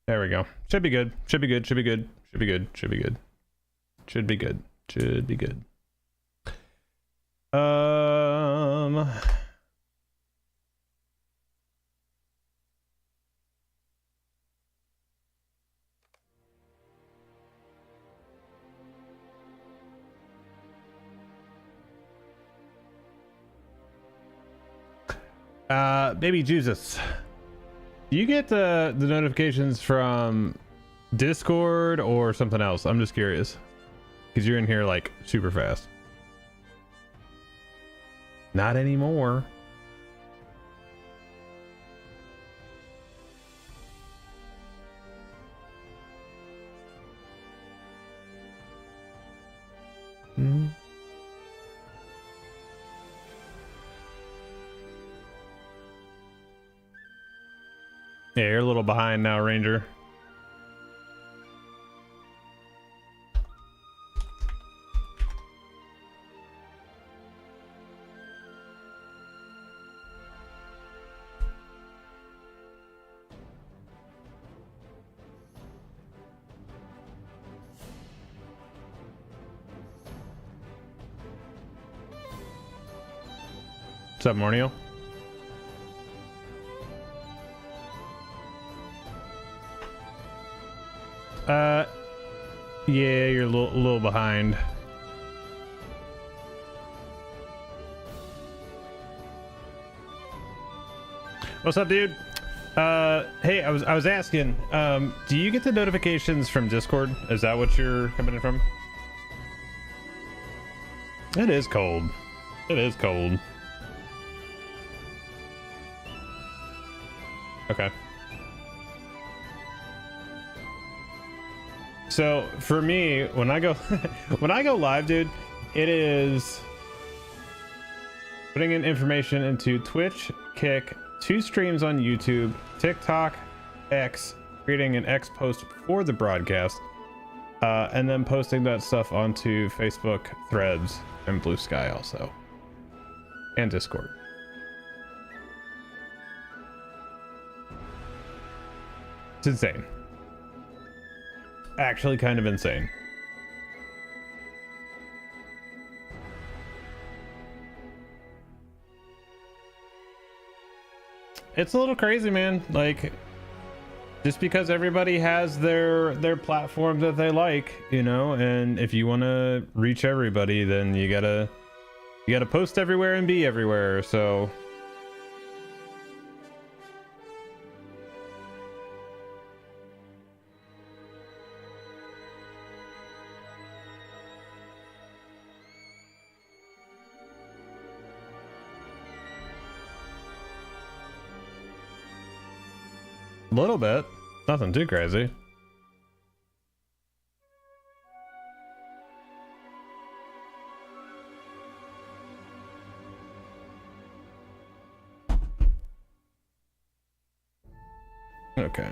There we go. Should be good. Should be good. Should be good. Should be good. Should be good. Should be good. Should be good. Baby Jesus, do you get the notifications from Discord or something else? I'm just curious because you're in here like super fast. Not anymore. Hmm. Yeah, you're a little behind now, Ranger. What's up, Mornio? Yeah, you're a little behind. What's up, dude? Hey, I was asking, do you get the notifications from Discord? Is that what you're coming in from? It is cold. It is cold. Okay. So for me, when I go when I go live, dude, it is putting in information into Twitch, Kick, 2 streams on YouTube, TikTok, X, creating an X post for the broadcast, and then posting that stuff onto Facebook, Threads, and Blue Sky also, and Discord. It's insane. Actually kind of insane. It's a little crazy, man. Like, just because everybody has their platform that they like, you know, and if you want to reach everybody, then you gotta post everywhere and be everywhere. So a little bit, nothing too crazy. Okay.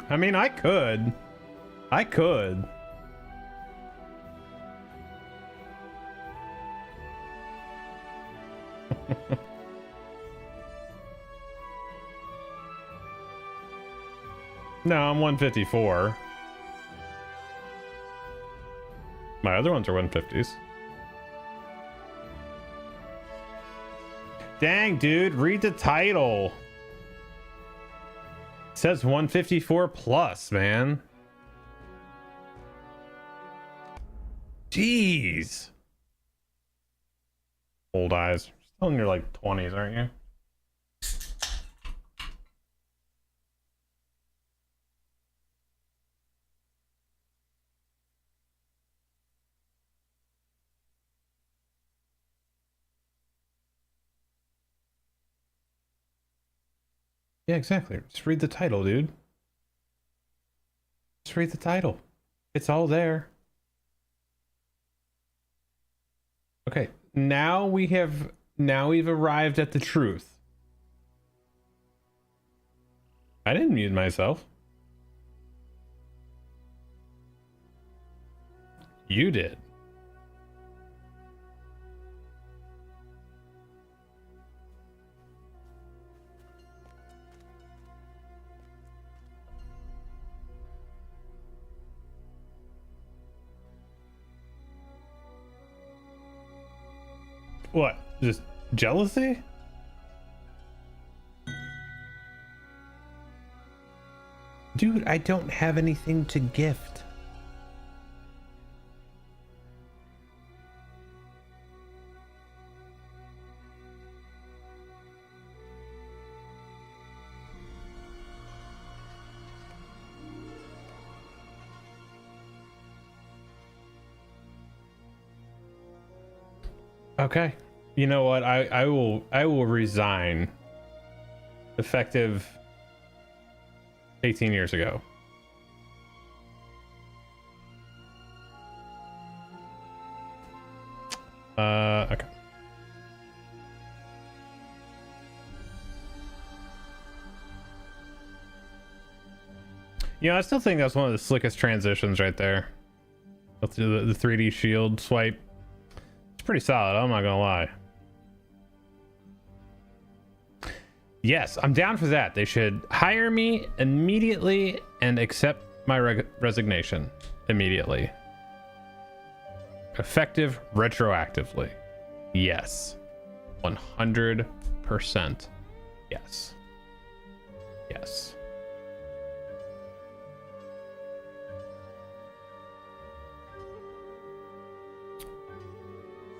I mean, I could. No, I'm 154. My other ones are 150s. Dang, dude, read the title. It says 154 plus, man. Jeez. Old eyes. Still in your like 20s, aren't you? Yeah, exactly. Just read the title, dude. Just read the title. It's all there. Okay, now we've arrived at the truth. I didn't mute myself. You did. What? Just jealousy? Dude, I don't have anything to gift. Okay. You know what? I will resign effective 18 years ago. Okay. You know, I still think that's one of the slickest transitions right there. With the 3D shield swipe. It's pretty solid, I'm not gonna lie. Yes, I'm down for that. They should hire me immediately and accept my resignation immediately. Effective retroactively. Yes. 100%. Yes. Yes.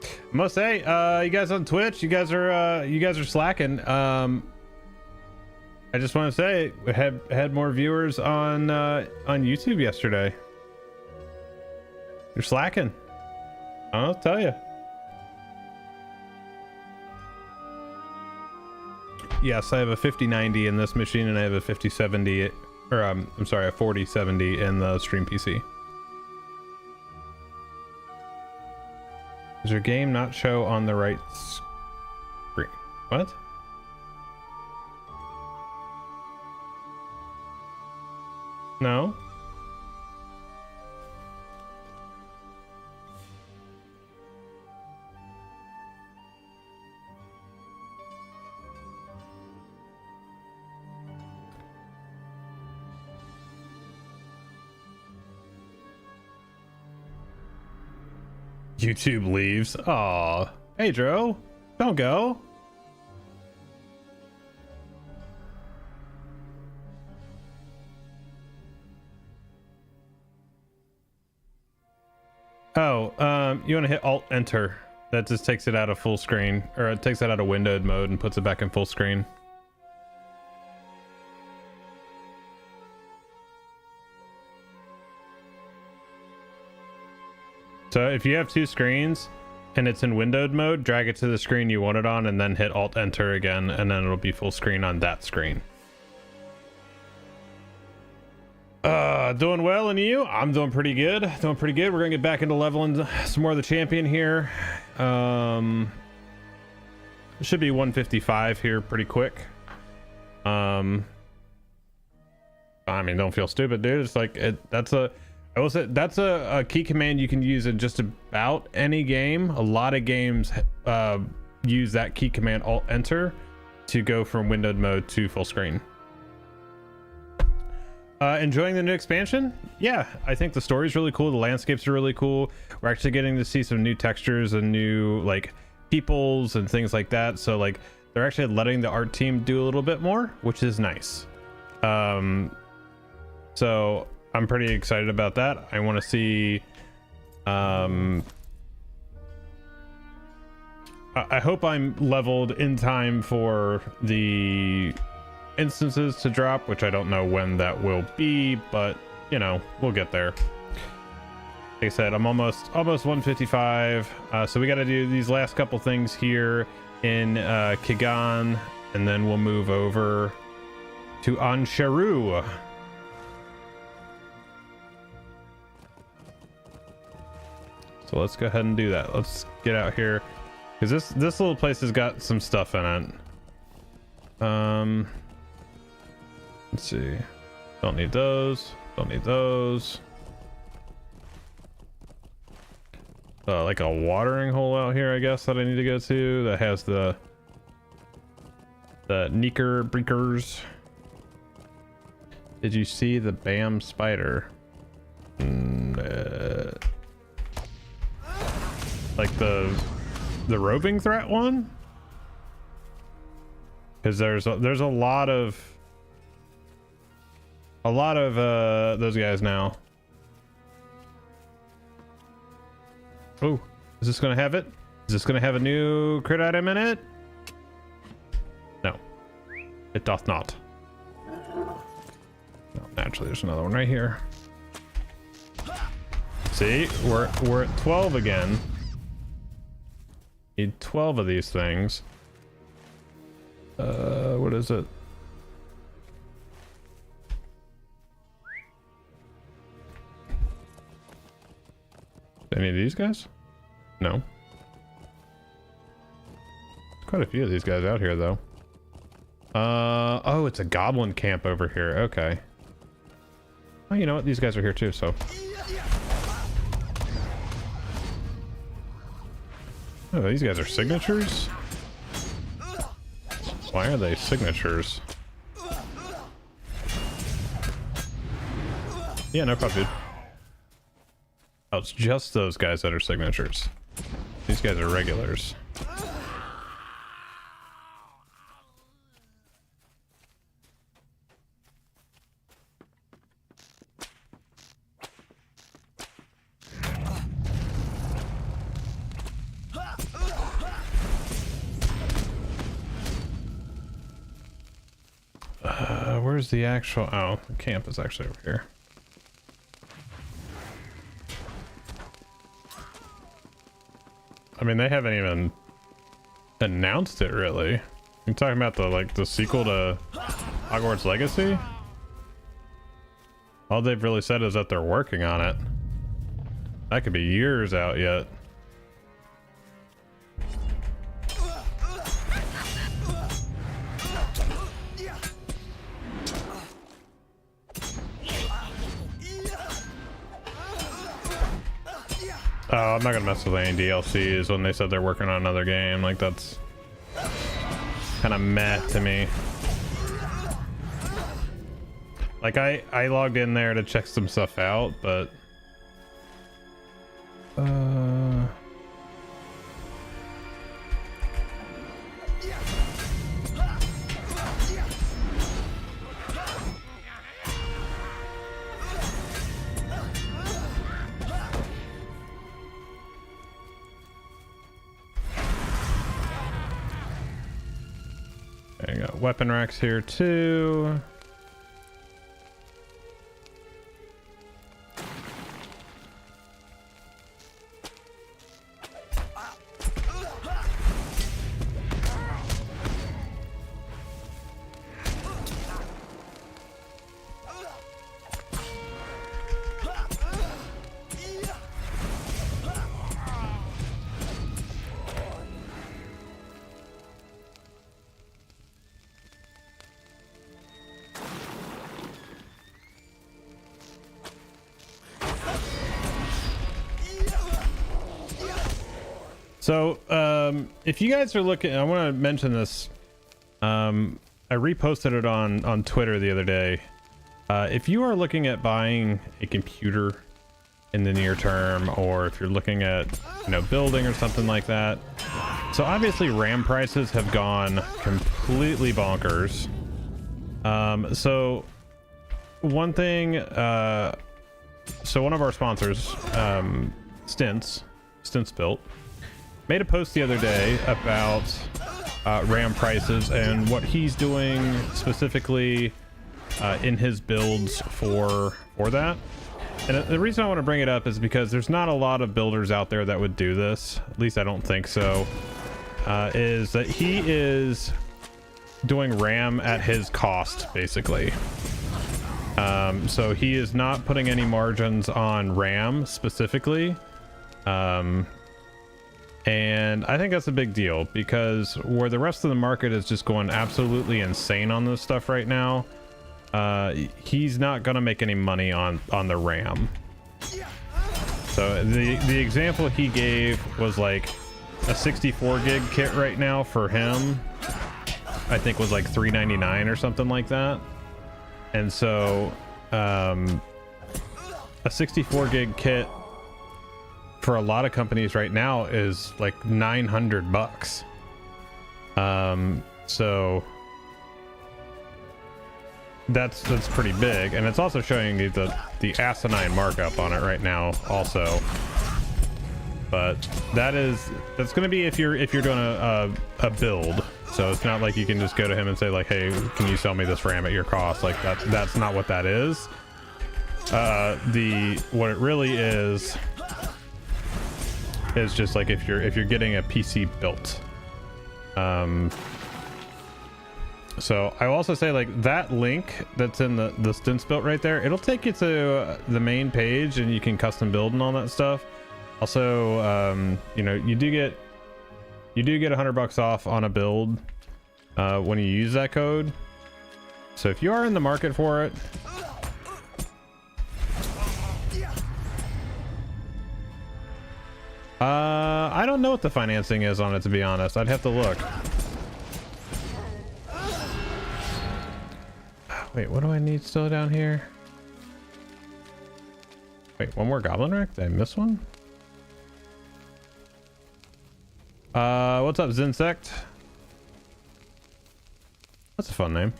I must say, you guys on Twitch, you guys are slacking. I just want to say we had more viewers on YouTube yesterday. You're slacking. I'll tell you. Yes, I have a 5090 in this machine, and I have a 5070, or I'm sorry, a 4070 in the stream PC. Does your game not show on the right screen? What? No. YouTube leaves. Aw. Hey, Dro. Don't go. Oh, you want to hit Alt Enter. That just takes it out of full screen, or it takes it out of windowed mode and puts it back in full screen. So if you have two screens and it's in windowed mode, drag it to the screen you want it on and then hit Alt Enter again, and then it'll be full screen on that screen. Doing well, and you? I'm doing pretty good. We're gonna get back into leveling some more of the champion here. It should be 155 here pretty quick. I mean, don't feel stupid, dude. It's like I will say that's a key command you can use in just about any game. A lot of games use that key command, Alt Enter, to go from windowed mode to full screen. Enjoying the new expansion? Yeah, I think the story's really cool. The landscapes are really cool. We're actually getting to see some new textures and new like peoples and things like that. So like they're actually letting the art team do a little bit more, which is nice. So I'm pretty excited about that. I want to see I hope I'm leveled in time for the instances to drop, which I don't know when that will be, but you know, we'll get there. Like I said, I'm almost 155, so we got to do these last couple things here in Kigan, and then we'll move over to Ansharu. So let's go ahead and do that. Let's get out here, because this little place has got some stuff in it. Let's see. Don't need those. Like a watering hole out here, I guess, that I need to go to, that has the Neeker Breakers. Did you see the Bam spider? Like the the roving threat one, because there's a lot of those guys now. Oh, is this gonna have it? Is this gonna have a new crit item in it? No, it doth not. No, naturally, there's another one right here. See, we're at 12 again. Need 12 of these things. What is it? Any of these guys? No. Quite a few of these guys out here though. Oh, it's a goblin camp over here. Okay. Oh, you know what? These guys are here too, so. Oh, these guys are signatures? Why are they signatures? Yeah, no problem, dude. Oh, it's just those guys that are signatures. These guys are regulars. Where's the actual... Oh, the camp is actually over here. I mean, they haven't even announced it, really. You're talking about the sequel to Hogwarts Legacy? All they've really said is that they're working on it. That could be years out yet. Oh, I'm not gonna mess with any DLCs when they said they're working on another game. Like, that's kind of meh to me. Like, I logged in there to check some stuff out, but I got weapon racks here too. So, if you guys are looking, I want to mention this. I reposted it on Twitter the other day. If you are looking at buying a computer in the near term, or if you're looking at, building or something like that. So obviously RAM prices have gone completely bonkers. So one thing, so one of our sponsors, Stints Built, made a post the other day about RAM prices and what he's doing specifically in his builds for that. And the reason I want to bring it up is because there's not a lot of builders out there that would do this. At least I don't think so. Is that he is doing RAM at his cost, basically. So he is not putting any margins on RAM specifically. And I think that's a big deal, because where the rest of the market is just going absolutely insane on this stuff right now, he's not gonna make any money on the RAM. So the example he gave was like a 64 gig kit right now for him, I think was like $399 or something like that. And so a 64 gig kit for a lot of companies right now is like $900. So that's pretty big, and it's also showing you the asinine markup on it right now also. But that's going to be if you're doing a build. So it's not like you can just go to him and say like, hey, can you sell me this RAM at your cost? Like that's not what that is. What it really is just like if you're getting a PC built. So I will also say, like, that link that's in the stints built right there, it'll take you to the main page and you can custom build and all that stuff. Also, you know, you do get $100 off on a build when you use that code. So if you are in the market for it, I don't know what the financing is on it, to be honest. I'd have to look. Wait, what do I need still down here? Wait, one more goblin wreck? Did I miss one? What's up, Zinsect? That's a fun name.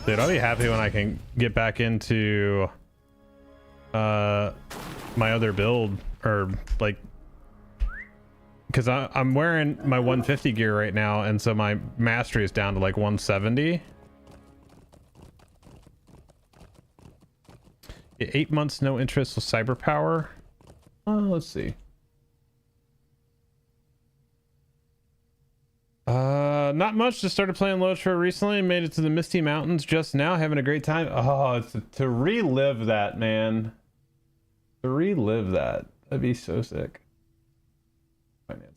Dude, I'll be happy when I can get back into my other build, or like, because I'm wearing my 150 gear right now, and so my mastery is down to like 170. 8 months no interest with cyber power. Let's see. Not much. Just started playing LOTRO recently and made it to the Misty Mountains just now. Having a great time. Oh, it's to relive that, man. To relive that. That'd be so sick. Financing.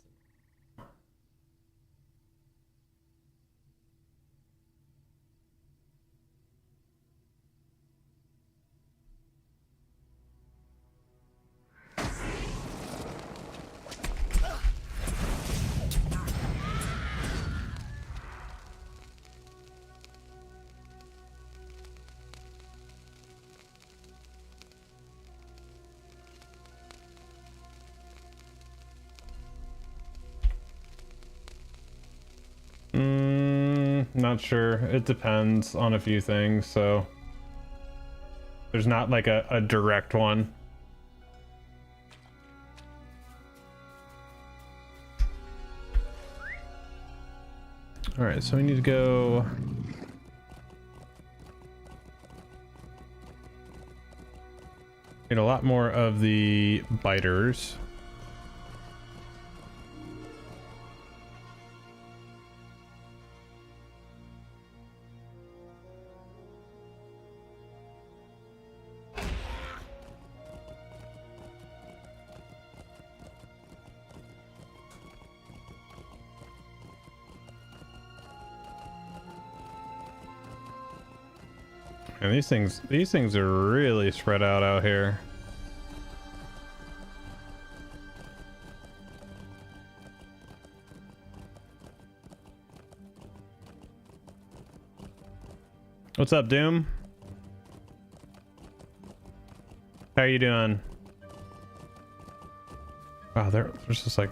Not sure. It depends on a few things, so there's not like a direct one. All right, so we need to go. Need a lot more of the biters. And these things are really spread out here. What's up, Doom? How are you doing? Wow, there's just like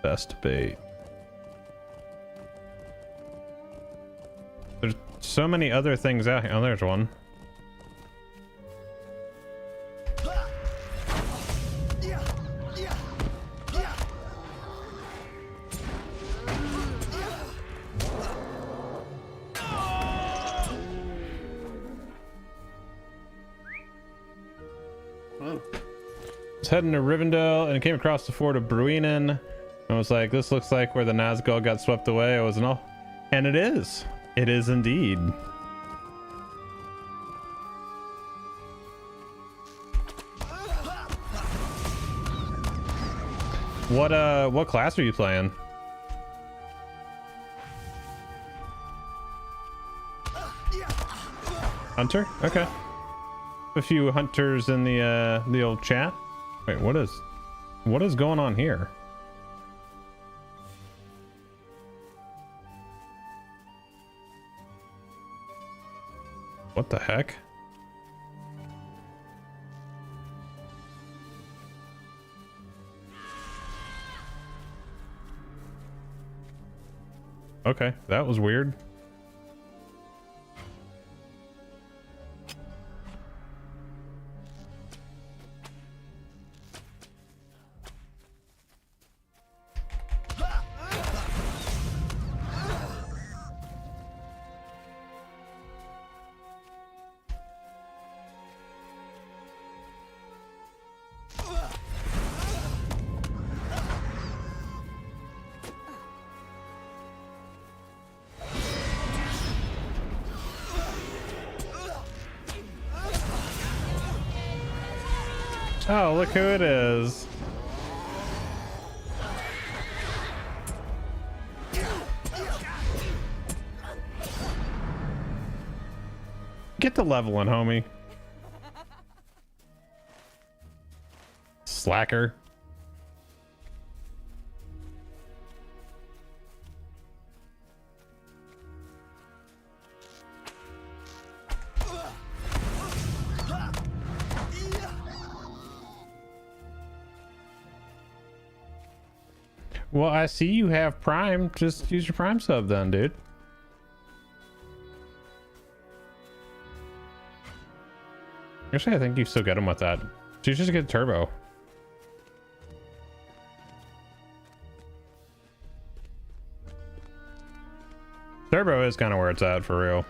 best bait. There's so many other things out here. Oh, there's one. I was heading to Rivendell and came across the fort of Bruinen. I was like, this looks like where the Nazgul got swept away. I was all, and it is. It is indeed. What class are you playing? Hunter? Okay. A few hunters in the old chat. Wait, what is What is going on here? What the heck? Okay, that was weird. Oh, look who it is. Get the leveling, homie. Slacker. Well, I see you have Prime. Just use your Prime sub then, dude. Actually, I think you still get him with that. So you just get Turbo. Turbo is kind of where it's at for real.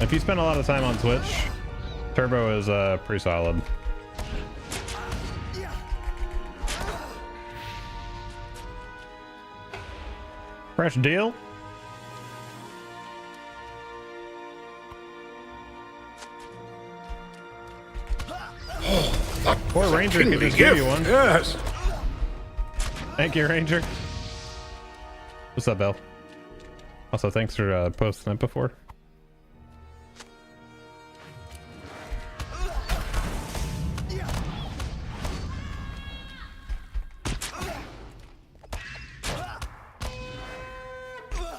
If you spend a lot of time on Twitch, Turbo is pretty solid. Fresh deal. Poor Ranger could just give you one. Yes. Thank you, Ranger. What's up, Bill? Also, thanks for posting that before.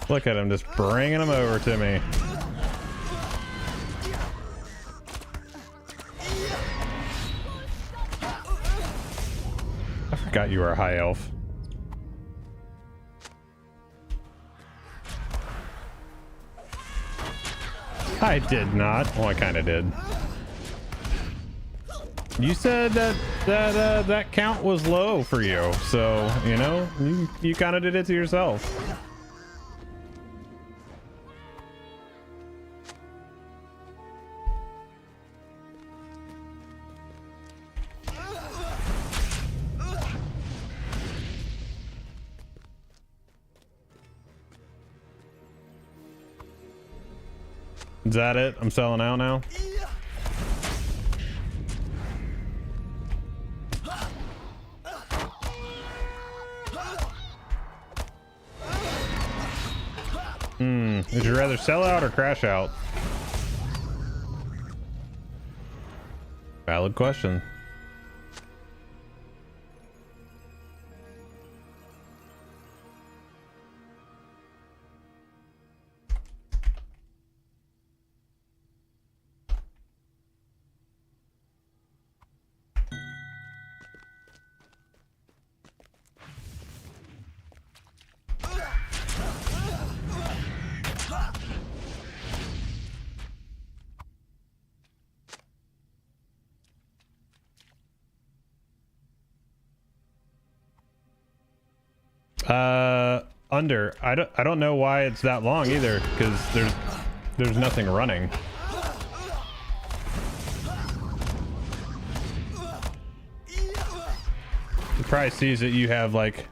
Look at him just bringing them over to me. I forgot you were a high elf. I did not. Well, I kind of did. You said that count was low for you, so you know you kind of did it to yourself. Is that it? I'm selling out now. Would you rather sell out or crash out? Valid question. Under. I don't know why it's that long either, because there's nothing running. It probably sees that you have like,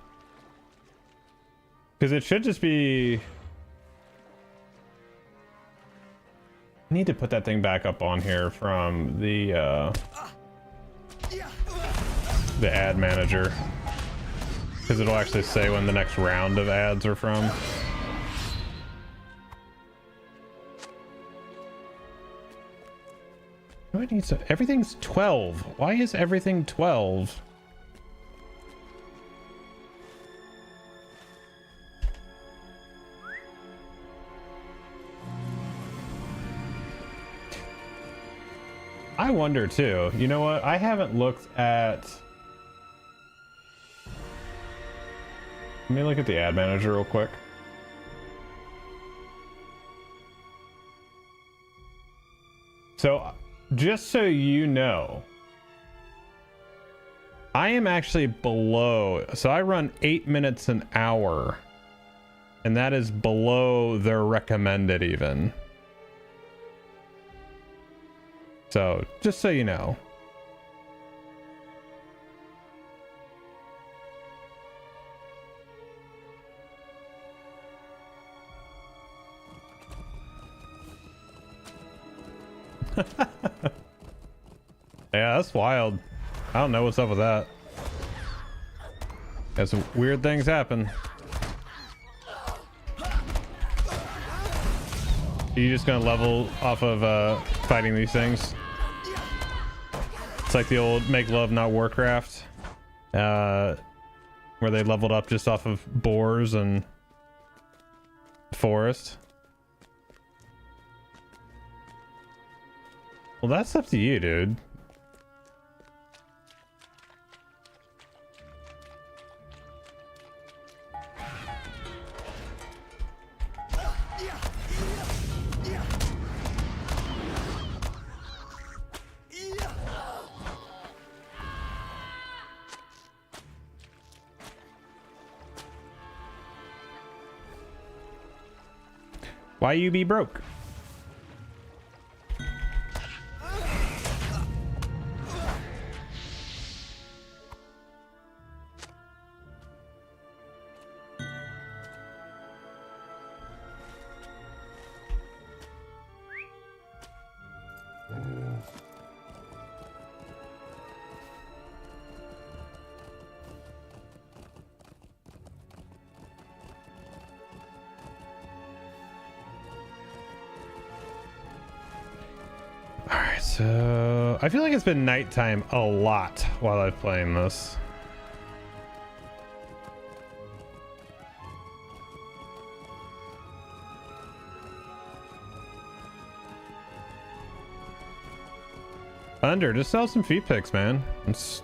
because it should just be. I need to put that thing back up on here from the ad manager. Because it'll actually say when the next round of ads are from. I need to... Everything's 12. Why is everything 12? I wonder too. You know what? I haven't looked at... Let me look at the ad manager real quick. So, just so you know, I am actually below. So I run 8 minutes an hour, and that is below their recommended even. So, just so you know. Yeah, that's wild. I don't know what's up with that. Yeah, some weird things happen. Are you just gonna level off of fighting these things? It's like the old Make Love Not Warcraft, where they leveled up just off of boars and forest. Well, that's up to you, dude. Why you be broke? Alright, so I feel like it's been nighttime a lot while I've playing this. Thunder, just sell some feet pics, man. That's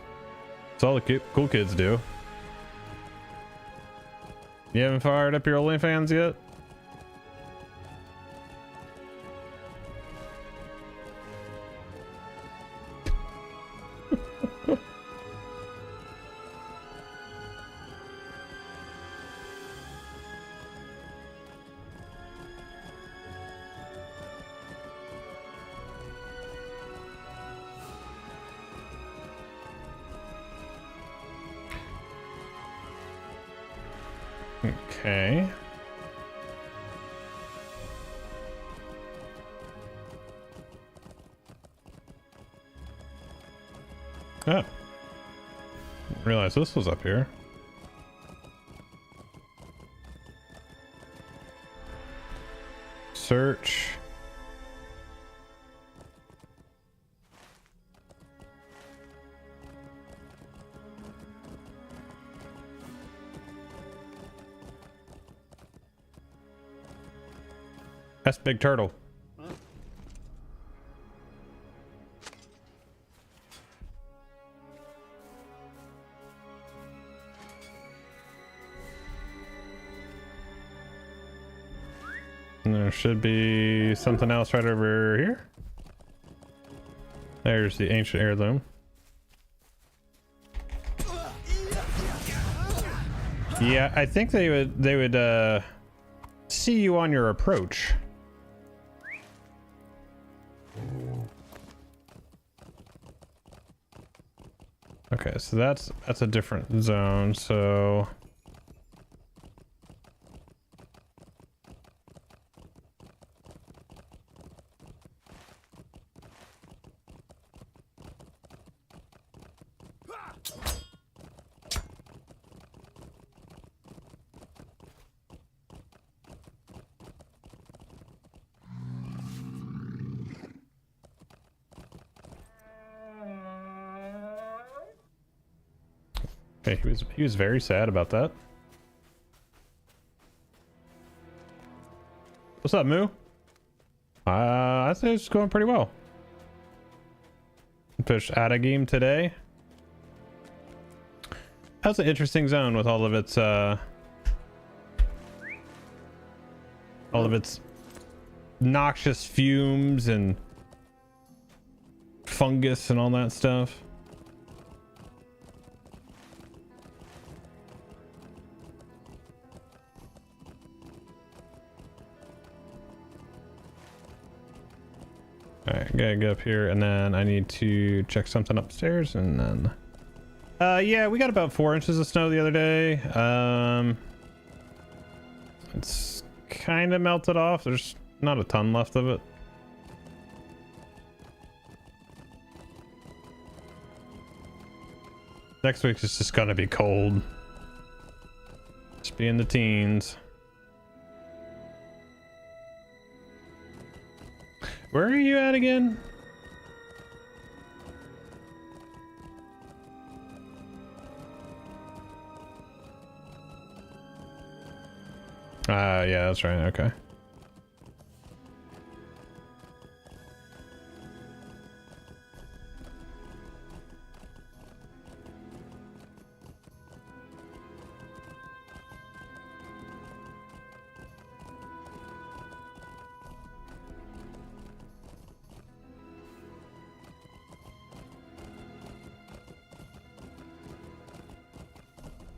all the cool kids do. You haven't fired up your OnlyFans yet? Okay. Oh. Didn't realize this was up here. Search. That's Big Turtle. And there should be something else right over here. There's the ancient heirloom. Yeah, I think they would see you on your approach. Okay, so that's a different zone, so Okay, he was very sad about that. What's up, Moo? I think it's going pretty well. Fish out of game today. That's an interesting zone with all of its noxious fumes and fungus and all that stuff. All right, gotta get up here, and then I need to check something upstairs, and then yeah, we got about 4 inches of snow the other day. It's kind of melted off. There's not a ton left of it. Next week is just gonna be cold. Just be in the teens. Where are you at again? Yeah, that's right. Okay.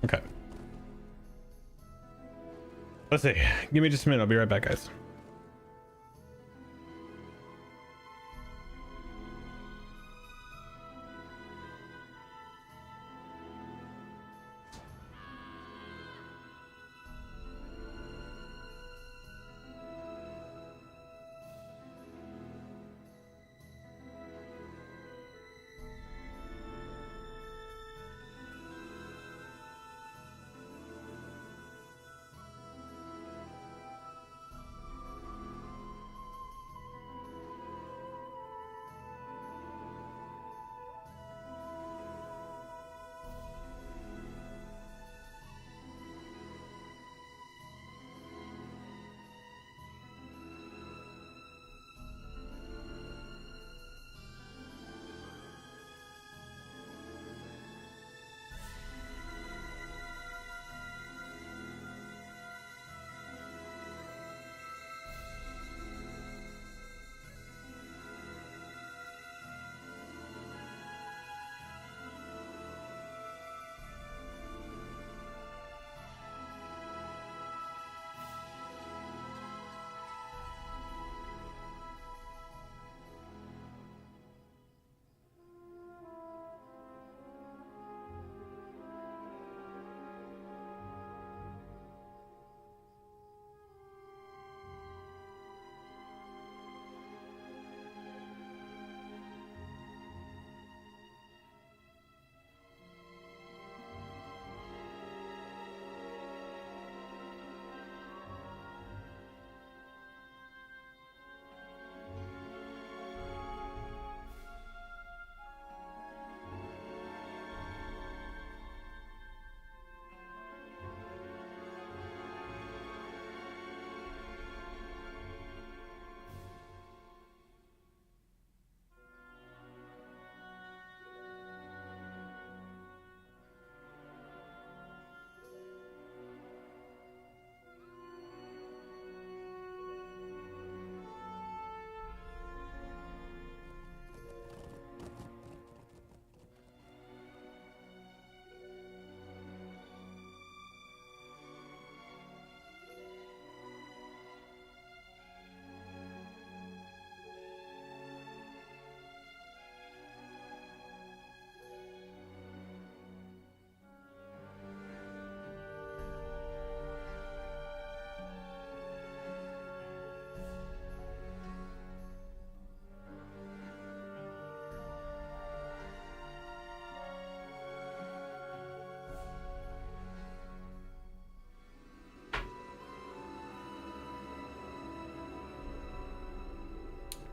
Okay. Let's see. Give me just a minute. I'll be right back, guys.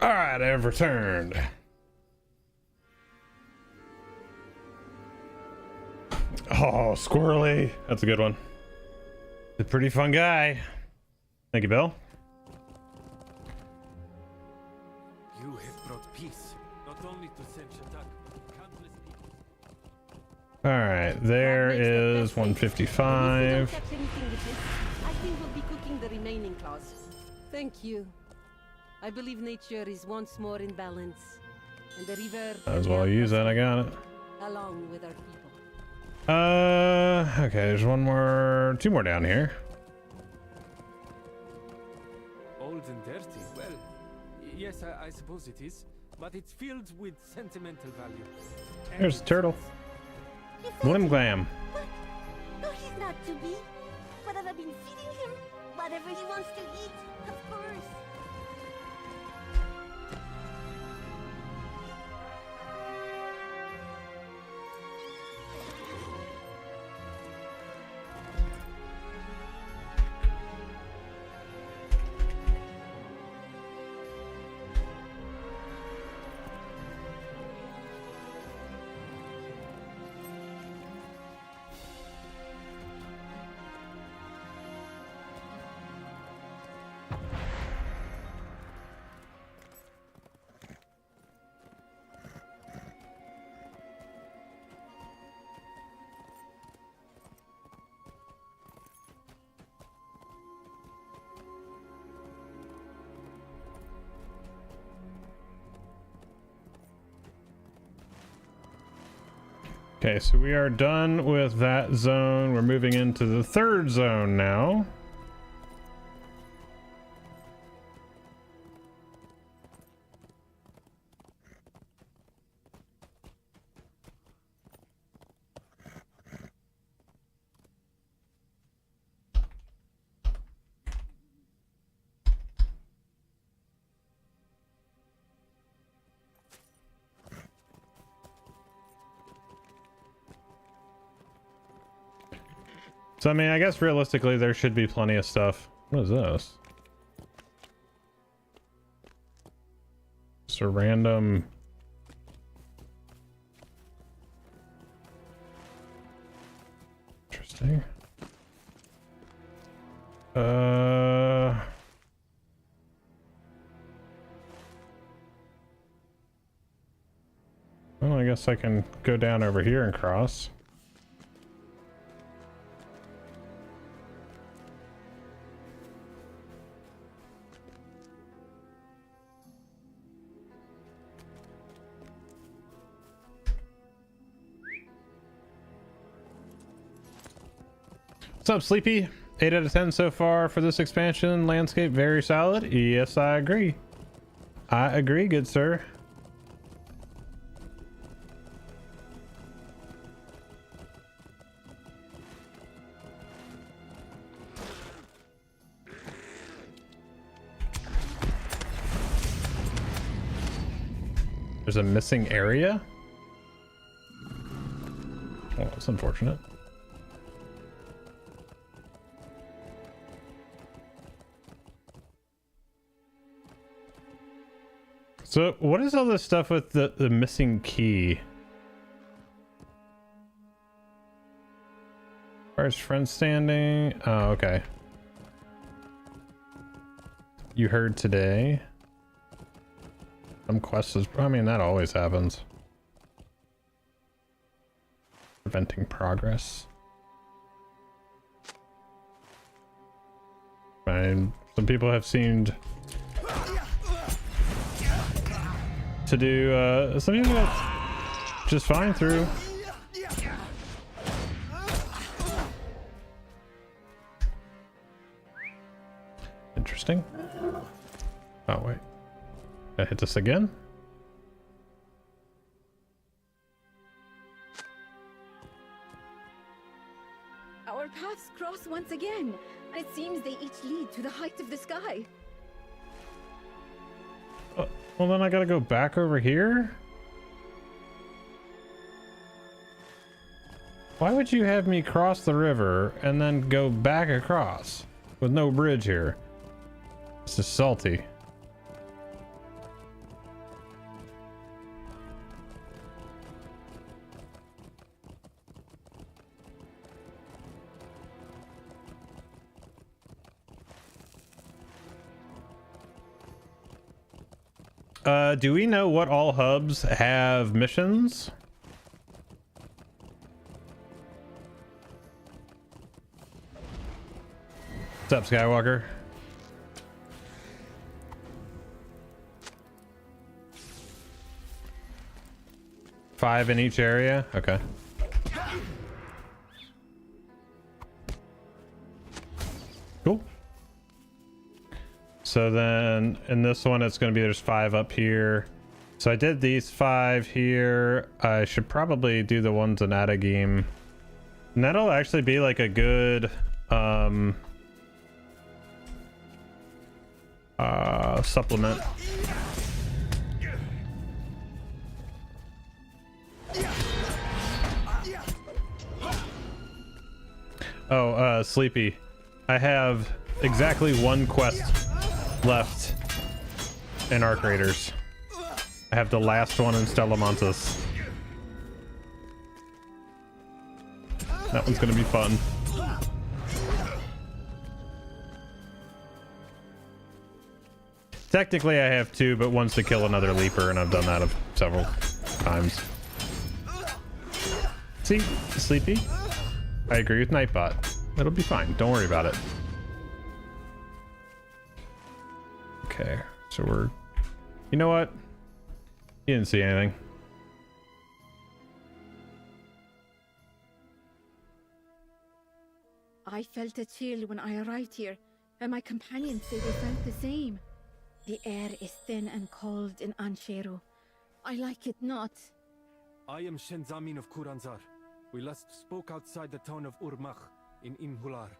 All right, I've returned. Oh, Squirrely. That's a good one. A pretty fun guy. Thank you, Bill. You have brought peace, not only to Senchatak, but countless people. All right, there is 155. I think we'll be cooking the remaining claws. Thank you. I believe nature is once more in balance, and the river Might as well use that. I got it. along with our people. Okay, there's two more down here. Old and dirty, well, yes, I suppose it is, but it's filled with sentimental value. There's a turtle. Glim Glam. No, he's not to be. But I've been feeding him whatever he wants to eat, of course. Okay, so we are done with that zone. We're moving into the third zone now. So, I mean, I guess realistically there should be plenty of stuff. What is this? Just a random... Interesting. Well, I guess I can go down over here and cross. What's up, Sleepy? 8 out of 10 so far for this expansion. Landscape very solid. Yes, I agree. I agree, good sir. There's a missing area? Oh, that's unfortunate. So, what is all this stuff with the missing key? Where's friend standing? Oh, okay. You heard today. Some quests is, I mean, that always happens. Preventing progress. Fine. Some people have seemed to do some people got just fine through. Interesting. Oh wait, I hit this again. Our paths cross once again, and it seems they each lead to the height of the sky. Well, then I gotta go back over here? Why would you have me cross the river and then go back across with no bridge here? This is salty. Do we know what all hubs have missions? What's up, Skywalker? Five in each area? Okay. Cool. So then in this one, it's going to be there's 5 up here. So I did these 5 here. I should probably do the ones in Atagim. And that'll actually be like a good supplement. Oh, Sleepy. I have exactly 1 quest left in Arc Raiders. I have the last one in Stella Montes. That one's gonna be fun. Technically I have 2, but one's to kill another Leaper, and I've done that several times. See, Sleepy? I agree with Nightbot. It'll be fine. Don't worry about it. Okay, so we're... You know what? You didn't see anything. I felt a chill when I arrived here, and my companions say they felt the same. The air is thin and cold in Anshero. I like it not. I am Shenzamin of Kuranzar. We last spoke outside the town of Urmach in Imhular.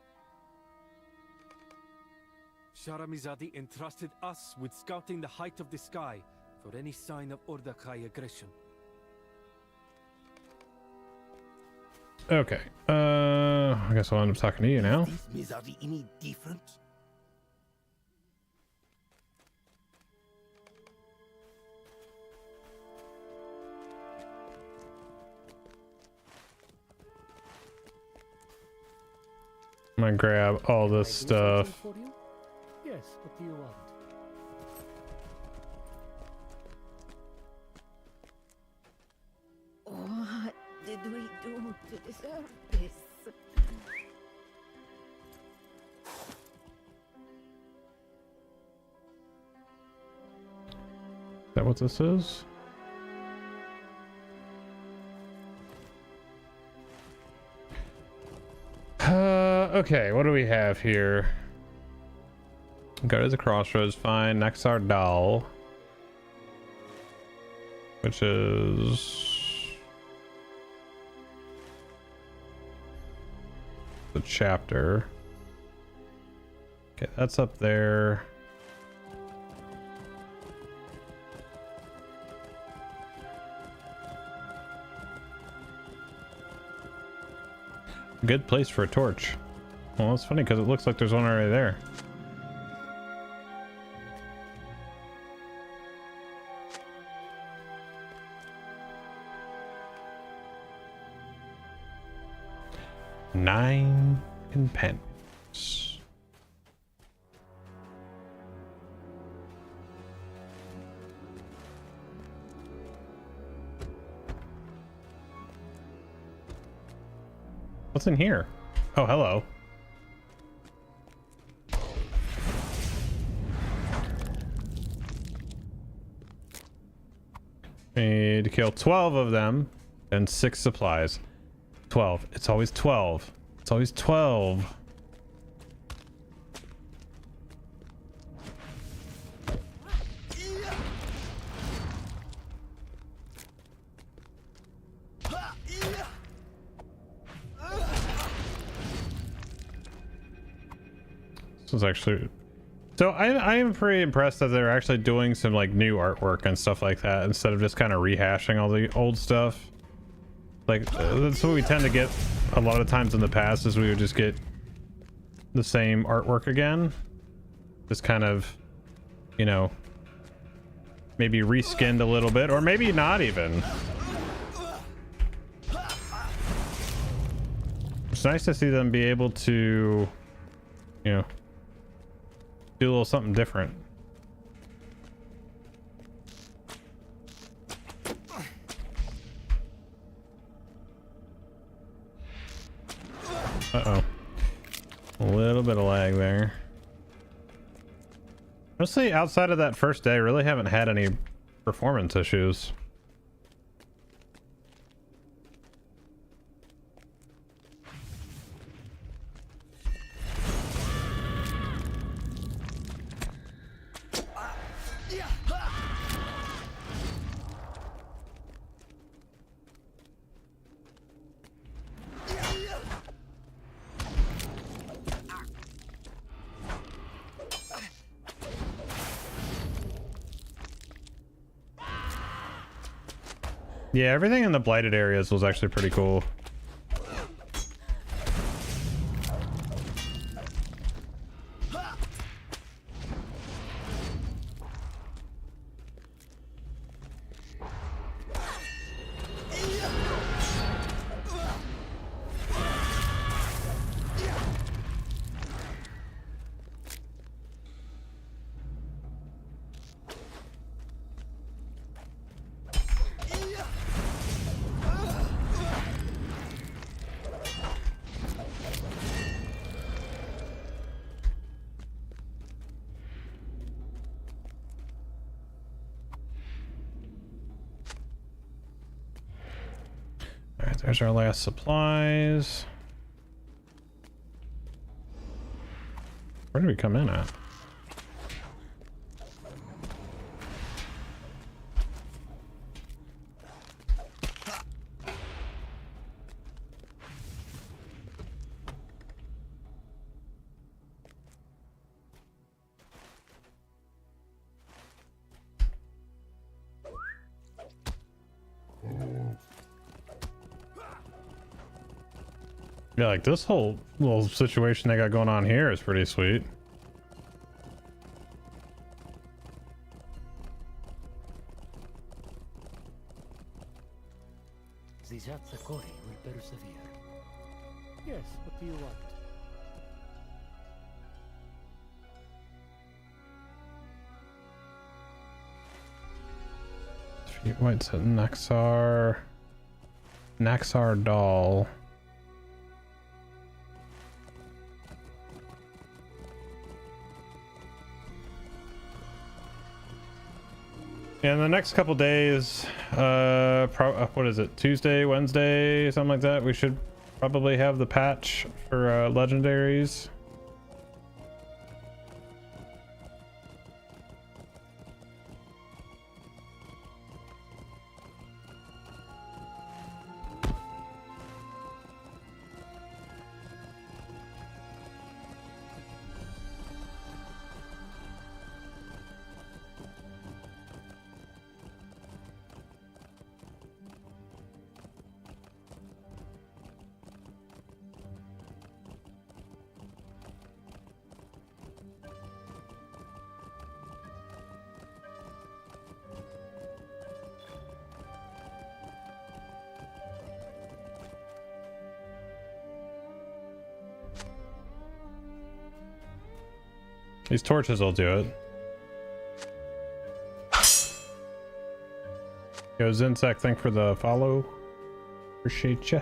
Sharamizadi entrusted us with scouting the height of the sky for any sign of Ordakai aggression. Okay. I guess I'll end up talking to you now. Is Mizadi any different? I'm gonna grab all this stuff. For you? Yes, what do you want? What did we do to deserve this? Is that what this is? Okay, what do we have here? Go to the crossroads, find Nexar Dal, which is the chapter. Okay, that's up there. Good place for a torch. Well, it's funny because it looks like there's one already there. Nine companions. What's in here? Oh, hello. Need to kill 12 of them and 6 supplies. 12. It's always 12. It's always 12. This is actually... So I am pretty impressed that they're actually doing some like new artwork and stuff like that instead of just kind of rehashing all the old stuff. Like that's what we tend to get a lot of times in the past, is we would just get the same artwork again, just kind of, you know, maybe reskinned a little bit, or maybe not even. It's nice to see them be able to, you know, do a little something different. little bit of lag there. Honestly, outside of that first day, really haven't had any performance issues. Yeah, everything in the blighted areas was actually pretty cool. Alright, there's our last supplies. Where did we come in at? Yeah, like this whole little situation they got going on here is pretty sweet. The Jatsakori will persevere. Yes, what do you want? What's it? Naxar doll. Yeah, in the next couple days, what is it? Tuesday, Wednesday, something like that. We should probably have the patch for legendaries. These torches will do it. Yo, Zinsack, thank for the follow. Appreciate ya.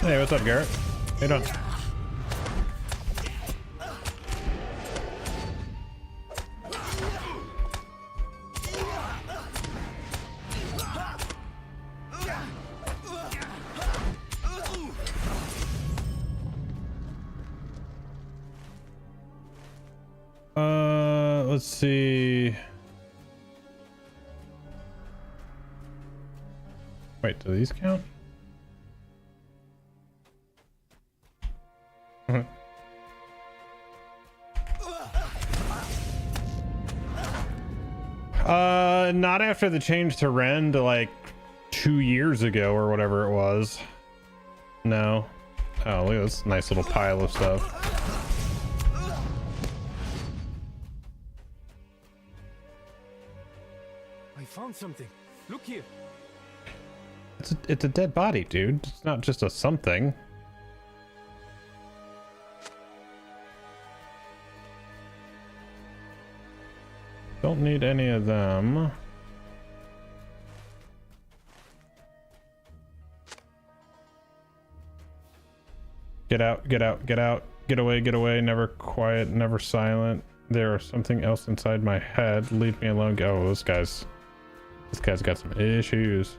Hey, what's up, Garrett? How you doing? Let's see. Wait, do these count? Not after the change to Rend like 2 years ago or whatever it was. No. Oh, look at this nice little pile of stuff. I found something. Look here. It's a dead body, dude. It's not just a something. Don't need any of them. Get out, get out, get out. Get away, never quiet, never silent. There is something else inside my head. Leave me alone. Go. This guy's got some issues.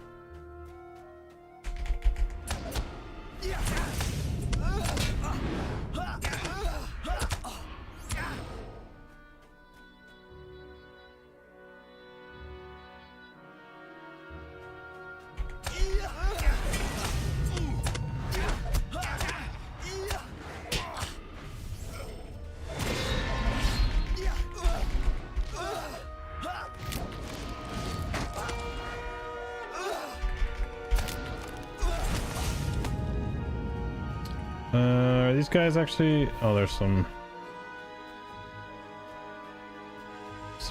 Are these guys actually? Oh, there's some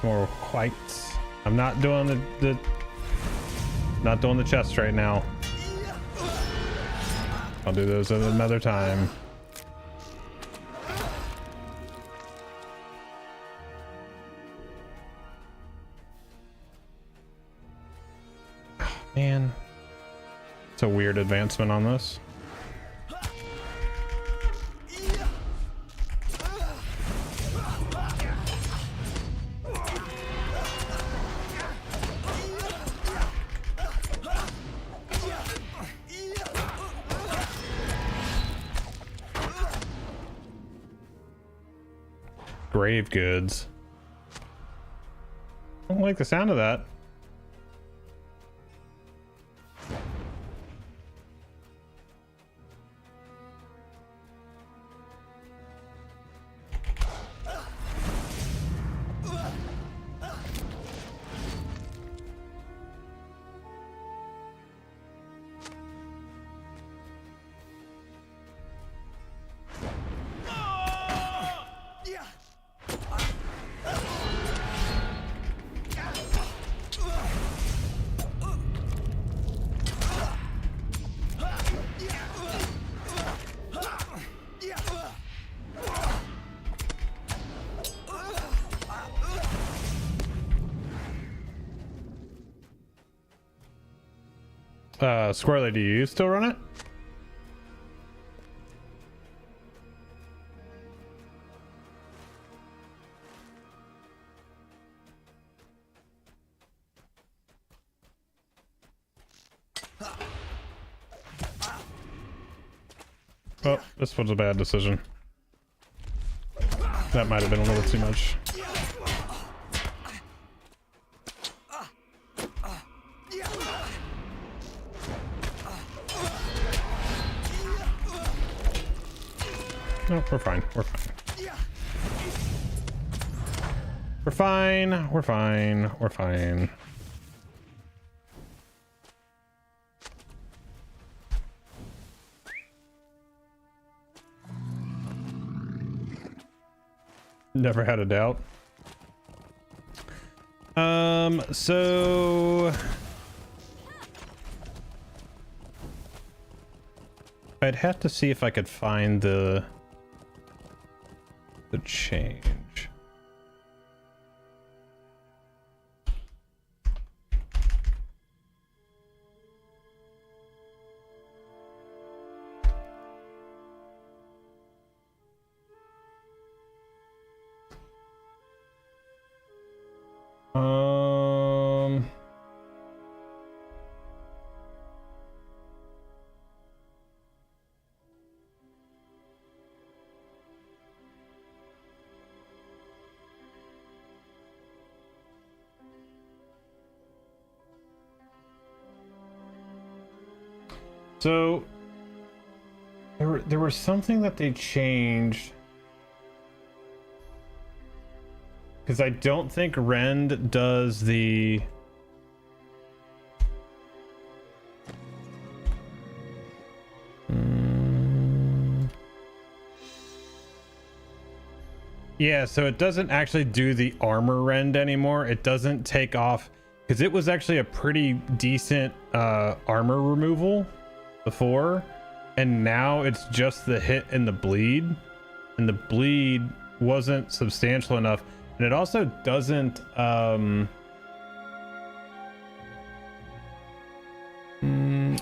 more whites. I'm not doing the chest right now. I'll do those at another time. Oh, man, it's a weird advancement on this. Grave goods. I don't like the sound of that. Squirrely, do you still run it? Oh, this was a bad decision. That might have been a little too much. No, we're fine. We're fine. We're fine. We're fine. We're fine. Never had a doubt. So I'd have to see if I could find the change. So there was something that they changed. because I don't think Rend does the... Yeah, so it doesn't actually do the armor rend anymore. It doesn't take off, because it was actually a pretty decent armor removal before, and now it's just the hit and the bleed, and the bleed wasn't substantial enough, and it also doesn't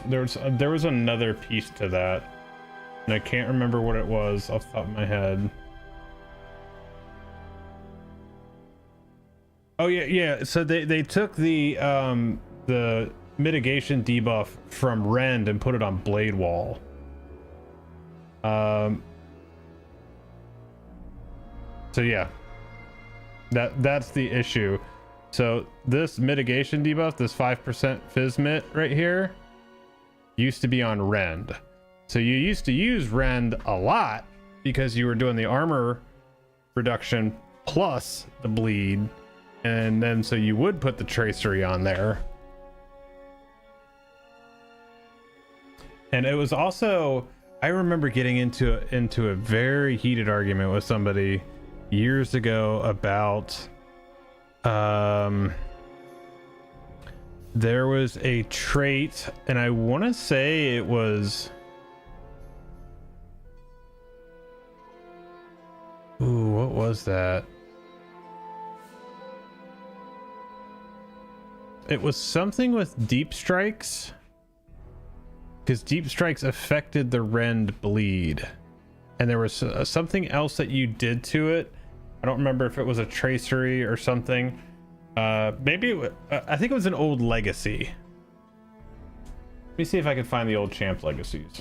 there was another piece to that, and I can't remember what it was off the top of my head. Oh yeah. So they took the mitigation debuff from Rend and put it on Blade Wall. So yeah, that's the issue. So this mitigation debuff, this 5% Fizzmit right here, used to be on Rend. So you used to use Rend a lot because you were doing the armor reduction plus the bleed. And then so you would put the tracery on there. And it was also, I remember getting into a very heated argument with somebody years ago about there was a trait, and I want to say it was, ooh, what was that? It was something with deep strikes, because deep strikes affected the Rend bleed, and there was something else that you did to it. I don't remember if it was a tracery or something. Maybe I think it was an old legacy. Let me see if I can find the old champ legacies.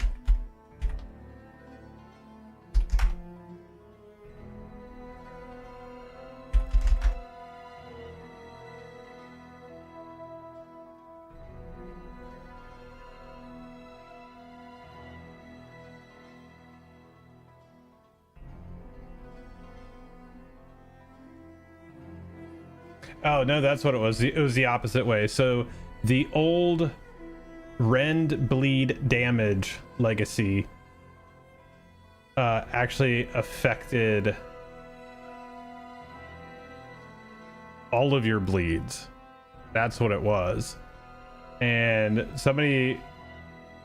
Oh no, that's what it was. It was the opposite way. So the old Rend bleed damage legacy actually affected all of your bleeds. That's what it was. And somebody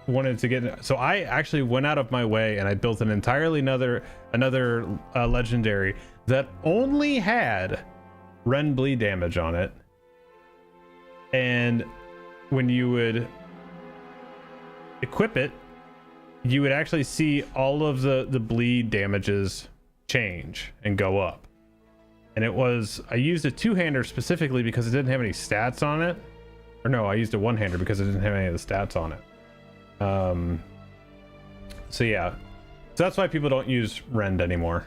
wanted to get, so I actually went out of my way and I built an entirely another legendary that only had Rend bleed damage on it, and when you would equip it, you would actually see all of the bleed damages change and go up. And it was, I used a two-hander specifically because it didn't have any stats on it, or no, I used a one-hander because it didn't have any of the stats on it. So yeah, so that's why people don't use Rend anymore.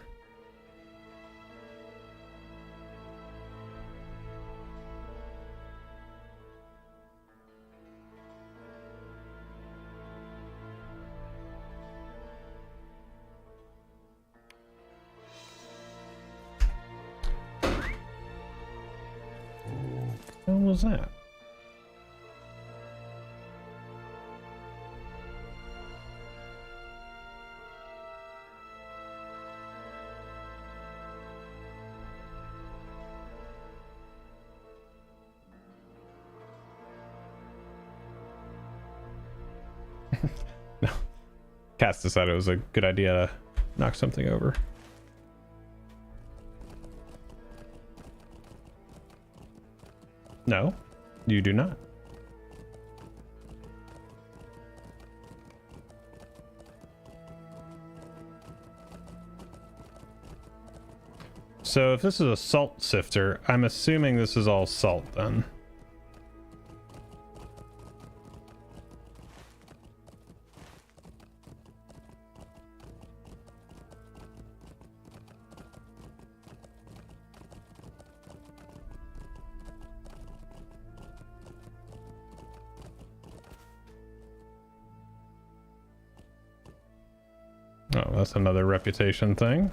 What was that? No. Cass decided it was a good idea to knock something over. No, you do not. So if this is a salt sifter, I'm assuming this is all salt then. Oh, that's another reputation thing.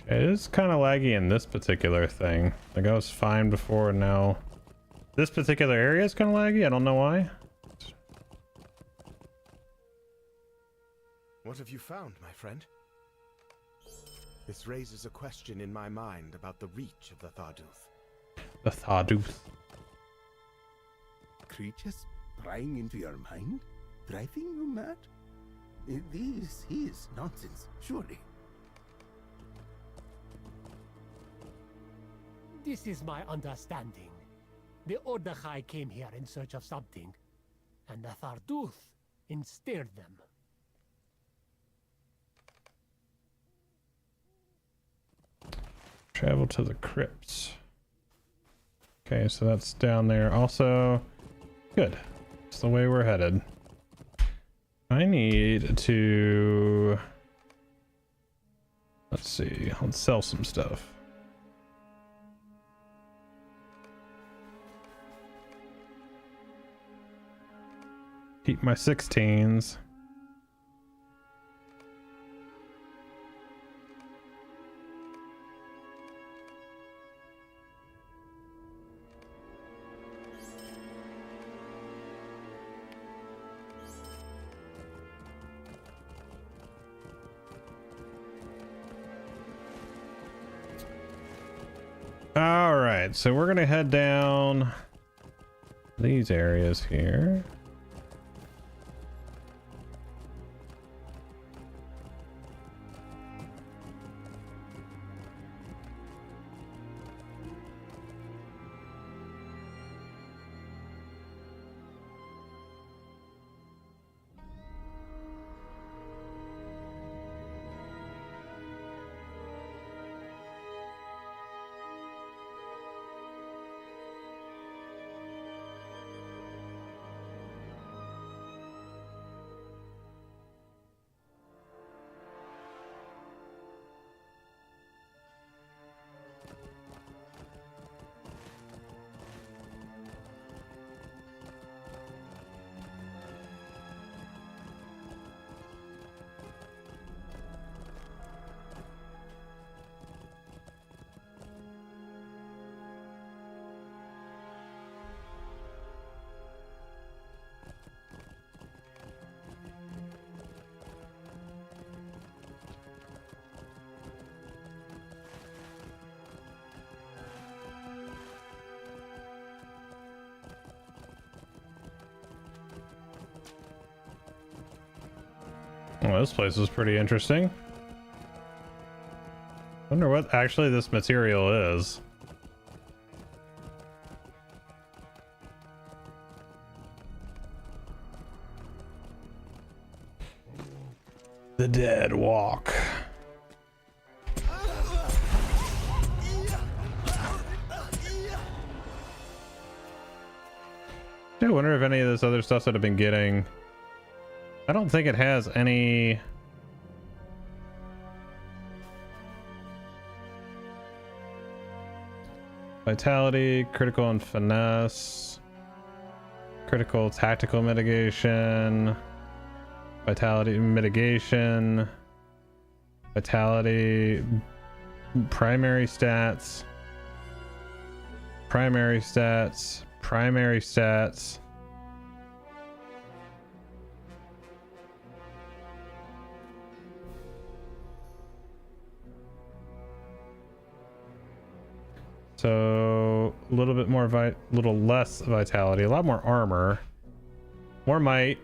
Okay, it is kind of laggy in this particular thing. Like I was fine before, and now this particular area is kind of laggy. I don't know why. What have you found, my friend? This raises a question in my mind about the reach of the Tharduth. The Tharduth. Creatures prying into your mind? Driving you mad? This is nonsense, surely. This is my understanding. The Ordachai came here in search of something, and the Tharduth ensnared them. Travel to the crypts. Okay, so that's down there. Also, good. That's the way we're headed. I need to... Let's see. Let's sell some stuff. Keep my 16s. All right, so we're gonna head down these areas here. Well, this place is pretty interesting. Wonder what actually this material is. The dead walk. I wonder if any of this other stuff that I've been getting, I don't think it has any vitality, critical and finesse, critical tactical mitigation, vitality mitigation, vitality, primary stats, primary stats, primary stats. So a little bit more little less vitality, a lot more armor, more might.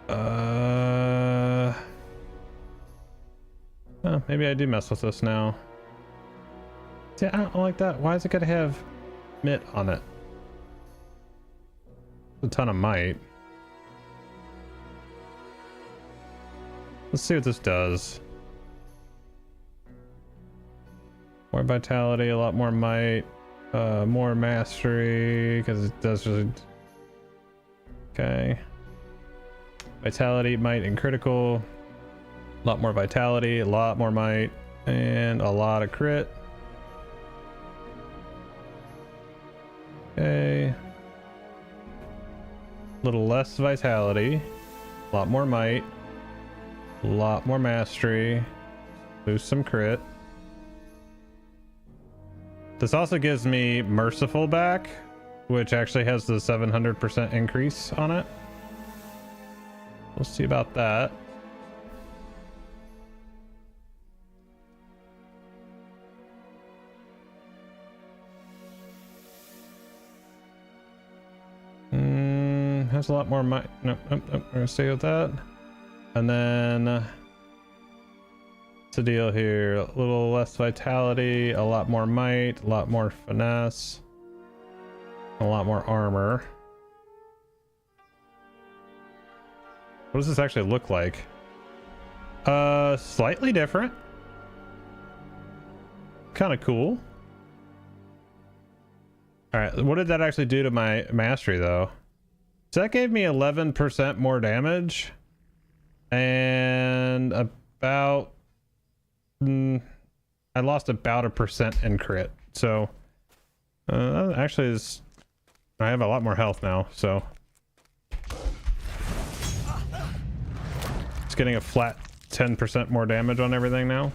Oh, maybe I do mess with this now. See, I don't like that. Why is it gonna have mitt on it? A ton of might. Let's see what this does. More vitality, a lot more might, more mastery, because it does just... Okay. Vitality, might, and critical. A lot more vitality, a lot more might, and a lot of crit. Okay. A little less vitality, a lot more might, a lot more mastery, Boost some crit. This also gives me Merciful back, which actually has the 700% increase on it. We'll see about that. Has a lot more might. Nope, we're gonna stay with that. And then what's the deal here? A little less vitality, a lot more might, a lot more finesse, a lot more armor. What does this actually look like? Slightly different. Kind of cool. All right, what did that actually do to my mastery though? So that gave me 11% more damage and about I lost about 1% in crit. So actually is I have a lot more health now, so it's getting a flat 10% more damage on everything now.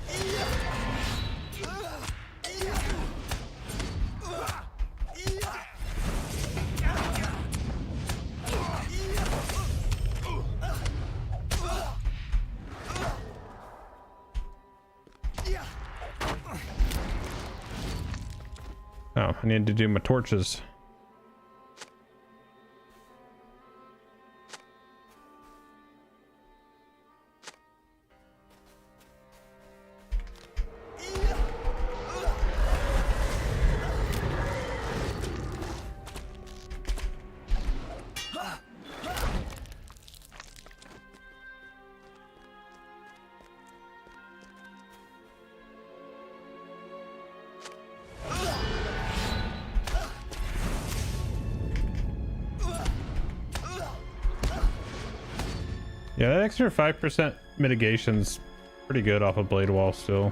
Oh, I need to do my torches. Yeah, that extra 5% mitigation's pretty good off of Blade Wall still.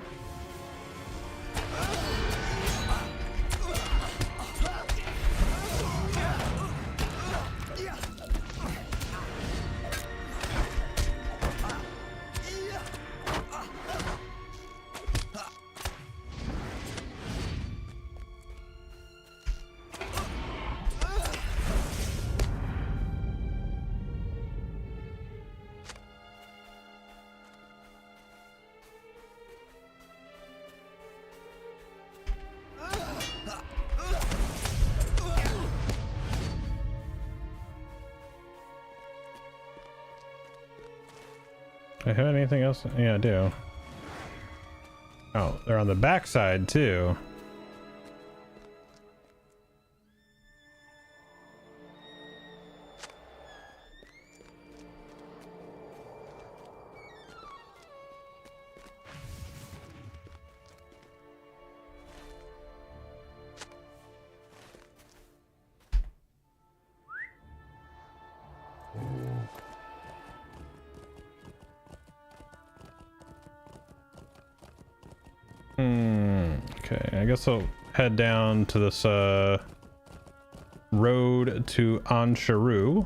I have anything else? Yeah, I do. Oh, they're on the backside too. Okay, I guess I'll head down to this road to Ansharu.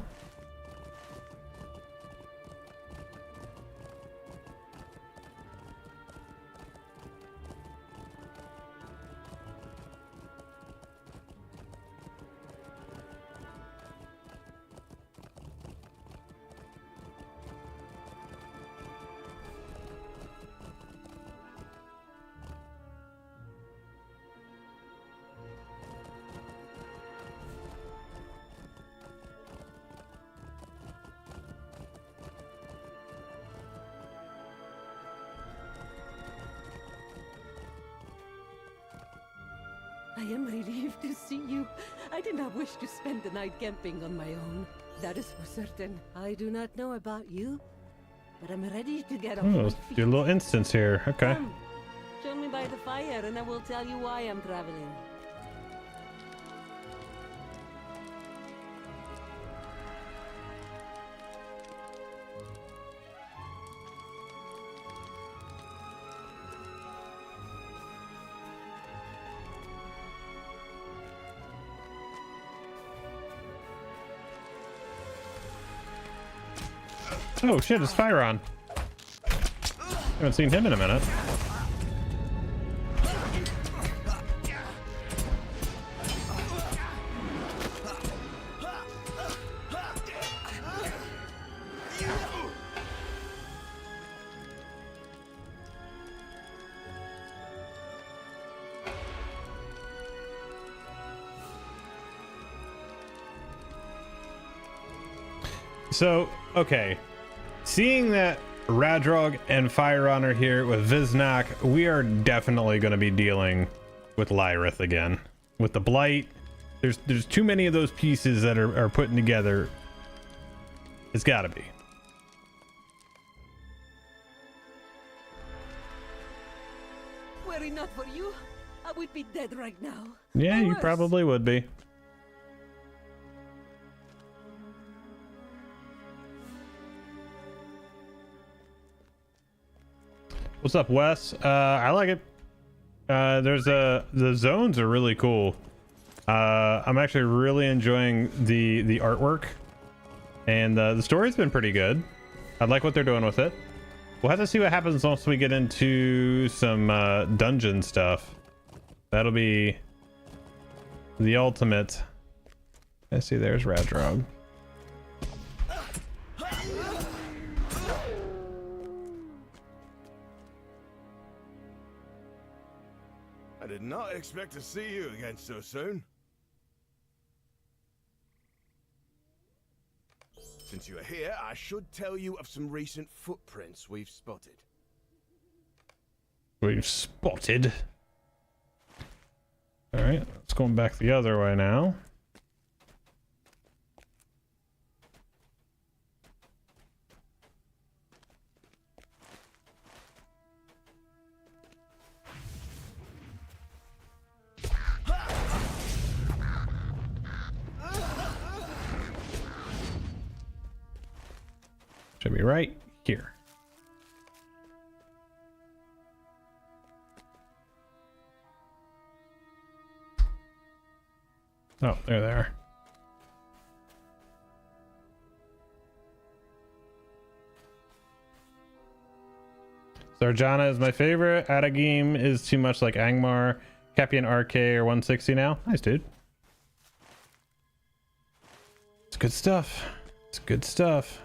I am relieved to see you. I did not wish to spend the night camping on my own. That is for certain. I do not know about you, but I'm ready to get off my Let's feet. do a little instance here. Okay. Come, join me by the fire and I will tell you why I'm traveling. Oh shit, it's Fyron. Haven't seen him in a minute. So, okay. Seeing that Radrog and Fireon are here with Viznak, we are definitely going to be dealing with Lyrith again. With the Blight, there's too many of those pieces that are putting together. It's got to be. Were it not for you, I would be dead right now. Yeah, Or you worse. probably would be. What's up, Wes? I like it. The zones are really cool. I'm actually really enjoying the artwork, and the story's been pretty good. I like what they're doing with it. We'll have to see what happens once we get into some dungeon stuff. That'll be the ultimate. I see there's Radrog. I did not expect to see you again so soon. Since you are here, I should tell you of some recent footprints we've spotted. We've spotted. All right, let's go back the other way now. Should be right here. Oh, there they are. Zarjana is my favorite. Adagim is too much like Angmar. Capian RK or 160 now. Nice, dude. It's good stuff. It's good stuff.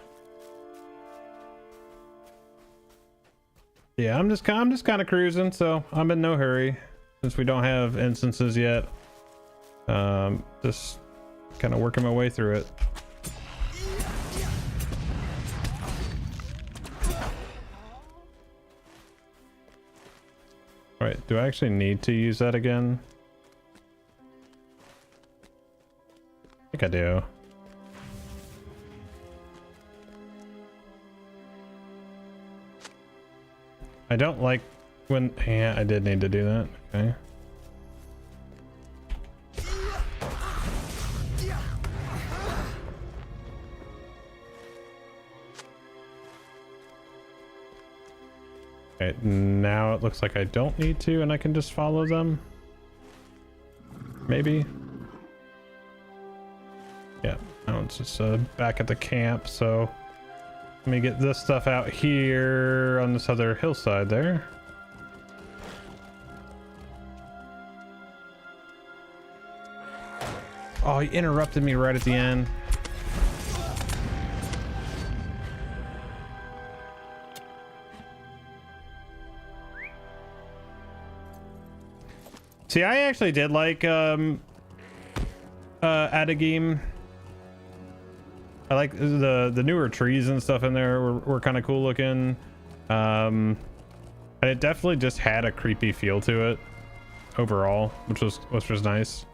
Yeah, I'm just kind of cruising, so I'm in no hurry since we don't have instances yet. Just kind of working my way through it. All right, do I actually need to use that again? I think I do. I don't like when... Yeah, I did need to do that. Okay. Okay, now it looks like I don't need to and I can just follow them. Maybe. Yeah, now it's just back at the camp, so... Let me get this stuff out here on this other hillside there. Oh, he interrupted me right at the end. See, I actually did like Adagim. I like the newer trees and stuff in there were kind of cool looking. And it definitely just had a creepy feel to it overall, which was nice.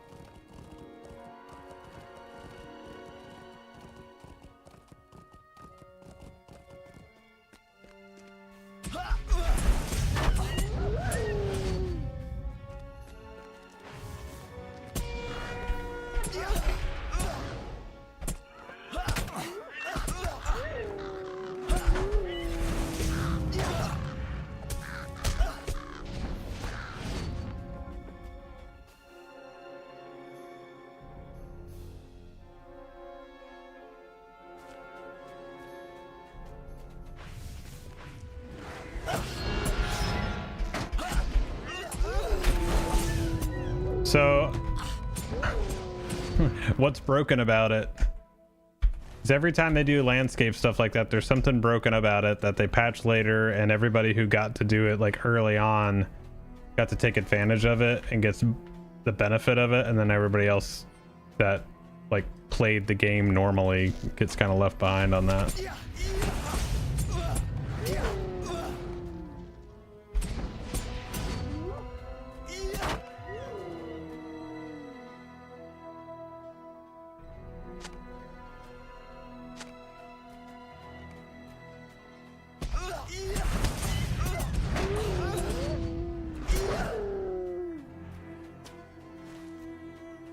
So, what's broken about it? Is every time they do landscape stuff like that, there's something broken about it that they patch later, and everybody who got to do it like early on got to take advantage of it and gets the benefit of it, and then everybody else that like played the game normally gets kind of left behind on that.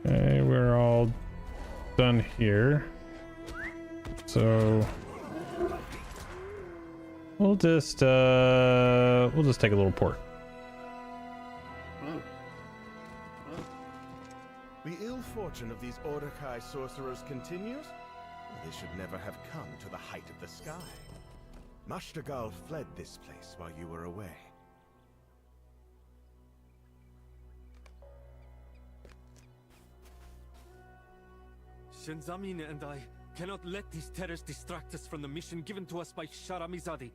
Okay, we're all done here, so we'll just take a little port. The ill fortune of these Ordekai sorcerers continues? They should never have come to the height of the sky. Mashtagal fled this place while you were away. Shinzamin and I cannot let these terrors distract us from the mission given to us by Sharamizadi.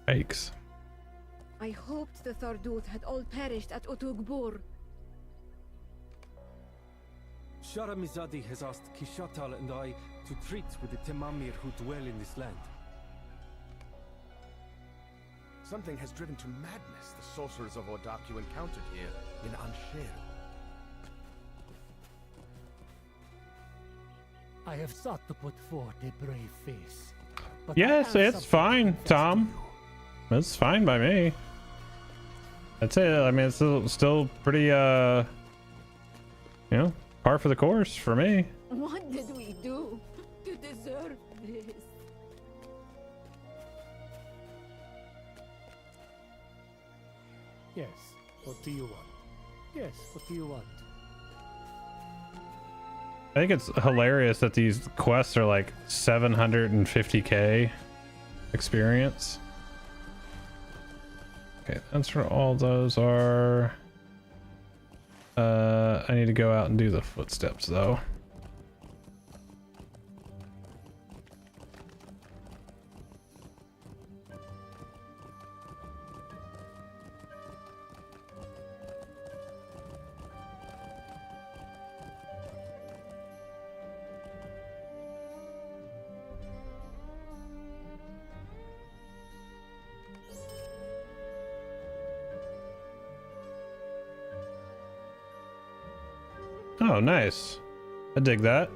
Yikes. I hoped the Tharduth had all perished at Otugbur. Sharamizadi has asked Kishatal and I to treat with the Temamir who dwell in this land. Something has driven to madness the sorcerers of Ordak you encountered here in Ansheru. I have sought to put forth a brave face. But Yes, I have it's something fine, to confess to Tom. you. That's fine by me. That's it. I mean, it's still pretty, you know, par for the course for me. What did we do to deserve this? Yes, what do you want? Yes, what do you want? I think it's hilarious that these quests are like 750k experience. Okay, that's where all those are. I need to go out and do the footsteps though. Oh, nice. I dig that.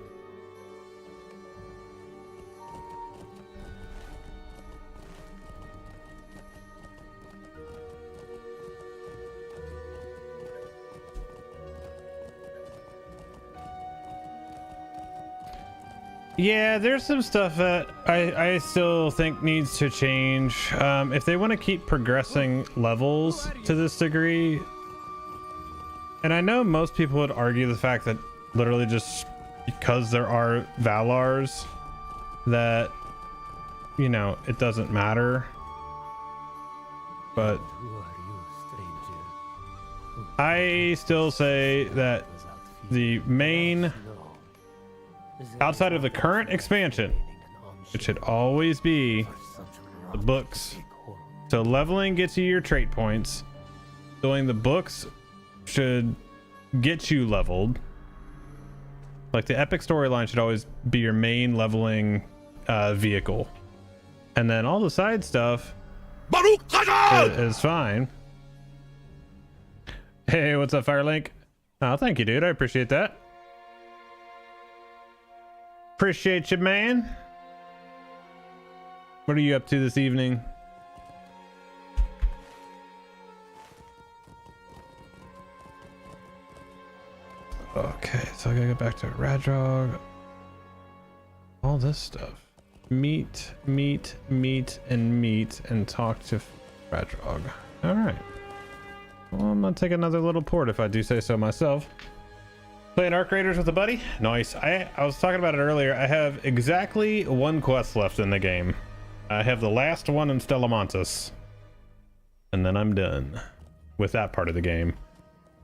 Yeah, there's some stuff that I still think needs to change. If they want to keep progressing levels to this degree, and I know most people would argue the fact that literally just because there are Valars that, you know, it doesn't matter. But Who are you, stranger? I still say that the main, outside of the current expansion, it should always be the books. So leveling gets you your trait points. Doing the books should get you leveled. Like the epic storyline should always be your main leveling vehicle, and then all the side stuff is fine. Hey, what's up, Firelink? Oh, thank you, dude. I appreciate that. Appreciate you, man. What are you up to this evening? Okay, so I gotta go back to Radrog. All this stuff. Meet, and talk to Radrog. Alright. Well, I'm gonna take another little port if I do say so myself. Playing Arc Raiders with a buddy? Nice. I was talking about it earlier. I have exactly one quest left in the game. I have the last one in Stellamontis. And then I'm done with that part of the game.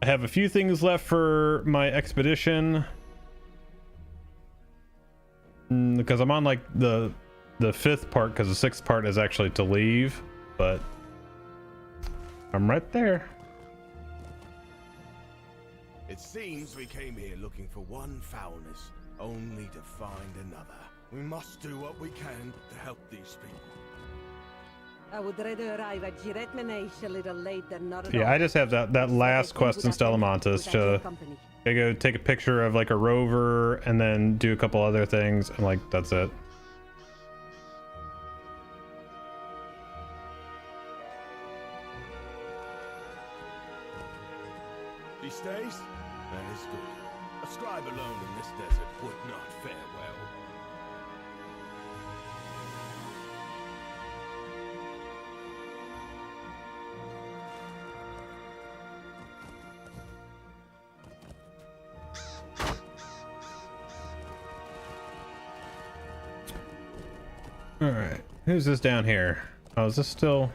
I have a few things left for my expedition. Because I'm on like the fifth part, because the sixth part is actually to leave. But I'm right there. It seems we came here looking for one foulness, only to find another. We must do what we can to help these people. I would rather arrive at Jiret Menesh a little late than not at all. Yeah, I just have that last quest in Stellamontes to go take a picture of like a rover and then do a couple other things, and like that's it. He stays? That is good. A scribe alone in this desert would not fare well. All right, who's this down here? Oh, is this still?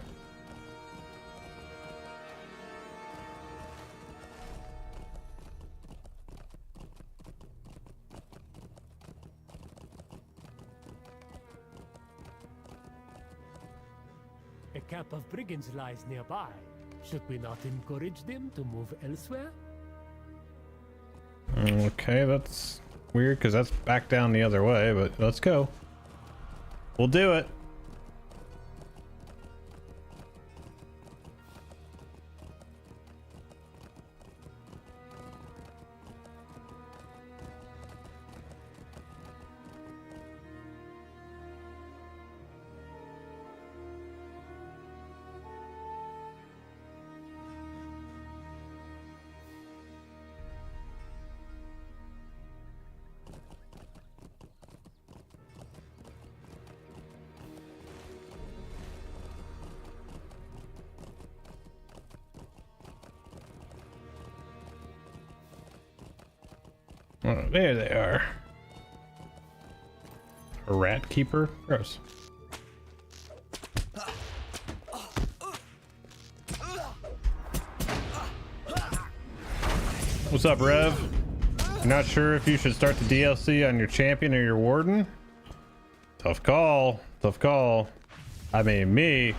A camp of brigands lies nearby. Should we not encourage them to move elsewhere? Okay, that's weird because that's back down the other way, but let's go. We'll do it. Oh, there they are. A rat keeper? Gross. What's up, Rev? You're not sure if you should start the DLC on your champion or your warden? Tough call. Tough call. I mean, me.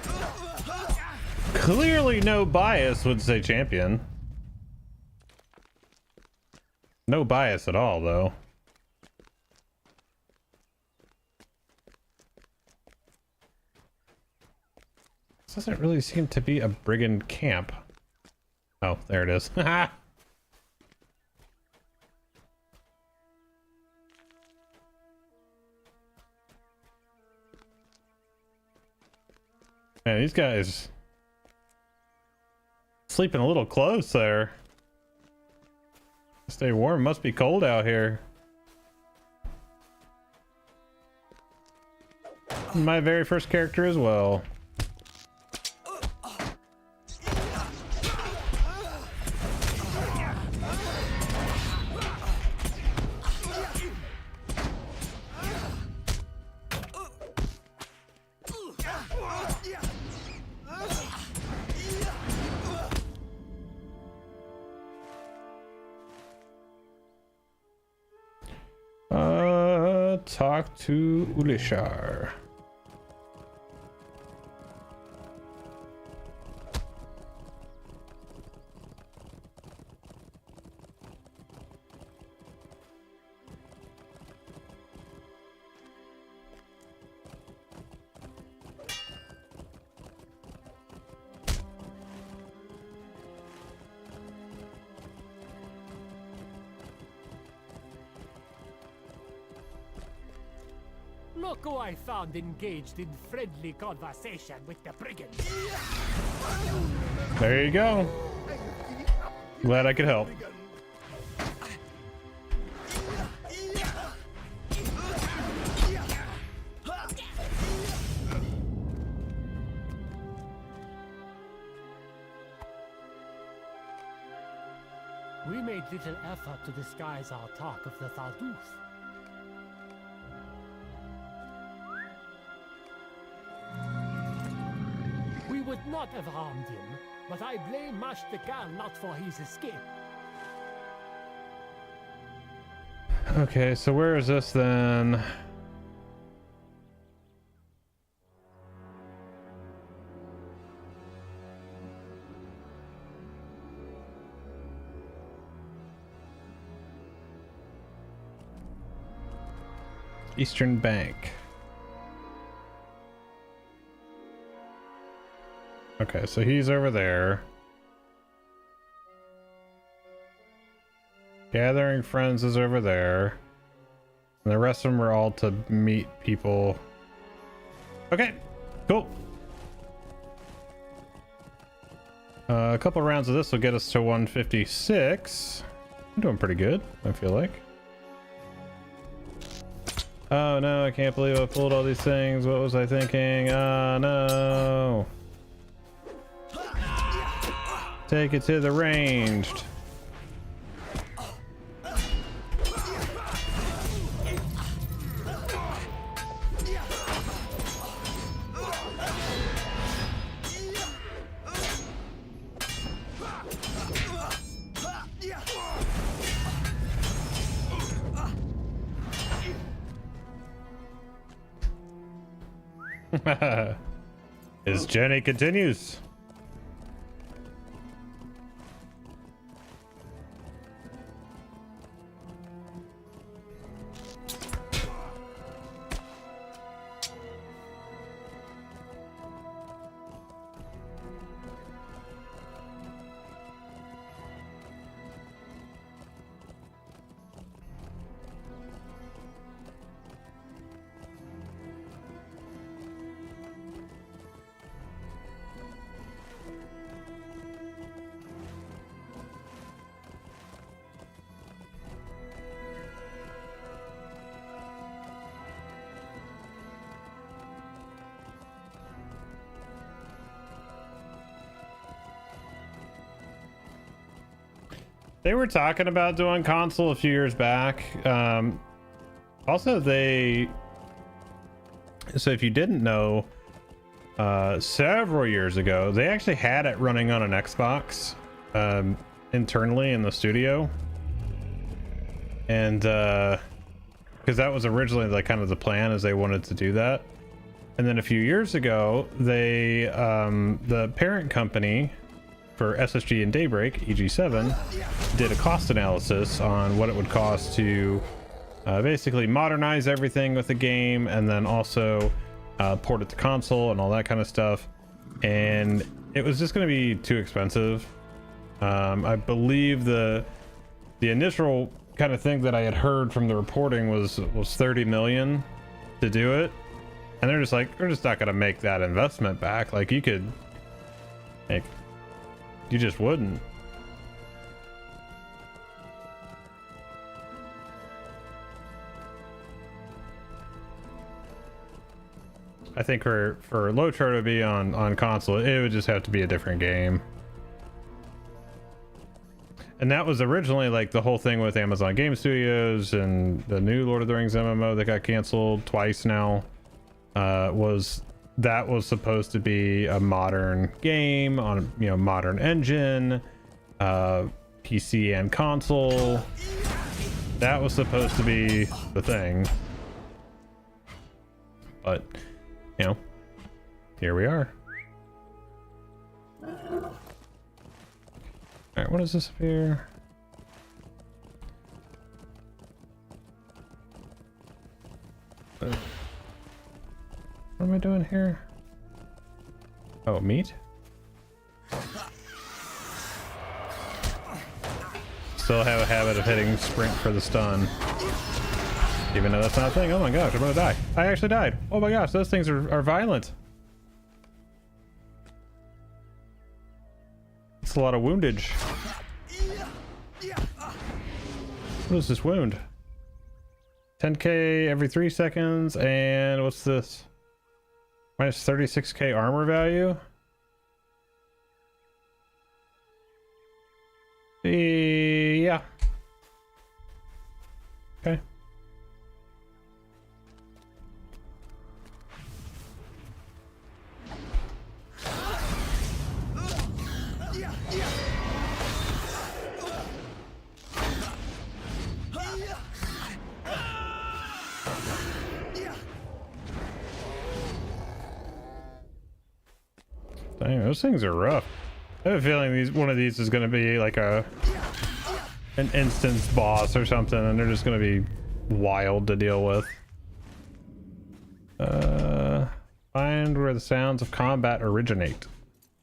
Clearly no bias would say champion. No bias at all, though. This doesn't really seem to be a brigand camp. Oh, there it is. Man, these guys sleeping a little close there. Stay warm. Must be cold out here. My very first character as well. Talk to Ulishar. Look who I found engaged in friendly conversation with the brigands. There you go. Glad I could help. We made little effort to disguise our talk of the Thalduth. We would not have harmed him, but I blame Mashtakal not for his escape. Okay, so where is this then? Eastern Bank. Okay, so he's over there. Gathering Friends is over there. And the rest of them are all to meet people. Okay, cool. A couple rounds of this will get us to 156. I'm doing pretty good, I feel like. Oh no, I can't believe I pulled all these things. What was I thinking? Oh no. Take it to the ranged. His journey continues. They were talking about doing console a few years back. Also, so if you didn't know, several years ago, they actually had it running on an Xbox internally in the studio. And because that was originally like kind of the plan, is they wanted to do that. And then a few years ago, they the parent company for SSG and Daybreak, EG7, did a cost analysis on what it would cost to basically modernize everything with the game, and then also port it to console and all that kind of stuff. And it was just going to be too expensive. I believe the initial kind of thing that I had heard from the reporting was 30 million to do it, and they're just like, we're just not going to make that investment back. Like, you could make, you just wouldn't. I think for LOTRO to be on console, it would just have to be a different game. And that was originally like the whole thing with Amazon Game Studios and the new Lord of the Rings MMO that got canceled twice now. Was supposed to be a modern game on, you know, modern engine, PC and console. That was supposed to be the thing. But, you know, here we are. Alright, what is this up here? What am I doing here? Oh, meat? Still have a habit of hitting sprint for the stun. Even though that's not a thing. Oh my gosh, I'm gonna die. I actually died. Oh my gosh, those things are violent. It's a lot of woundage. What is this wound? 10k every 3 seconds, and what's this? Minus 36k armor value? Yeah. Okay. Dang, those things are rough. I have a feeling one of these is going to be like an instance boss or something, and they're just going to be wild to deal with. the sounds of combat originate.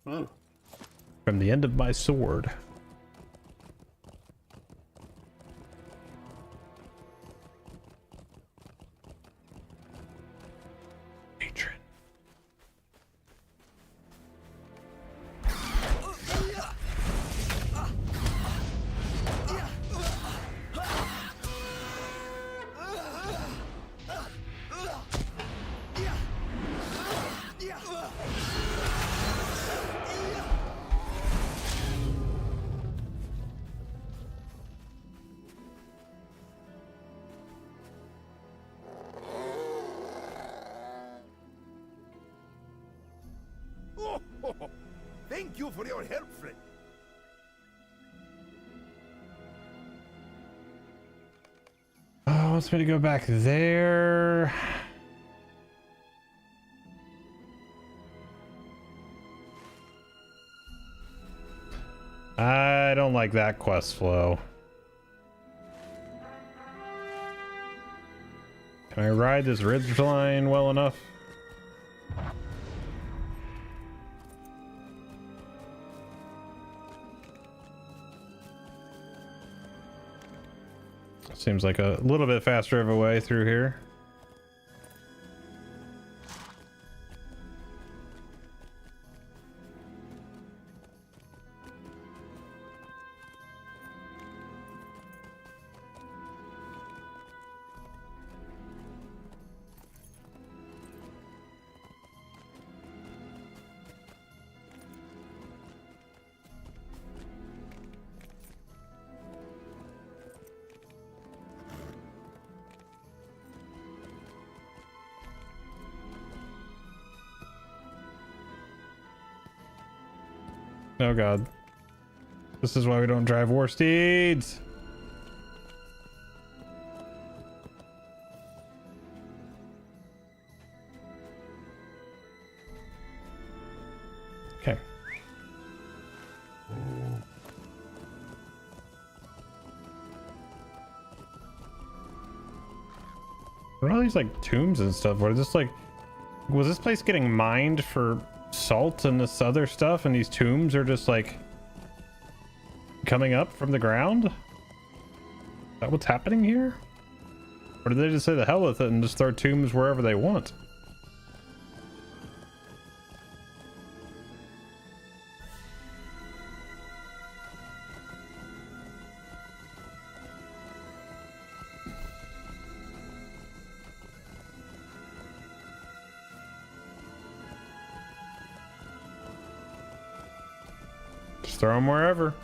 From the end of my sword. Patron. Thank you for your help, friend. Oh, wants me to go back there. I don't like that quest flow. Can I ride this ridge line well enough? Seems like a little bit faster of a way through here. Oh god. This is why we don't drive war steeds. Okay. What are all these like tombs and stuff? What is this like? Was this place getting mined for salt and this other stuff, and these tombs are just like coming up from the ground? Is that what's happening here? Or did they just say the hell with it and just throw tombs wherever they want? Just throw them wherever.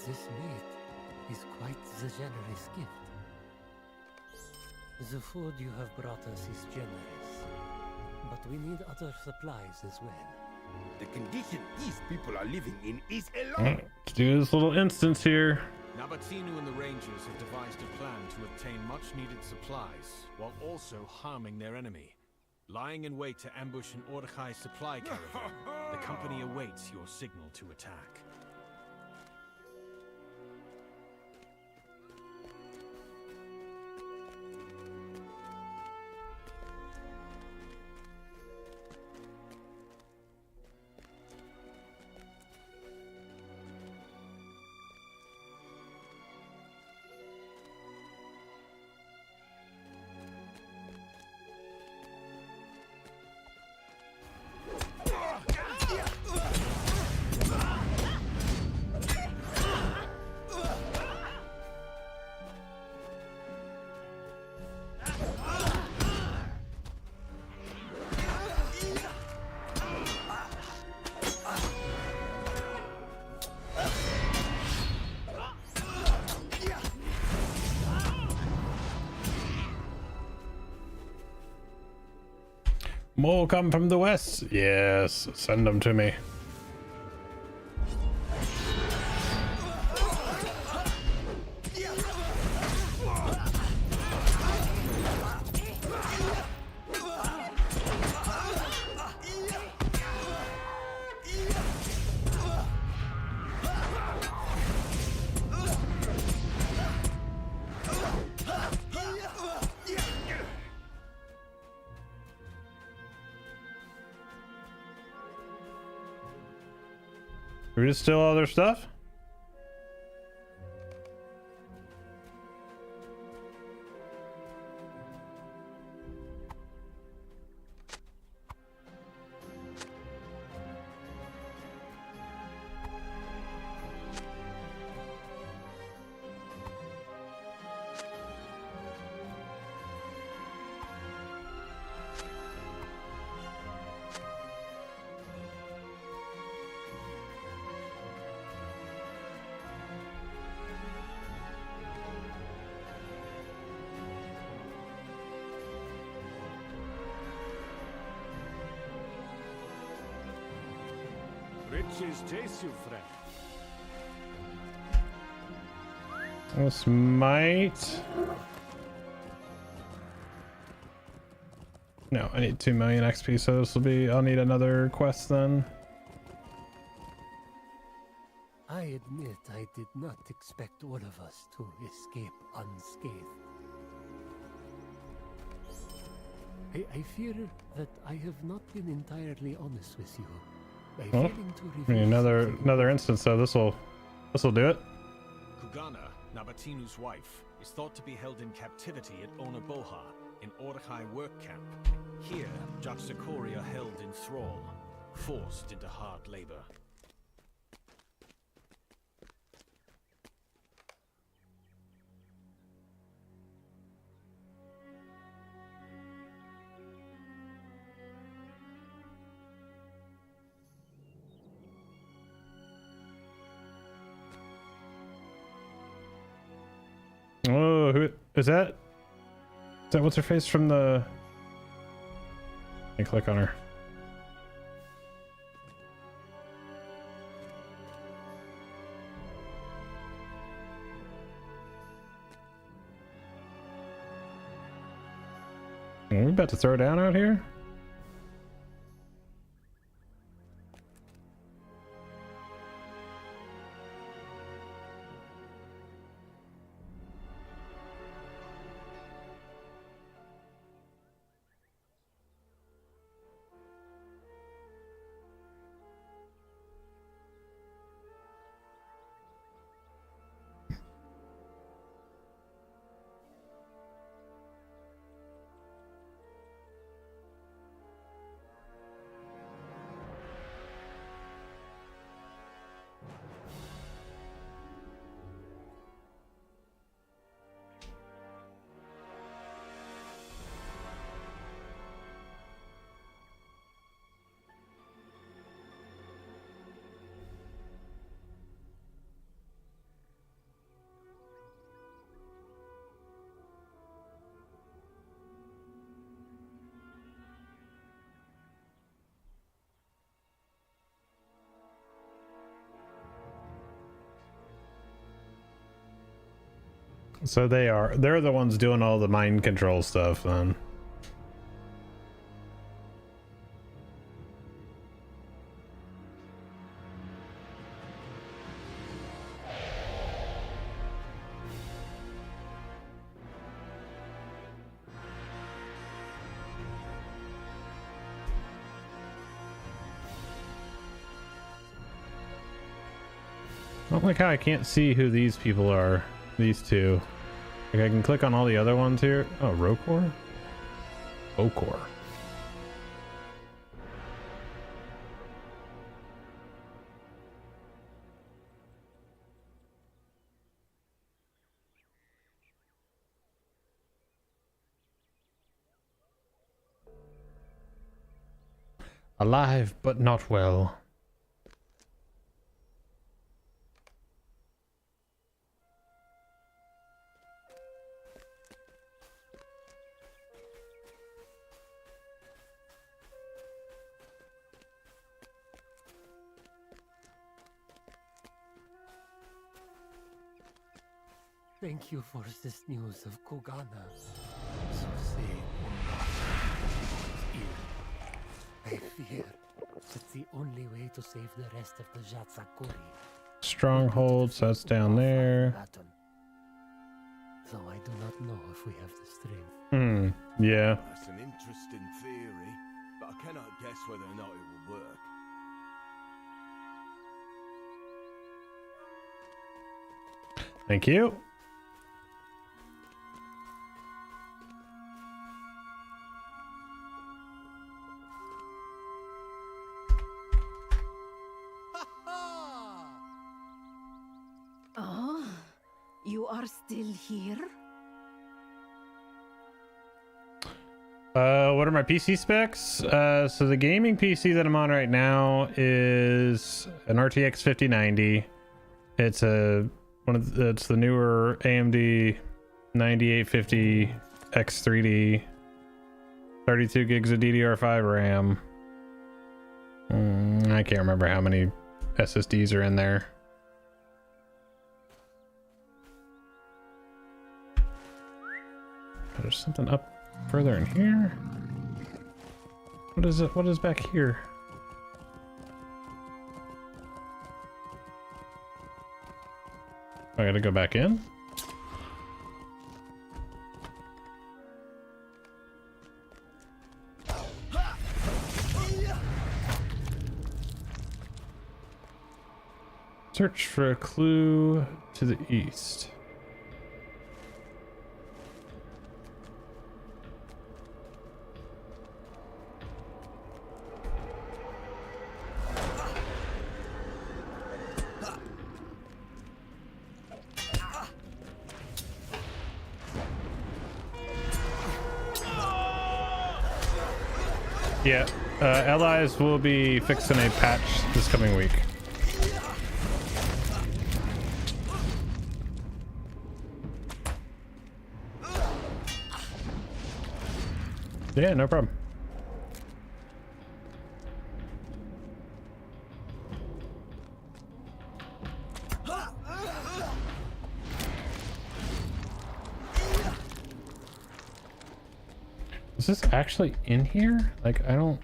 This meat is quite the generous gift. The food you have brought us is generous, but we need other supplies as well. The condition these people are living in is alarming. Let's do this little instance here. Nabatinu and the Rangers have devised a plan to obtain much-needed supplies, while also harming their enemy. Lying in wait to ambush an Ordekai supply caravan, the company awaits your signal to attack. More come from the west. Yes, send them to me. Did we just steal all their stuff? Riches chase you, friend. This might... No, I need 2 million XP, so this will be... I'll need another quest then. I admit I did not expect all of us to escape unscathed. I fear that I have not been entirely honest with you. By Well, failing to I mean, reveal another instance, so this'll do it. Kugana, Nabatinu's wife, is thought to be held in captivity at Onaboha, in Orchai work camp. Here, Judge Sakori are held in thrall, forced into hard labor. Oh, who is that? Is that what's her face from the... Let me click on her. Are we about to throw down out here? So they're the ones doing all the mind control stuff then. I don't like how I can't see who these people are. These two. Like I can click on all the other ones here. Oh, Rokor? Okor. Alive, but not well. Thank you for this news of Kugana. So say I fear that the only way to save the rest of the Jatsakuri. Strongholds, that's down there. Though I do not know if we have the strength. Yeah. That's an interesting theory, but I cannot guess whether or not it will work. Thank you. Oh, you are still here? What are my PC specs? So the gaming PC that I'm on right now is an RTX 5090. It's it's the newer AMD 9850 X3D, 32 gigs of DDR5 RAM. I can't remember how many SSDs are in there. There's something up further in here. What is it? What is back here? I gotta go back in. Search for a clue to the east. Yeah, allies will be fixing a patch this coming week. Yeah, no problem. Is this actually in here? Like, I don't...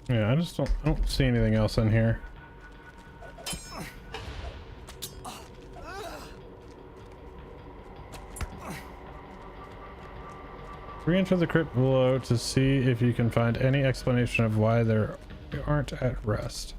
Yeah, I don't see anything else in here. Re-enter the crypt below to see if you can find any explanation of why they aren't at rest.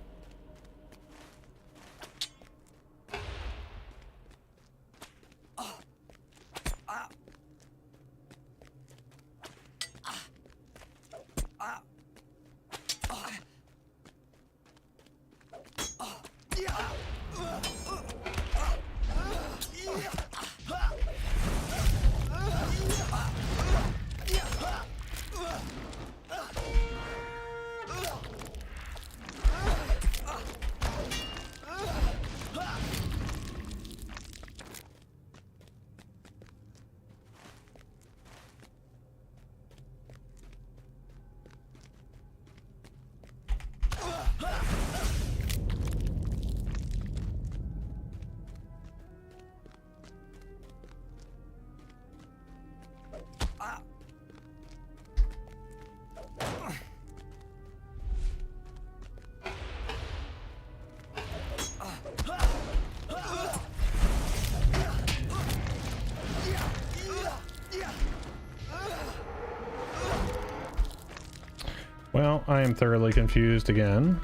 Well, I am thoroughly confused again.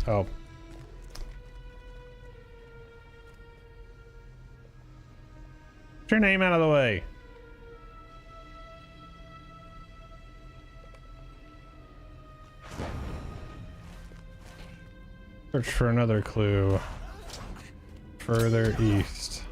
Oh. Get your name out of the way. Search for another clue. Further east.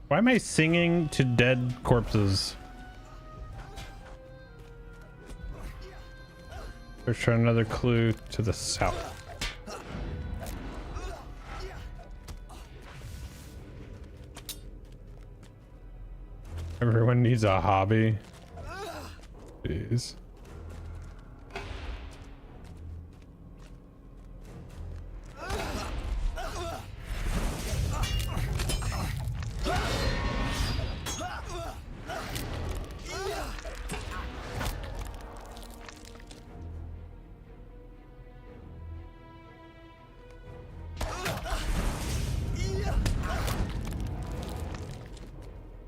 Why am I singing to dead corpses? Search for another clue to the south. Everyone needs a hobby. Jeez.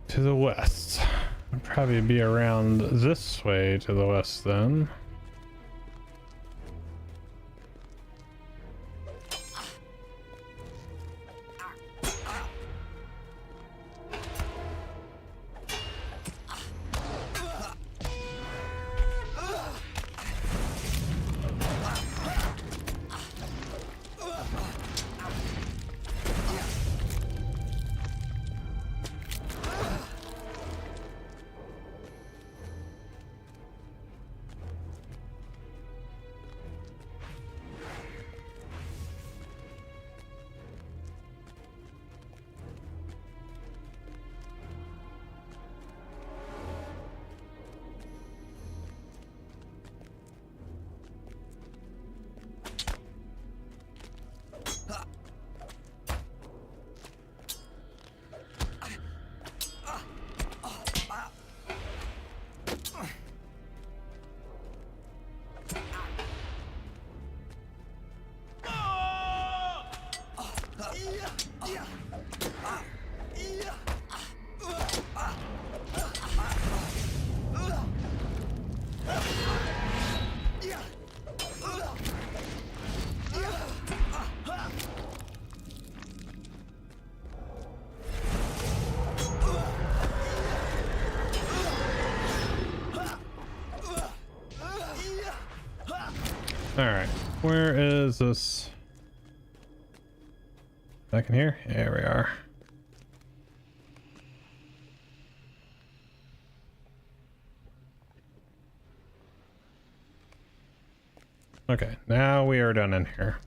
To the west. I'd probably be around this way to the west then. All right, where is this? Back in here? There we are. Okay, now we are done in here.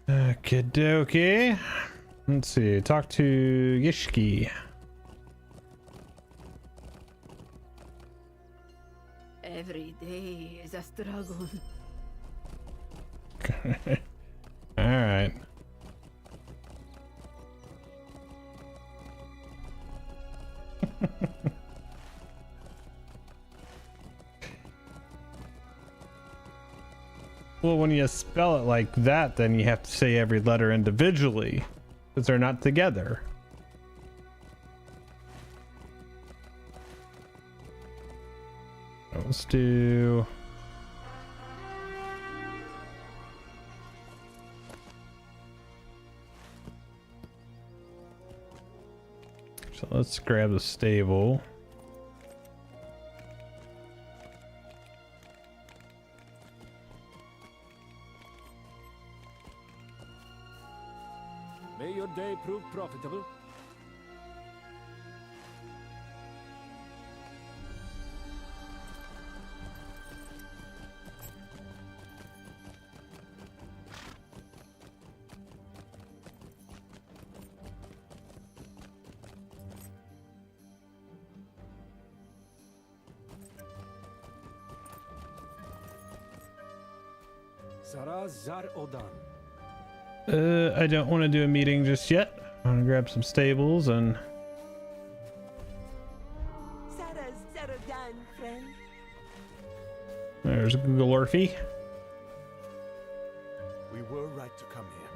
Okie dokie. Let's see. Talk to Yishki. Every day is a struggle. All right. Well, when you spell it like that, then you have to say every letter individually, because they're not together. Let's do... So let's grab the stable. Should they prove profitable? Zar Odan. I don't want to do a meeting just yet. I'm gonna grab some stables and Sarodan, friend. there's Glorfy. We were right to come here.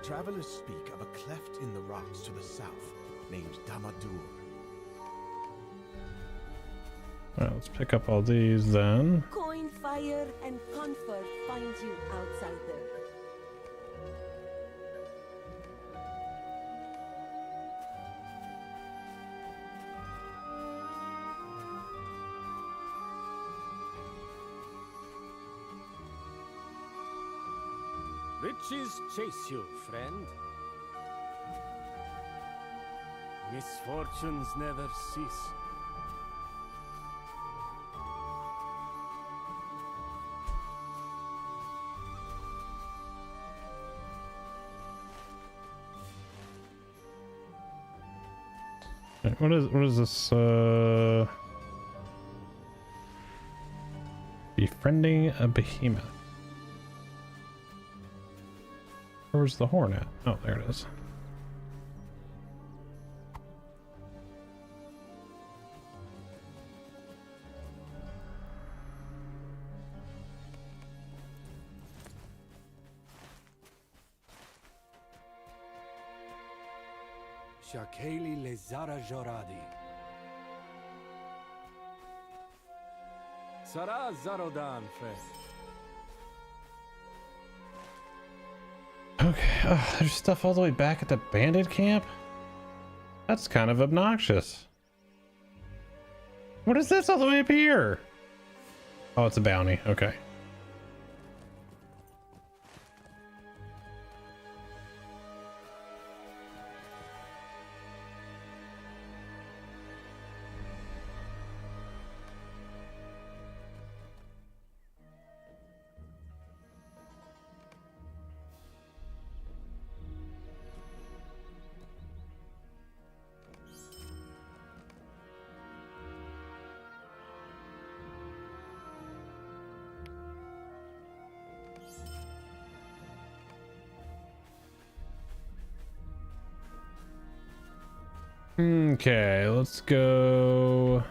Travelers speak of a cleft in the rocks to the south, named Damadur. Well, let's pick up all these then. Coin, fire, and comfort find you, outsider. Riches chase you, friend. Misfortunes never cease. What is this? Befriending a behemoth. Where's the horn at? Oh, there it is. Shakeli Lezara Joradi. Sara Zarodan, friend. Okay, there's stuff all the way back at the bandit camp? That's kind of obnoxious. What is this all the way up here? Oh, it's a bounty. Okay. Okay, let's go.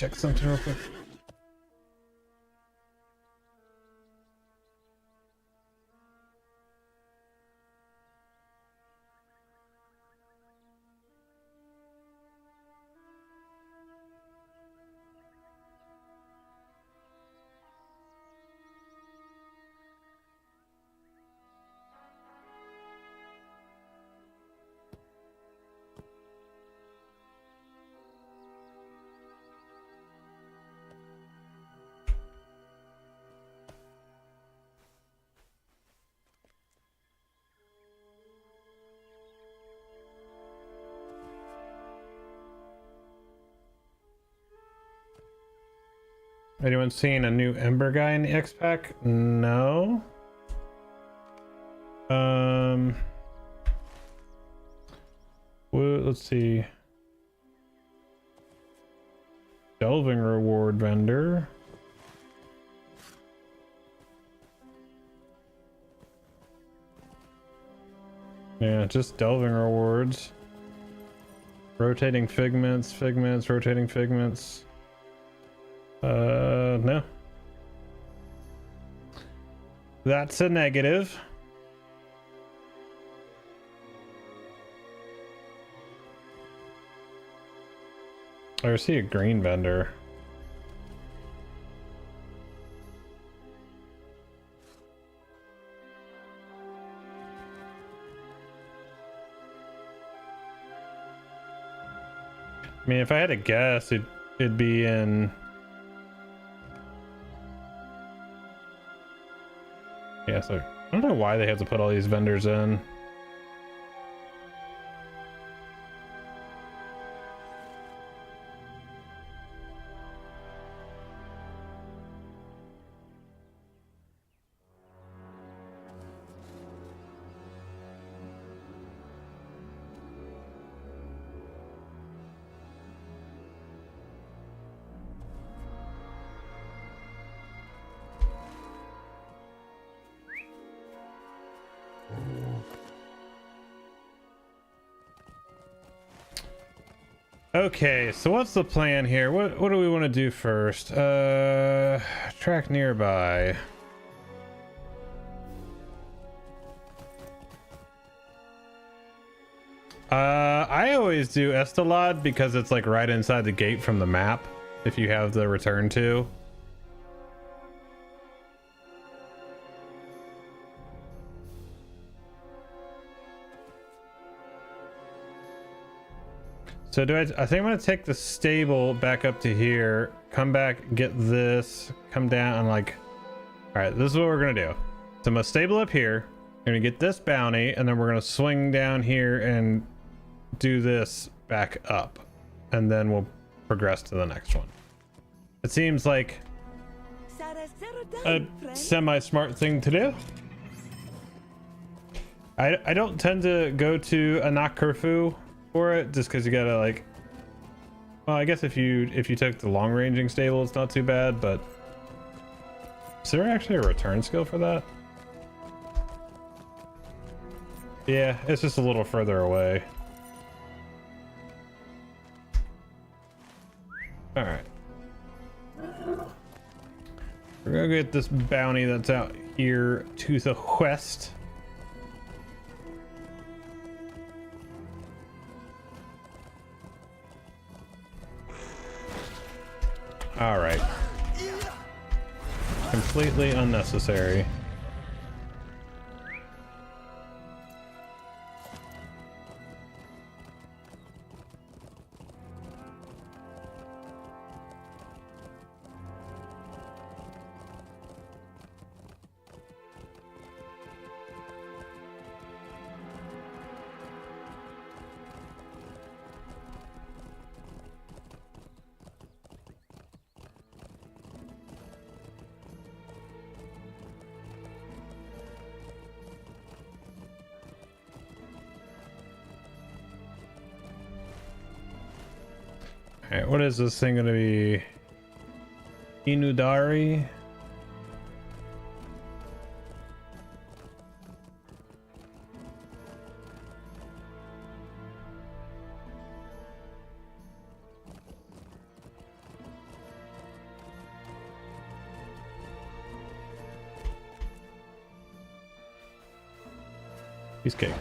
check something real quick. Anyone seen a new Ember guy in the X pack? No. Well, let's see. Delving reward vendor. Yeah, just delving rewards. Rotating figments, rotating figments. No. That's a negative. I see a green vendor. I mean, if I had to guess, it'd be in... Yeah, so I don't know why they have to put all these vendors in. Okay, so what's the plan here? What do we want to do first? Track nearby. I always do Estelad because it's like right inside the gate from the map if you have the return to. So I think I'm gonna take the stable back up to here, come back, get this, come down, and like, all right, this is what we're gonna do. So I'm gonna stable up here, we're gonna get this bounty, and then we're gonna swing down here and do this back up, and then we'll progress to the next one. It seems like a semi-smart thing to do. I don't tend to go to Anak Kerfu for it, just because you gotta like, well, I guess if you took the long ranging stable, it's not too bad, but is there actually a return skill for that? Yeah, it's just a little further away. All right, we're gonna get this bounty that's out here to the west. All right. Completely unnecessary. Alright, what is this thing gonna be? Inudari? Piece cake.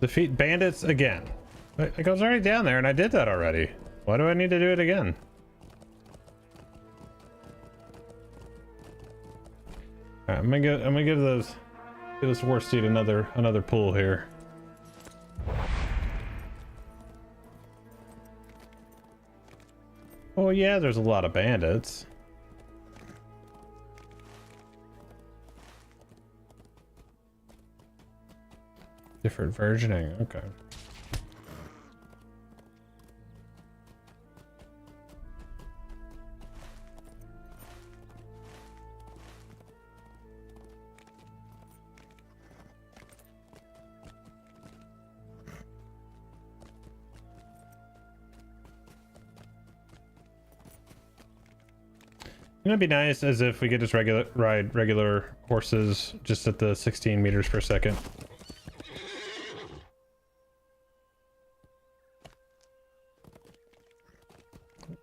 Defeat bandits again. Like, I was already down there and I did that already. Why do I need to do it again? All right, I'm gonna give this war steed another pull here. Oh yeah, there's a lot of bandits. Different versioning, okay. It'd be nice as if we could just ride regular horses just at the 16 meters per second.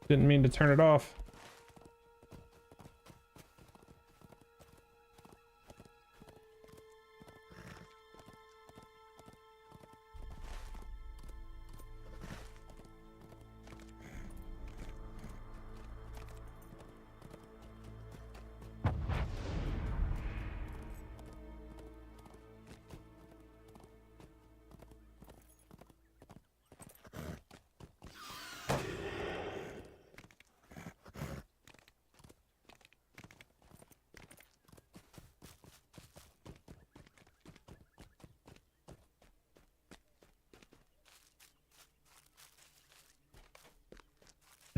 Didn't mean to turn it off.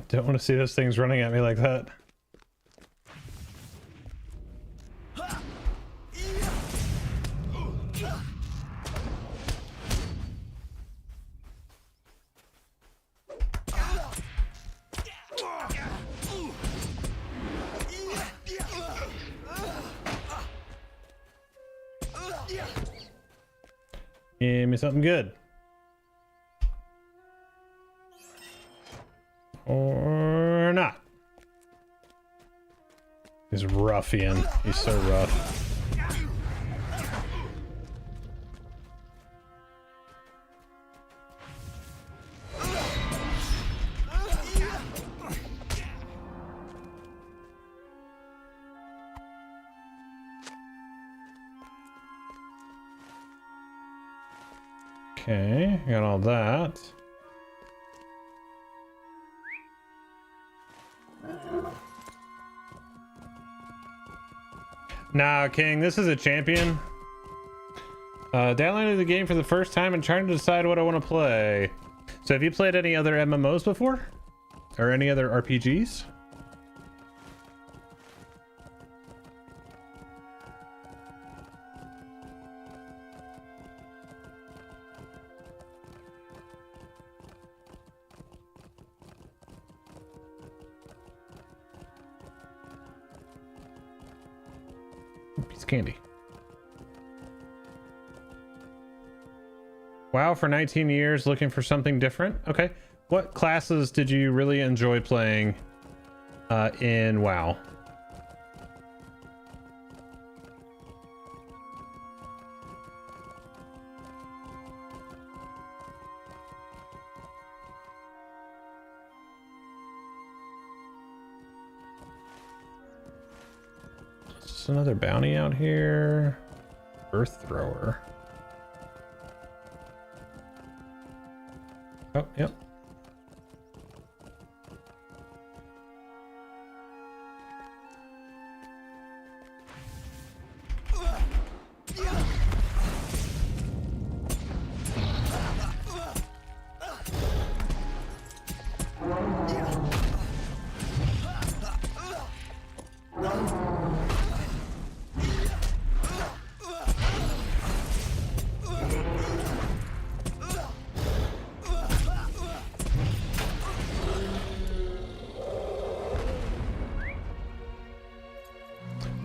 Don't want to see those things running at me like that. Give me something good. Or not. He's ruffian. He's so rough. Okay, got all that. Nah, King, this is a champion. Downloaded the game for the first time and trying to decide what I want to play. So have you played any other MMOs before? Or any other RPGs? Piece of candy. WoW for 19 years, looking for something different. Okay. What classes did you really enjoy playing in WoW? Another bounty out here. Earth thrower. Oh, yep.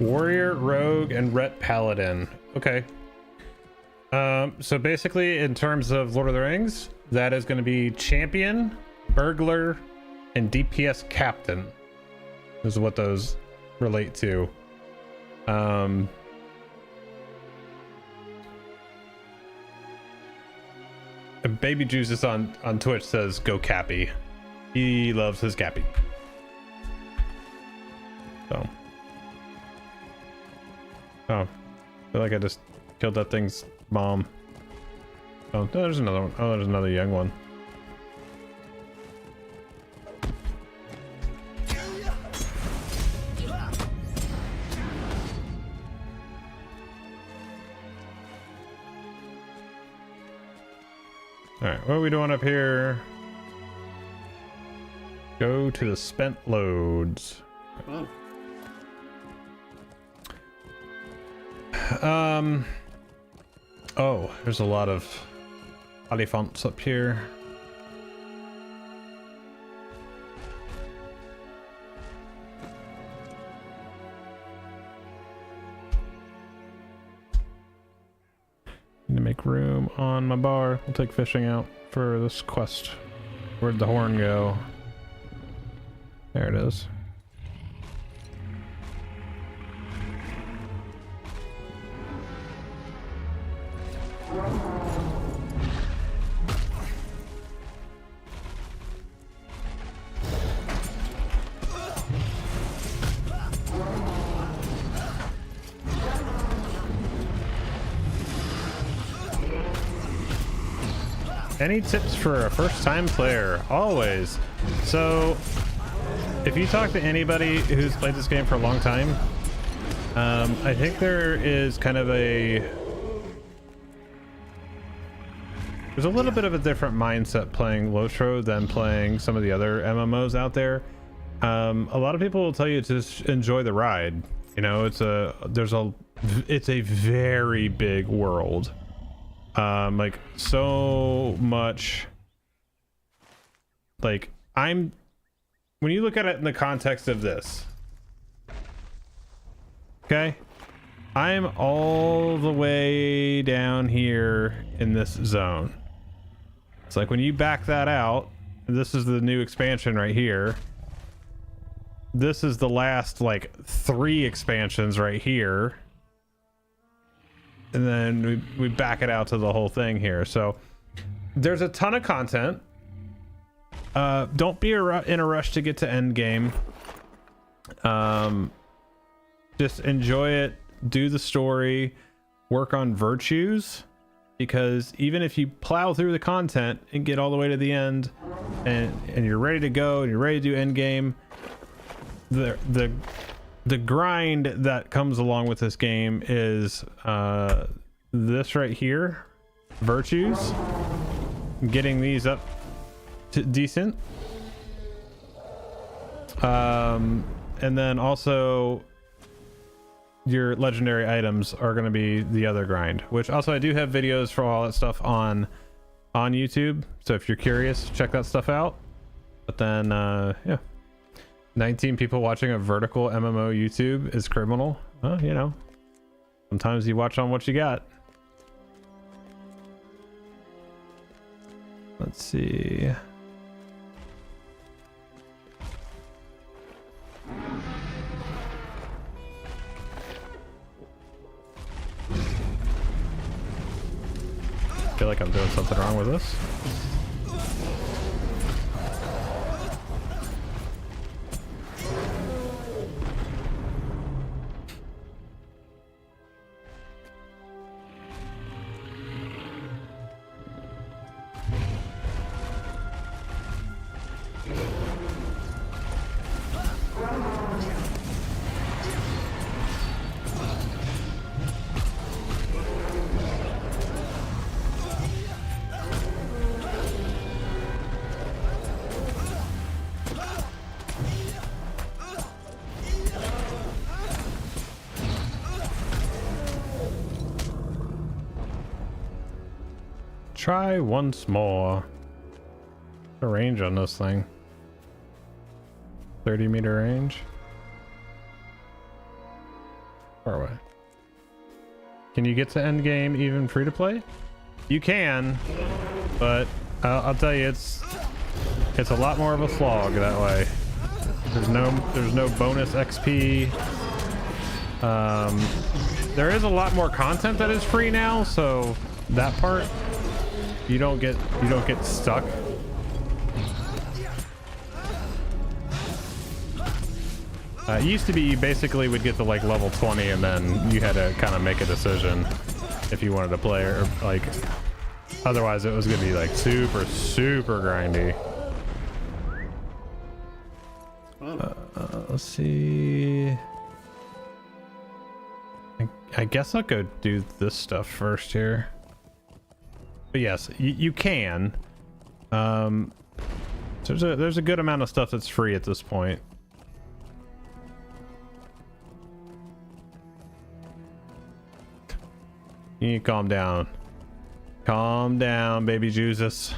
Warrior, Rogue, and Ret Paladin. Okay. So basically, in terms of Lord of the Rings, that is going to be Champion, Burglar, and DPS Captain. Is what those relate to. Baby Jesus on Twitch says, "Go Cappy." He loves his Cappy. So. Oh, I feel like I just killed that thing's mom. Oh, there's another one. Oh, there's another young one. Alright, what are we doing up here? Go to the spent loads. Oh, there's a lot of elephants up here. Need to make room on my bar. We'll take fishing out for this quest. Where'd the horn go? There it is. Any tips for a first-time player? Always. So, if you talk to anybody who's played this game for a long time, I think there is kind of there's a little bit of a different mindset playing LOTRO than playing some of the other MMOs out there. A lot of people will tell you to just enjoy the ride. You know, it's a very big world. Like so much, like when you look at it in the context of this, okay, I'm all the way down here in this zone. It's like when you back that out, this is the new expansion right here. This is the last like 3 expansions right here. And then we back it out to the whole thing here. So there's a ton of content. Don't be in a rush to get to end game. Just enjoy it. Do the story. Work on virtues. Because even if you plow through the content and get all the way to the end, and you're ready to go and you're ready to do end game, the grind that comes along with this game is this right here, virtues, getting these up to decent, and then also your legendary items are going to be the other grind, which also I do have videos for all that stuff on YouTube, so if you're curious, check that stuff out. But then yeah, 19 people watching a vertical MMO YouTube is criminal. Well, you know, sometimes you watch on what you got. Let's see. I feel like I'm doing something wrong with this. Try once more. The range on this thing. 30-meter range. Far away. Can you get to end game even free to play? You can, but I'll tell you, it's a lot more of a slog that way. There's no bonus XP. There is a lot more content that is free now, so that part you don't get stuck. It used to be you basically would get to like level 20 and then you had to kind of make a decision if you wanted to play, or like otherwise it was gonna be like super grindy. Let's see. I guess I'll go do this stuff first here. But yes, you can. There's a good amount of stuff that's free at this point. You need to calm down. Calm down, baby Jesus.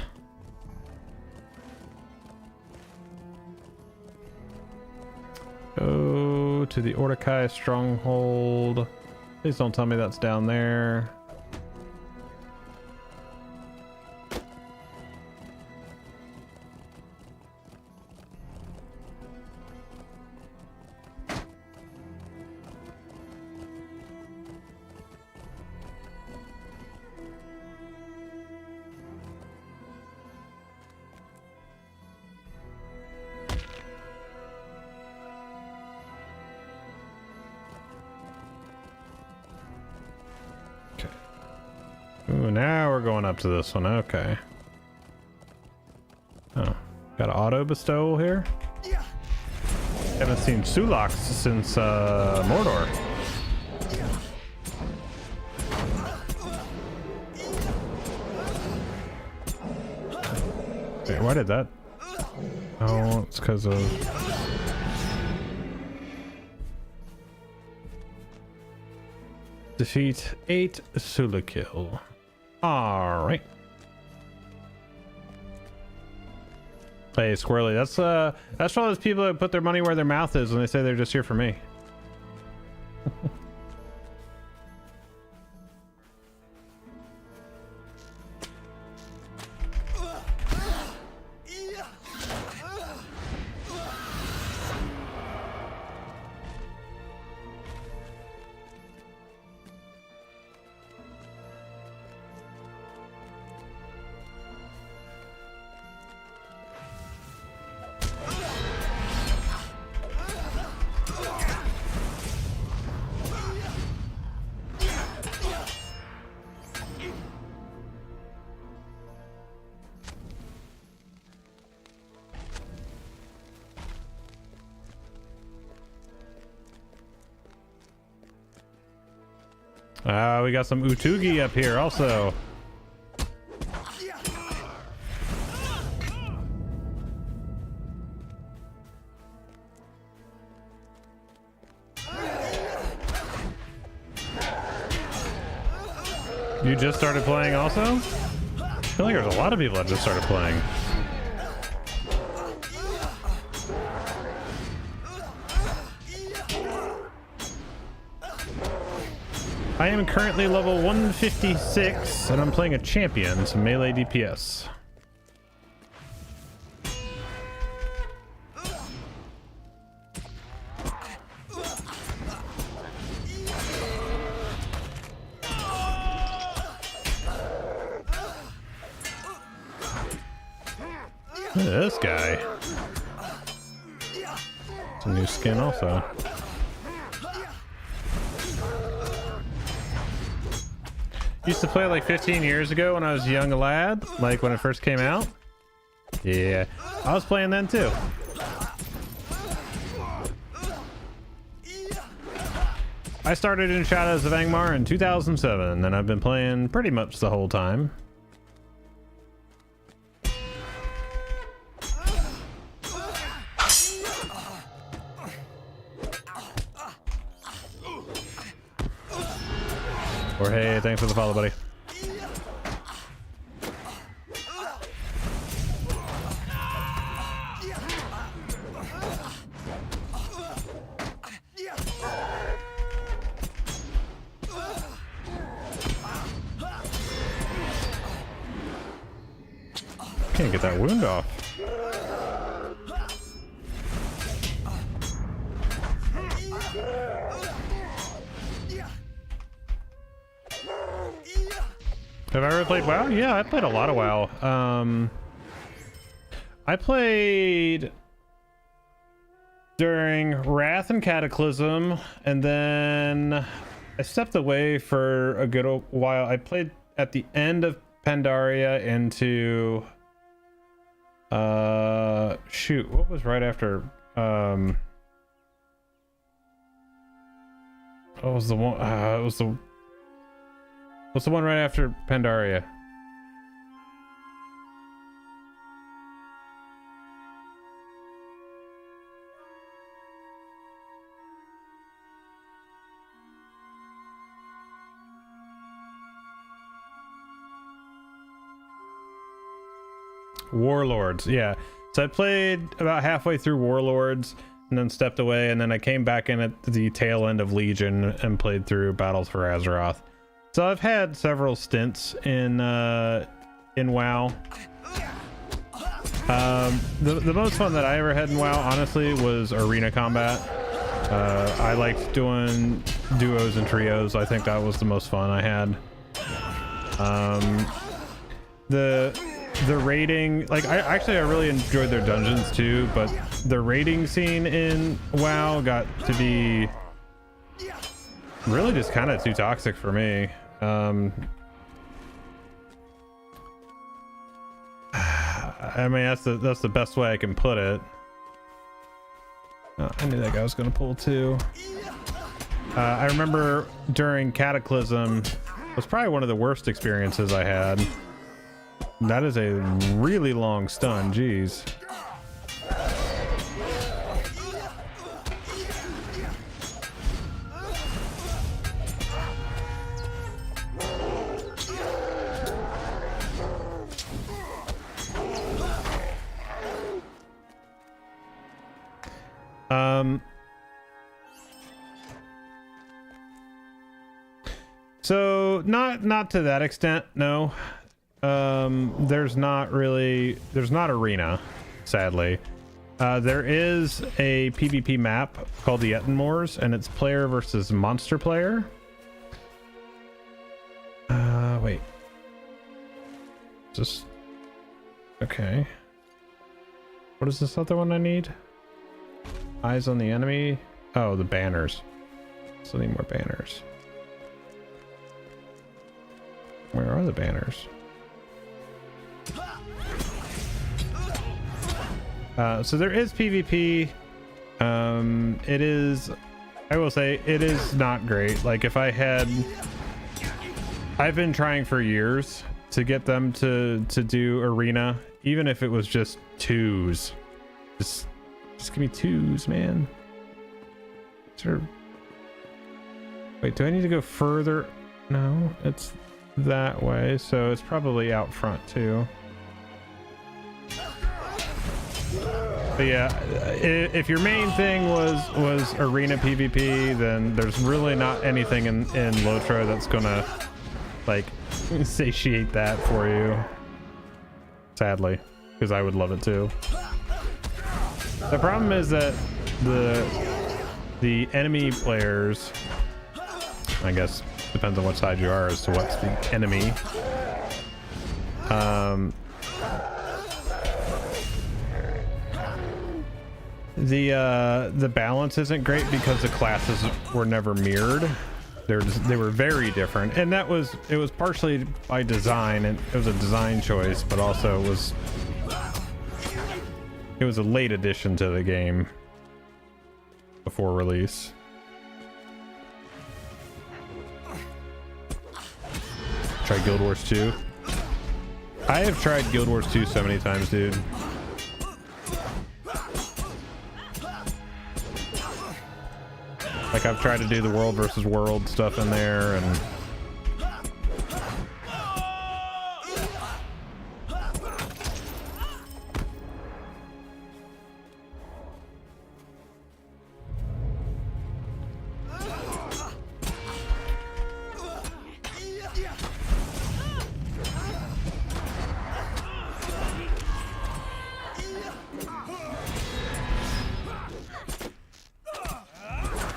Go to the Ordekai stronghold. Please don't tell me that's down there. Ooh, now we're going up to this one. Okay. Oh, got an auto bestowal here. Haven't seen Sulaks since Mordor. Wait, why did that? Oh, it's because of. Defeat 8 Sulakil. All right. Hey, Squirrely, that's for all those people that put their money where their mouth is when they say they're just here for me. We got some Utugi up here also. You just started playing also? I feel like there's a lot of people that just started playing. I am currently level 156 and I'm playing a champion, some melee DPS. Look at this guy. It's a new skin also. Used to play like 15 years ago when I was a young lad, like when it first came out. Yeah, I was playing then too. I started in Shadows of Angmar in 2007, and I've been playing pretty much the whole time. Or hey, thanks for the follow, buddy. Can't get that wound off. Have I ever played WoW? Yeah, I played a lot of WoW. I played during Wrath and Cataclysm, and then I stepped away for a good while. I played at the end of Pandaria into shoot, what was right after what was the one what's the one right after Pandaria? Warlords, yeah. So I played about halfway through Warlords and then stepped away, and then I came back in at the tail end of Legion and played through Battles for Azeroth. So I've had several stints in WoW. The most fun that I ever had in WoW, honestly, was arena combat. I liked doing duos and trios. I think that was the most fun I had. The raiding, like I really enjoyed their dungeons too, but the raiding scene in WoW got to be really just kind of too toxic for me. I mean, that's the best way I can put it. Oh, I knew that guy was gonna pull too. I remember during Cataclysm was probably one of the worst experiences I had. That is a really long stun, jeez. So not to that extent, no. There's not arena, sadly. There is a PvP map called the Ettenmoors, and it's player versus monster player. Wait. Just okay. What is this other one I need? Eyes on the enemy. Oh, the banners. Still need more banners. Where are the banners? So there is PvP. It is, I will say, it is not great. Like if I've been trying for years to get them to do arena, even if it was just twos. Just give me twos, man. Sure. Wait, do I need to go further? No, it's that way, so it's probably out front too. But yeah, if your main thing was arena PvP, then there's really not anything in LOTRO that's gonna like satiate that for you, sadly, because I would love it too. The problem is that the enemy players, I guess depends on what side you are as to what's the enemy. The balance isn't great because the classes were never mirrored. They were very different, and it was partially by design, and it was a design choice, but also it was a late addition to the game before release. Try Guild Wars 2. I have tried Guild Wars 2 so many times, dude. Like I've tried to do the world versus world stuff in there, and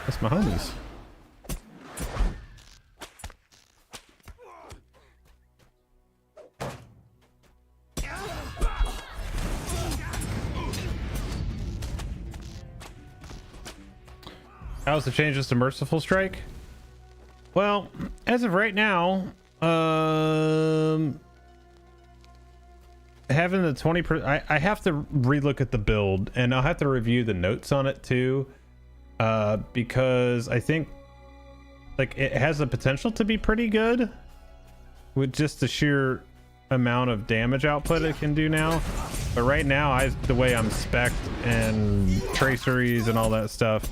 That's my homies. How's the changes to Merciful Strike? Well, as of right now, having the 20%, I have to relook at the build, and I'll have to review the notes on it too, because I think like it has the potential to be pretty good with just the sheer amount of damage output it can do now. But right now, the way I'm spec'd and traceries and all that stuff,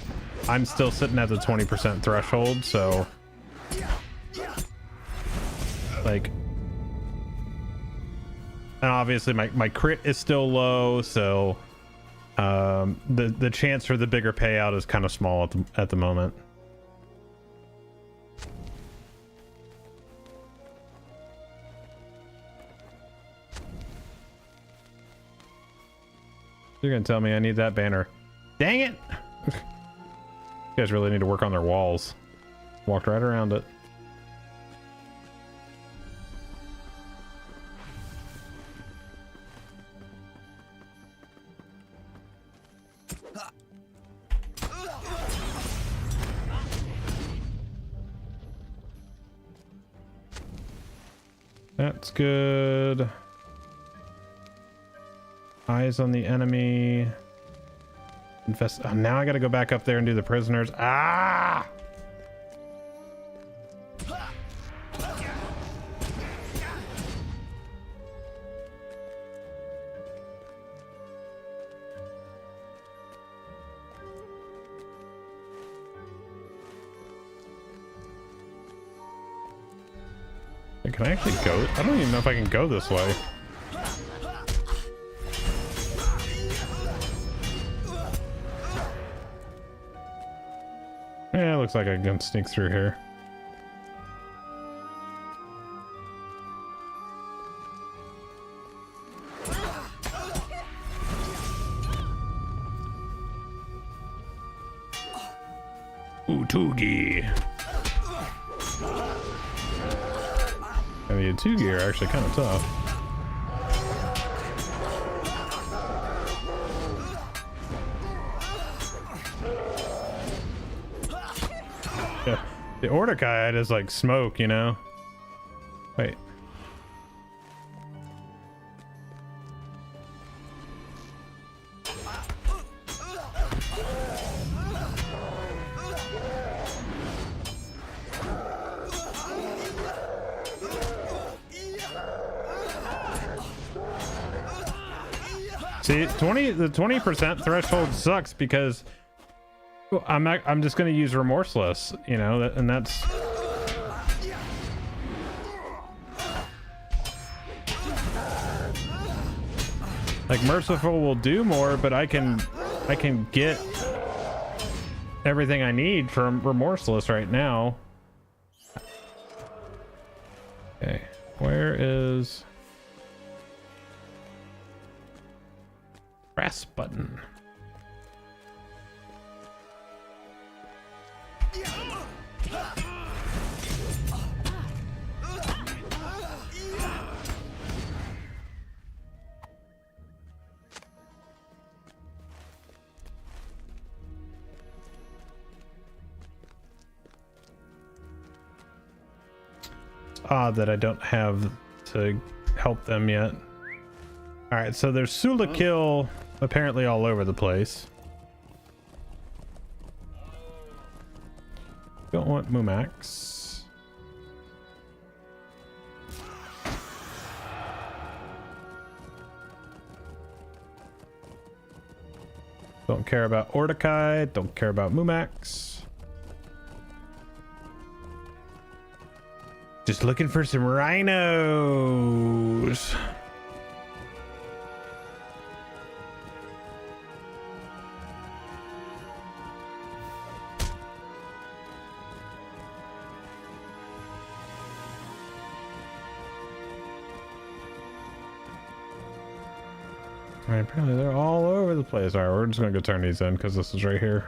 I'm still sitting at the 20% threshold, so like, and obviously my crit is still low, so the chance for the bigger payout is kind of small at the moment. You're gonna tell me I need that banner? Dang it! You guys really need to work on their walls. Walked right around it. That's good. Eyes on the enemy. Infest. Oh, now I gotta go back up there and do the prisoners. Ah! Can I actually go? I don't even know if I can go this way. Yeah, it looks like I can sneak through here. Utugi. And the Utugi are actually kind of tough. Yeah, the Ordekai is like smoke, you know? Wait. See, the 20% threshold sucks because I'm just going to use Remorseless, you know, and that's like Merciful will do more, but I can get everything I need from Remorseless right now. Okay, where is press button? It's odd that I don't have to help them yet. All right, so there's Sula kill apparently all over the place. Don't want Mumax. Don't care about Ordekai. Don't care about Mumax. Just looking for some rhinos. Right, apparently they're all over the place. All right, we're just gonna go turn these in because this is right here.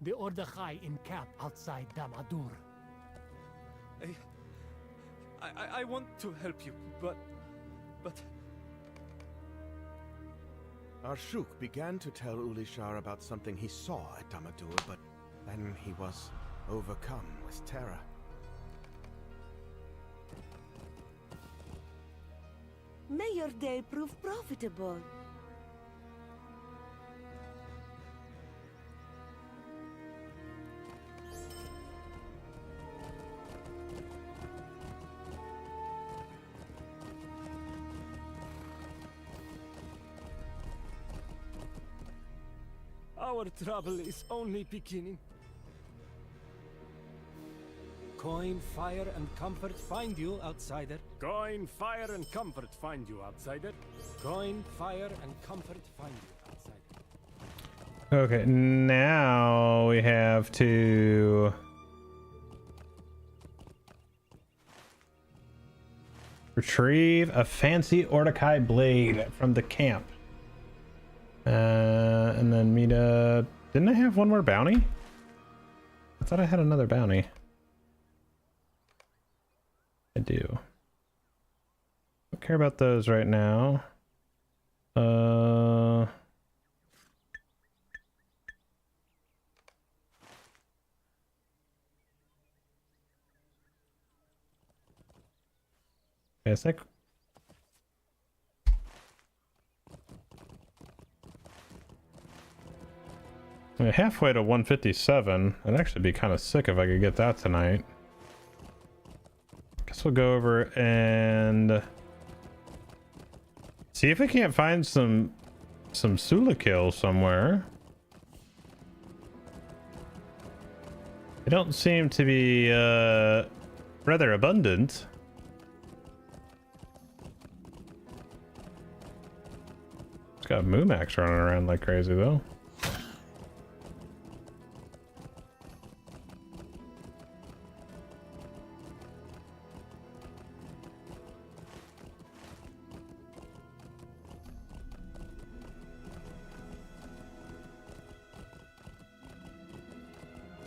The Ordakai encamp outside Damadur. I want to help you, but... Arshuk began to tell Ulishar about something he saw at Damadur, but then he was overcome with terror. May your day prove profitable. Our trouble is only beginning. Coin, fire, and comfort find you, outsider. Coin, fire, and comfort find you, outsider. Coin, fire, and comfort find you, outsider. Okay, now we have to retrieve a fancy Ordakai blade from the camp. And then meet a... Didn't I have one more bounty? I thought I had another bounty. I do. Don't care about those right now. I think we're halfway to 157. I'd actually be kind of sick if I could get that tonight. Guess we'll go over and see if I can't find some Sula kills somewhere. They don't seem to be rather abundant. It's got Moomax running around like crazy though.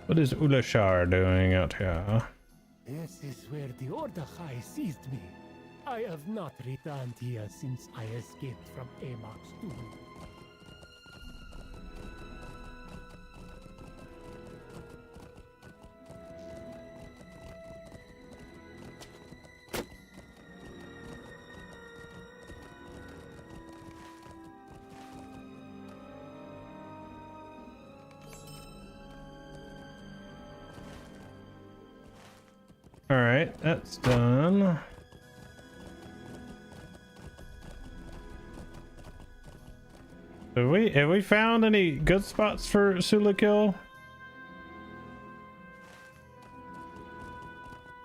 What is Ulashar doing out here? This is where the Ordakai seized me. I have not returned here since I escaped from Amox 2. All right, that's done. Have we found any good spots for Sula kill?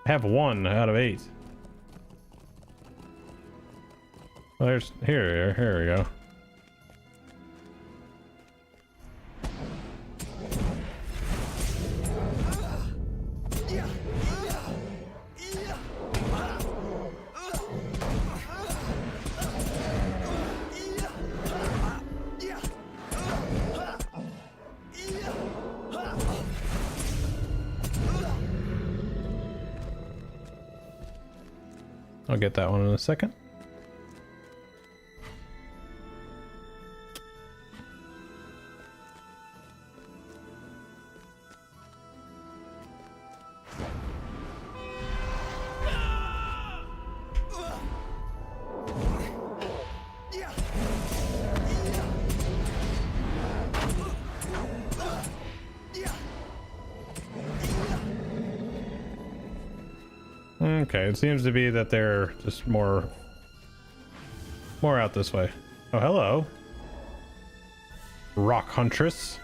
I have 1 out of 8. Well, there's here we go. I'll get that one in a second. Okay, it seems to be that they're just more out this way. Oh, hello. Rock Huntress.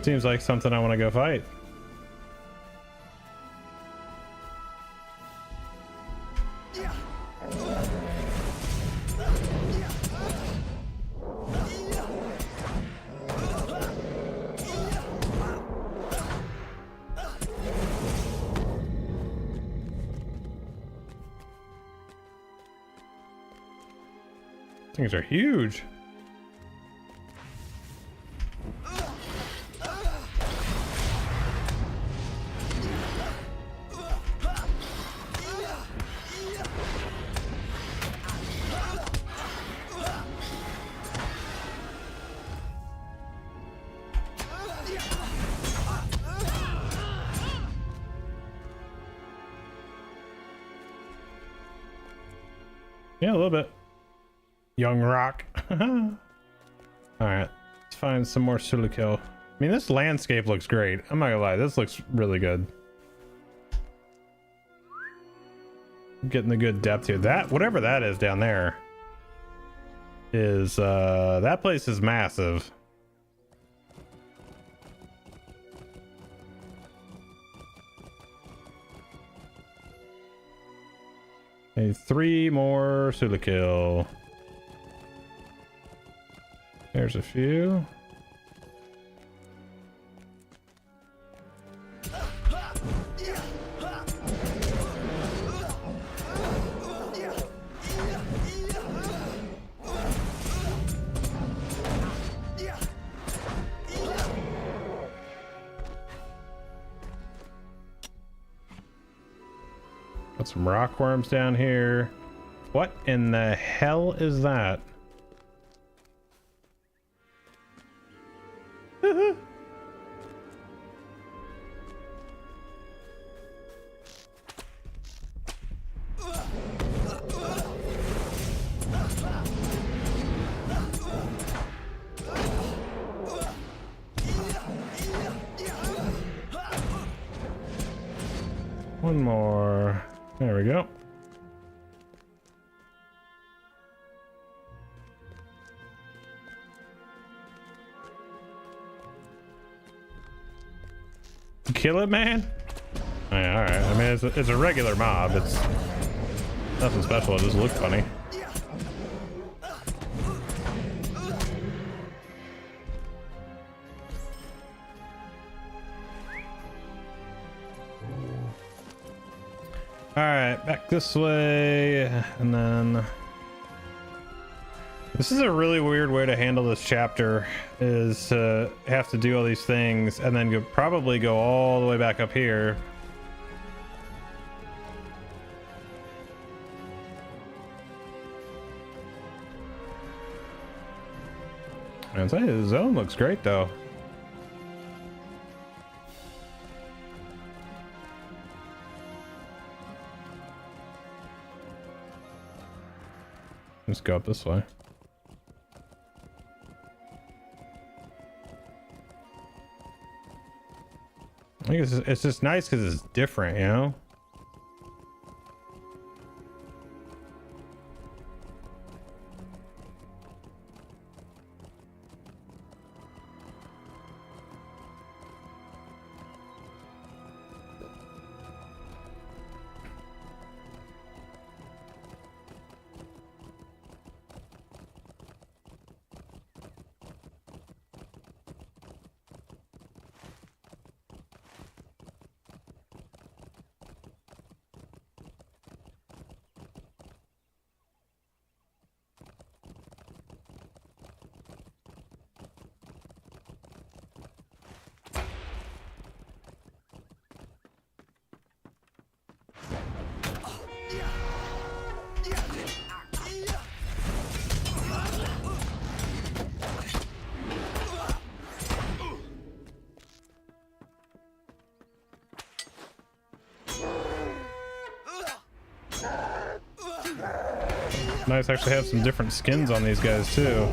Seems like something I want to go fight. Things are huge. Yeah, a little bit. Young Rock. Alright, let's find some more Sulikil. I mean, this landscape looks great. I'm not gonna lie, this looks really good. I'm getting the good depth here. That, whatever that is down there, is, that place is massive. Okay, 3 more Sulikil. There's a few. Got some rock worms down here. What in the hell is that? One more. There we go. Kill it, man? Yeah, all right. I mean, it's a regular mob. It's nothing special. It just looks funny. All right, back this way, and then this is a really weird way to handle this chapter, is to have to do all these things and then probably go all the way back up here. I'd say the zone looks great though. Let's go up this way. I think it's just nice because it's different, you know? Nice, actually have some different skins on these guys too.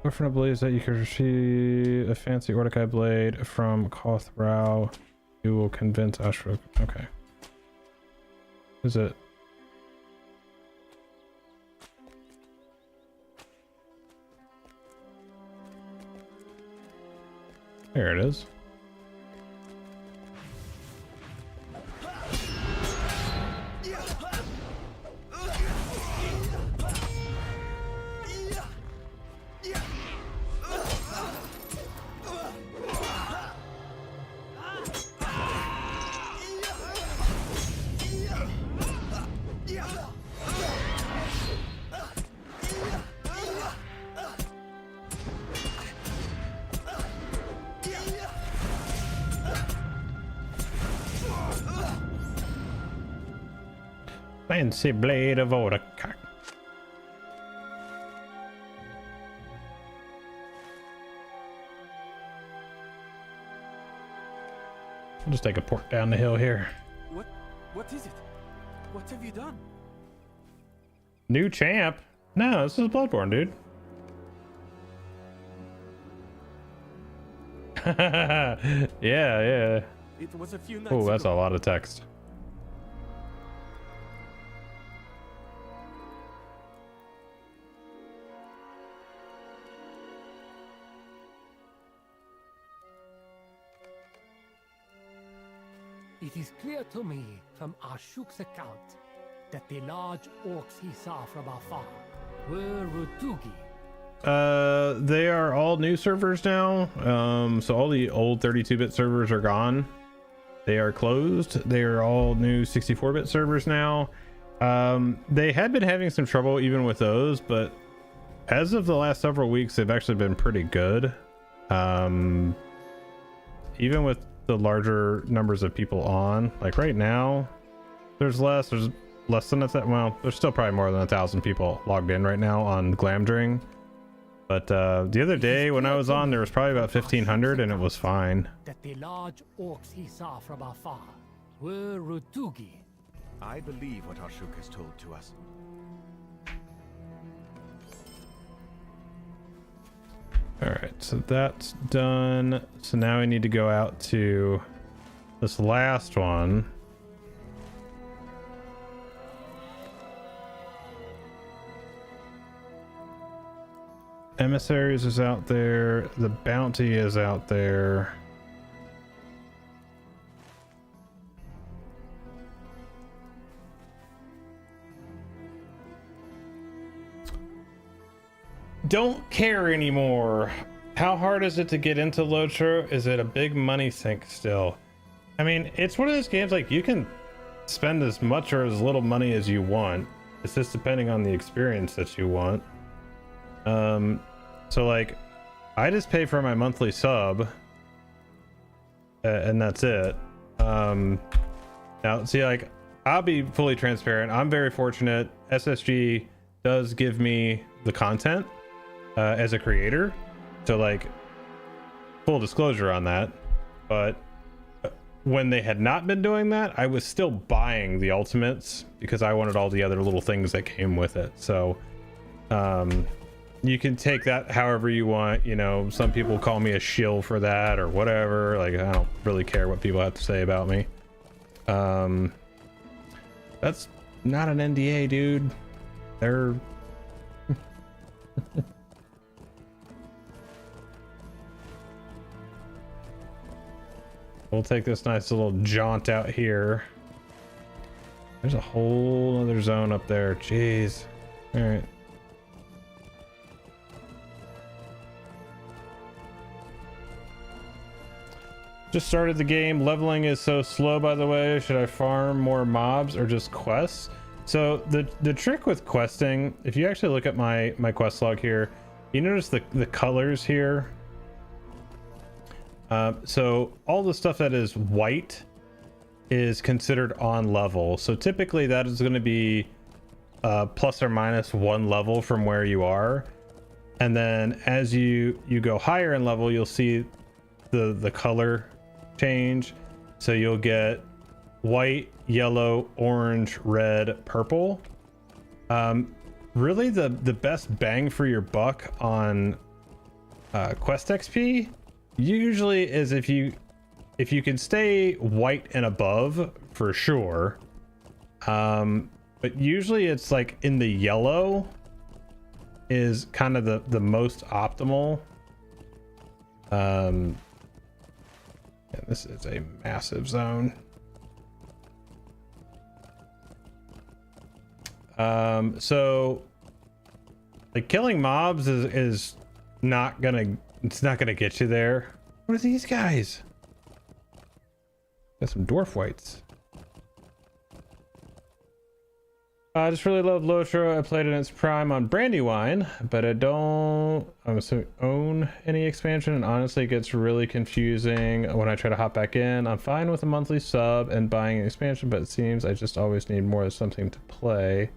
Boyfriend believes that you could receive a fancy Ordekai blade from Kothrau. You will convince Ashok. Okay. Is it? There it is. Fancy blade of Ordekai. I'll just take a port down the hill here. What is it? What have you done? New champ? No, this is Bludborn, dude. yeah. It was a few nights Oh, that's a ago. lot of text. It is clear to me from Ashuk's account that the large orcs he saw from afar were Rutugi. They are all new servers now. So all the old 32-bit servers are gone. They are closed. They are all new 64-bit servers now. They had been having some trouble even with those, but as of the last several weeks, they've actually been pretty good. Even with the larger numbers of people on, like right now, there's less than well, there's still probably more than 1,000 people logged in right now on Glamdring. But the other day when I was on, there was probably about 1,500 and it was fine. That the large orcs he saw from afar were Rutugi. I believe what Ashuk has told to us. All right, so that's done. So now we need to go out to this last one. Emissaries is out there. The bounty is out there. Don't care anymore. How hard is it to get into LOTRO? Is it a big money sink still? I mean, it's one of those games like you can spend as much or as little money as you want. It's just depending on the experience that you want. So like I just pay for my monthly sub and that's it. Now see, like I'll be fully transparent. I'm very fortunate. SSG does give me the content as a creator, so like full disclosure on that. But when they had not been doing that, I was still buying the ultimates because I wanted all the other little things that came with it. So you can take that however you want. You know, some people call me a shill for that or whatever. Like I don't really care what people have to say about me. That's not an NDA, dude. They're we'll take this nice little jaunt out here. There's a whole other zone up there. Jeez. All right. Just started the game. Leveling is so slow, by the way. Should I farm more mobs or just quests? So the trick with questing, if you actually look at my quest log here, you notice the colors here. So all the stuff that is white is considered on level. So typically that is going to be plus or minus 1 level from where you are. And then as you go higher in level, you'll see the color change. So you'll get white, yellow, orange, red, purple. Really the best bang for your buck on quest XP usually is if you can stay white and above for sure. But usually it's like in the yellow is kind of the most optimal. Yeah, this is a massive zone. So like killing mobs is not gonna get you there. What are these guys? Got some dwarf whites. I just really love LOTRO. I played it in its prime on Brandywine, but I don't own any expansion, and honestly it gets really confusing when I try to hop back in. I'm fine with a monthly sub and buying an expansion, but it seems I just always need more of something to play.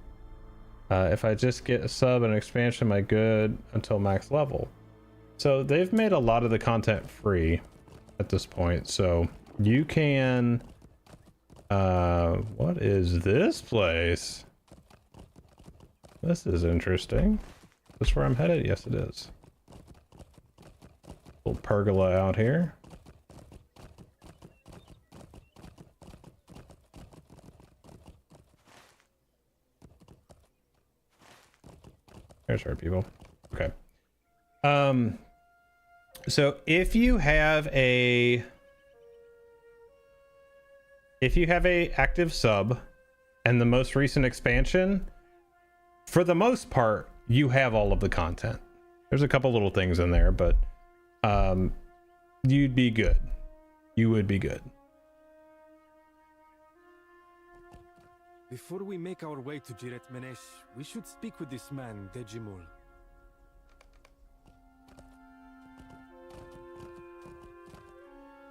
If I just get a sub and an expansion, am I good until max level? So they've made a lot of the content free at this point, so you can what is this place? This is interesting. Is this where I'm headed? Yes, it is. Little pergola out here. There's our people. Okay. So if you have a active sub and the most recent expansion, for the most part, you have all of the content. There's a couple little things in there, but you'd be good. You would be good. Before we make our way to Jiret Menesh, we should speak with this man, Dejimul.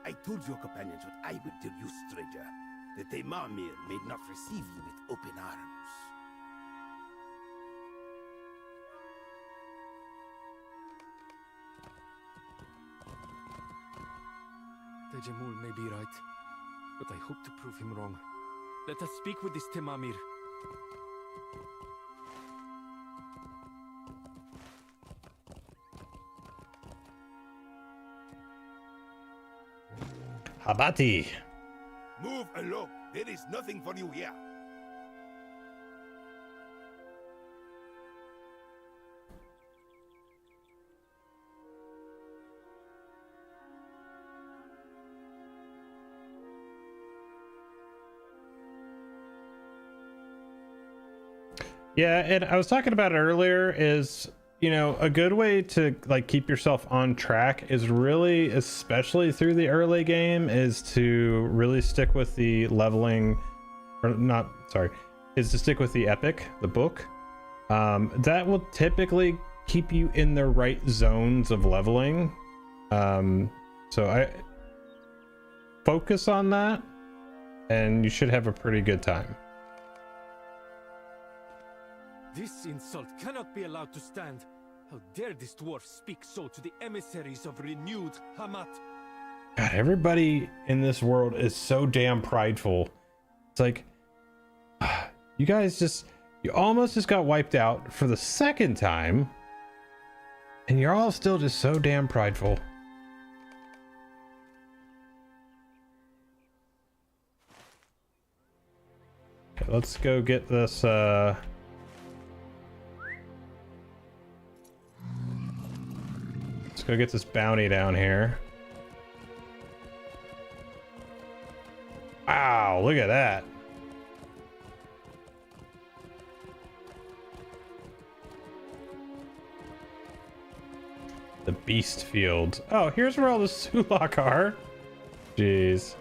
I told your companions what I would tell you, stranger. That the Marmir may not receive you with open arms. Dejimul may be right, but I hope to prove him wrong. Let us speak with this Temamir. Habati. Move along. There is nothing for you here. Yeah, and I was talking about it earlier is, you know, a good way to like keep yourself on track is really, especially through the early game, is to really stick with the leveling, or not, sorry, is to stick with the epic, the book. That will typically keep you in the right zones of leveling. So I focus on that and you should have a pretty good time. This insult cannot be allowed to stand. How dare this dwarf speak so to the emissaries of renewed Hamat? God, everybody in this world is so damn prideful. It's like, you guys you almost just got wiped out for the second time, and you're all still just so damn prideful. Okay, let's go get this, let's go get this bounty down here. Wow, look at that. The beast field. Oh, here's where all the Sulak are. Jeez.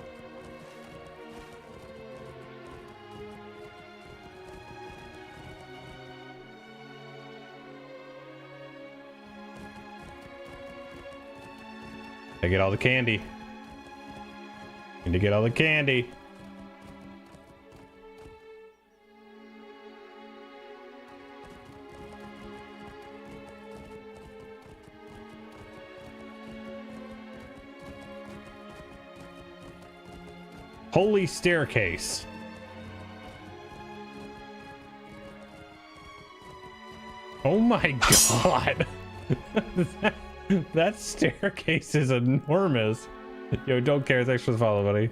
I get all the candy. Need to get all the candy. Holy staircase. Oh my god. That staircase is enormous. Yo, don't care. Thanks for the follow, buddy.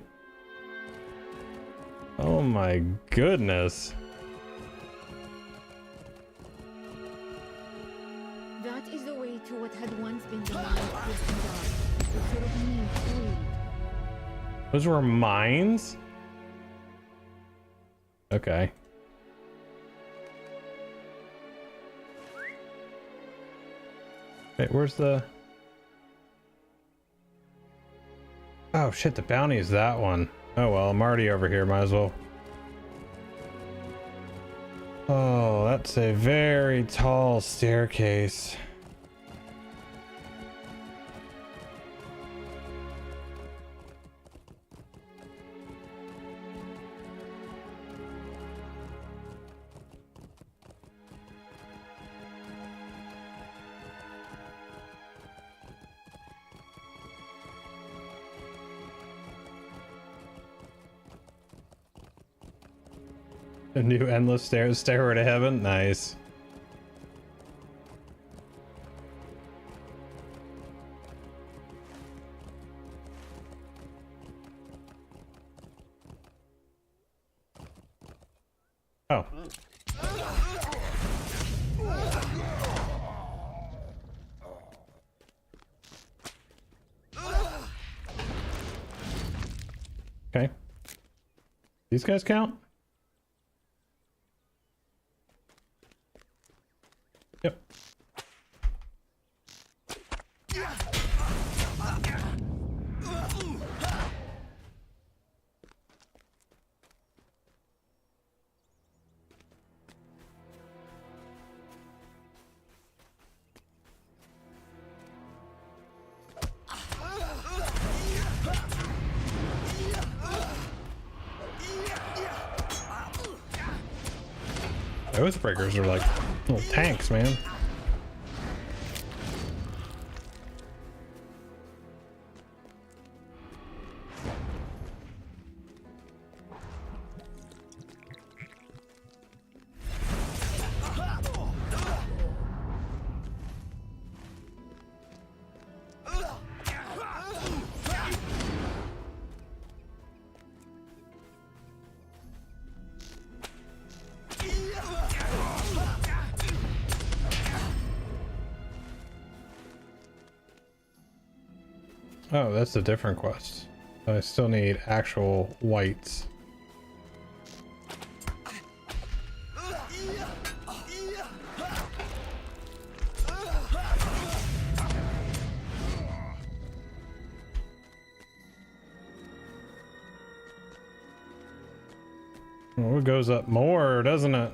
Oh my goodness. That is the way to what had once been the mine of Kingdom, the Cherubim Queen. Those were mines? Okay. Wait, where's the... Oh shit, the bounty is that one. Oh well, I'm already over here, might as well. Oh, that's a very tall staircase. A new endless stairway to heaven? Nice. Oh. Okay. These guys count? Yep. Those breakers are like little tanks, man. Oh, that's a different quest. I still need actual whites. Oh, it goes up more, doesn't it?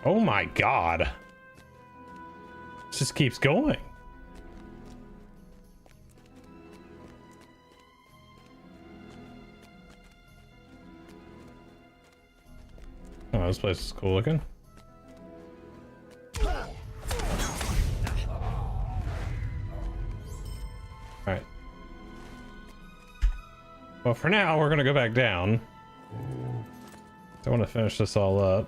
Oh my god. It just keeps going. Oh, this place is cool looking. Alright. Well, for now, we're gonna go back down. I want to finish this all up.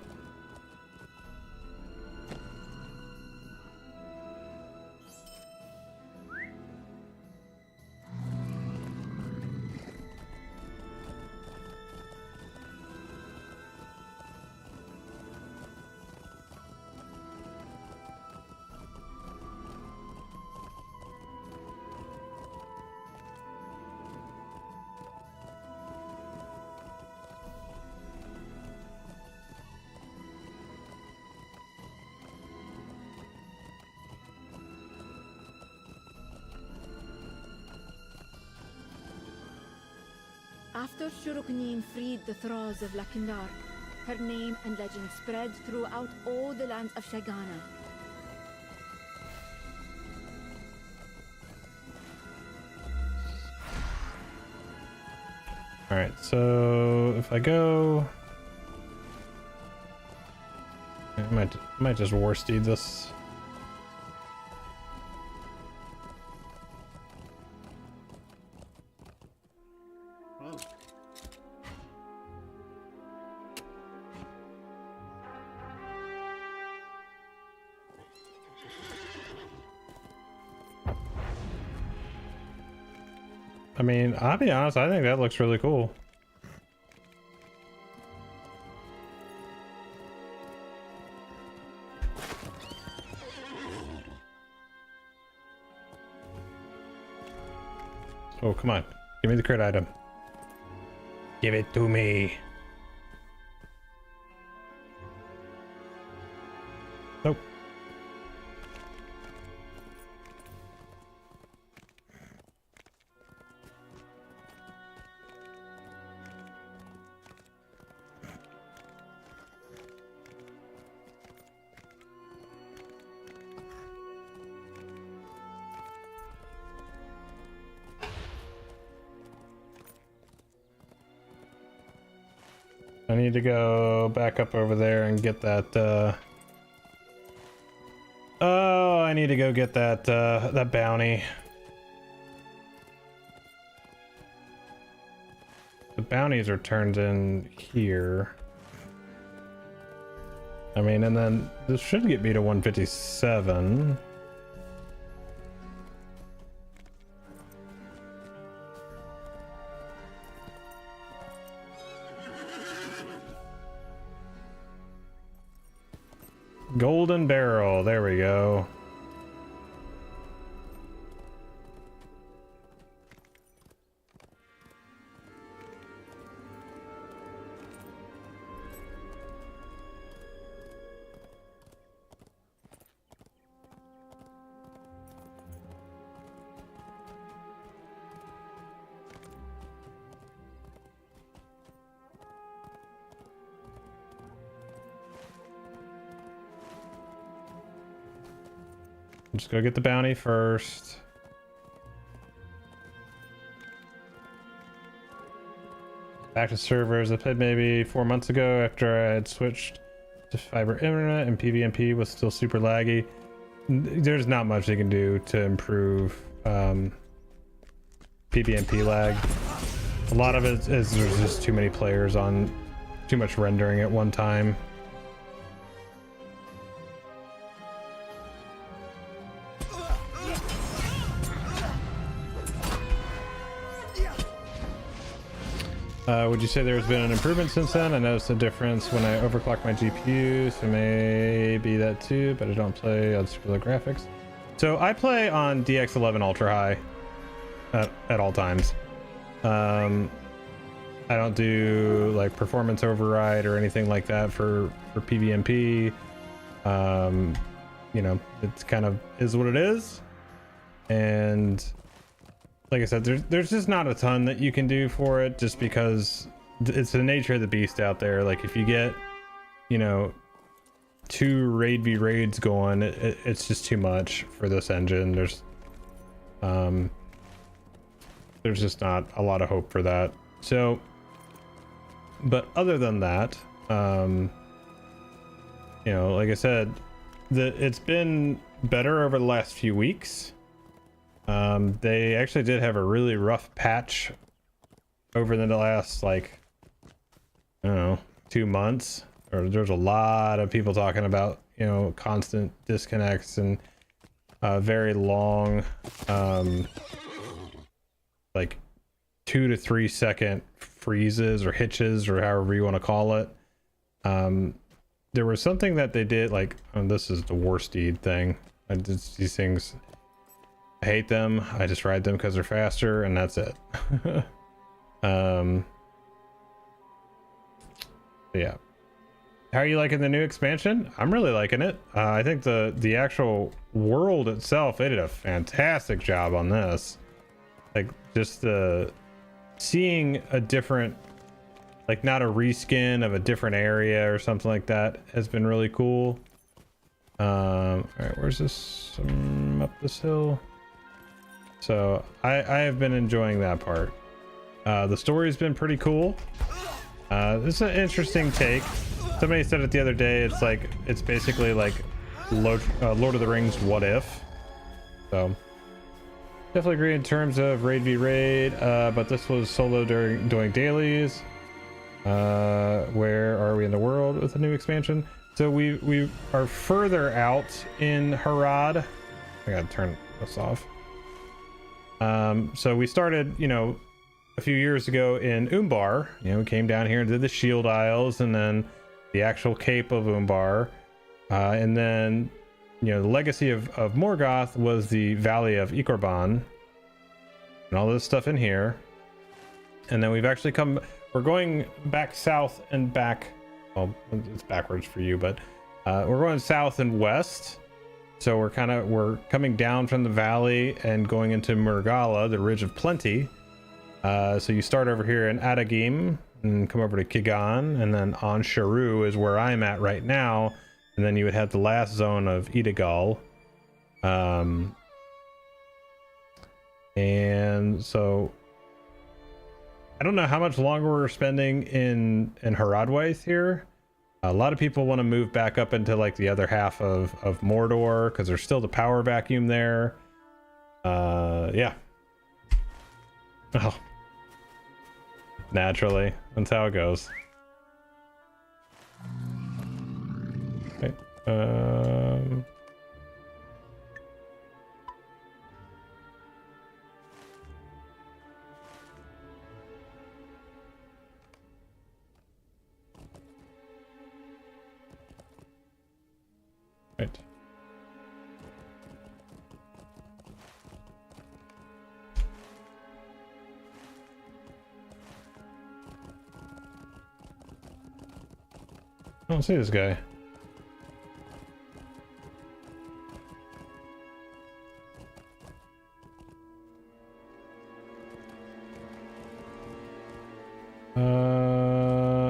After Shuruknin freed the thralls of Lakindar, her name and legend spread throughout all the lands of Shagana. Alright, so if I go... I might just war steed this. I mean, I'll be honest, I think that looks really cool. Oh, come on. Give me the crit item. Give it to me. Nope. I need to go back up over there and get that, oh, I need to go get that, that bounty. The bounties are turned in here. I mean, and then this should get me to 157. Golden barrel, there we go. Just go get the bounty first. Back to servers. I played maybe 4 months ago after I had switched to fiber internet and PvMP was still super laggy. There's not much they can do to improve PvMP lag. A lot of it is there's just too many players on, too much rendering at one time. Would you say there's been an improvement since then? I noticed a difference when I overclock my GPU, so maybe that too, but I don't play on super low graphics. So I play on DX11 ultra high at all times. I don't do like performance override or anything like that for PvMP. You know, it's kind of is what it is. And like I said, there's just not a ton that you can do for it, just because it's the nature of the beast out there. Like if you get, you know, 2 raid v raids going, it's just too much for this engine. There's just not a lot of hope for that. So, but other than that, you know, like I said, it's been better over the last few weeks. They actually did have a really rough patch over the last, like, I don't know, 2 months. Or there's a lot of people talking about, you know, constant disconnects and very long, like 2 to 3 second freezes or hitches or however you want to call it. There was something that they did, like, oh, this is the war steed thing. These things, I hate them. I just ride them because they're faster, and that's it. Yeah. How are you liking the new expansion? I'm really liking it. I think the actual world itself, they did a fantastic job on this. Like, just seeing a different, like, not a reskin of a different area or something like that has been really cool. All right, where's this? Up this hill. So I have been enjoying that part. The story's been pretty cool. This is an interesting take. Somebody said it the other day. It's like, it's basically like Lord of the Rings What If. So definitely agree in terms of raid v raid, but this was solo doing dailies. Where are we in the world with the new expansion? So we are further out in Harad. I gotta turn this off. So we started, you know, a few years ago in Umbar. You know, we came down here and did the Shield Isles and then the actual Cape of Umbar. And then, you know, the legacy of Morgoth was the Valley of Ikorban and all this stuff in here. And then we've actually we're going back south and back. Well, it's backwards for you, but we're going south and west. So we're coming down from the valley and going into Murgala, the Ridge of Plenty. So you start over here in Adagim and come over to Kigan, and then Ansharu is where I'm at right now. And then you would have the last zone of Idagal. And so I don't know how much longer we're spending in Haradwaith here. A lot of people want to move back up into like the other half of Mordor because there's still the power vacuum there. Yeah. Oh. Naturally, that's how it goes. Okay. Right. I don't see this guy.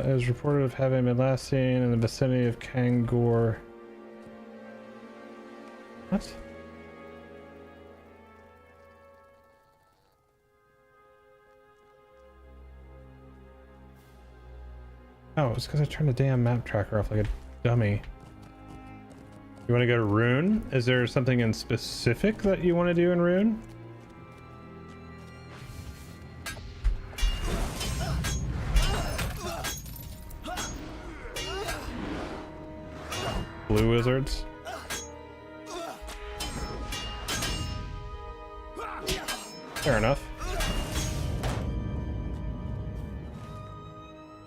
It was reported of having been last seen in the vicinity of Kangor. What? Oh, it's because I turned the damn map tracker off like a dummy. You want to go to Rune? Is there something in specific that you want to do in Rune? Blue wizards? Fair enough.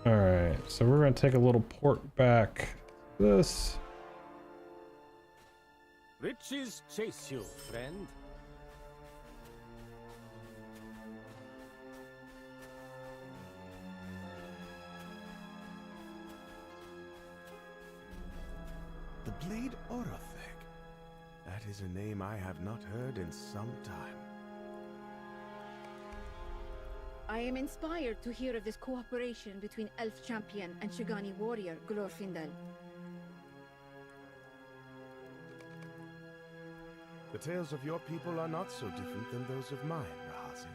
Alright, so we're going to take a little port back. This. Riches chase you, friend. The Blade Orothek. That is a name I have not heard in some time. I am inspired to hear of this cooperation between Elf Champion and Shigani warrior Glorfindel. The tales of your people are not so different than those of mine, Rahazi.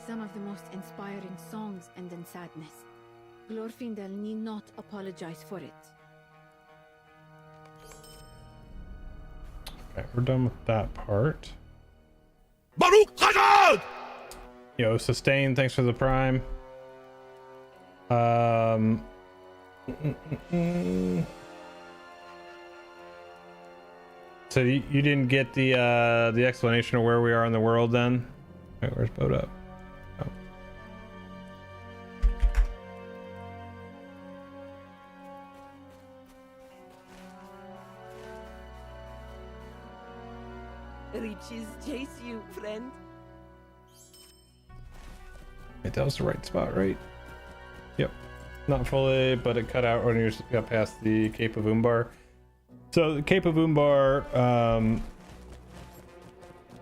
Some of the most inspiring songs end in sadness. Glorfindel need not apologize for it. Okay, we're done with that part. Baruch Hadad! Yo, Sustain, thanks for the prime. So you didn't get the explanation of where we are in the world then? Wait, where's Boat Up? Oh. Riches chase you, friend. Wait, that was the right spot, right? Yep. Not fully, but it cut out when you got past the Cape of Umbar. So the Cape of Umbar,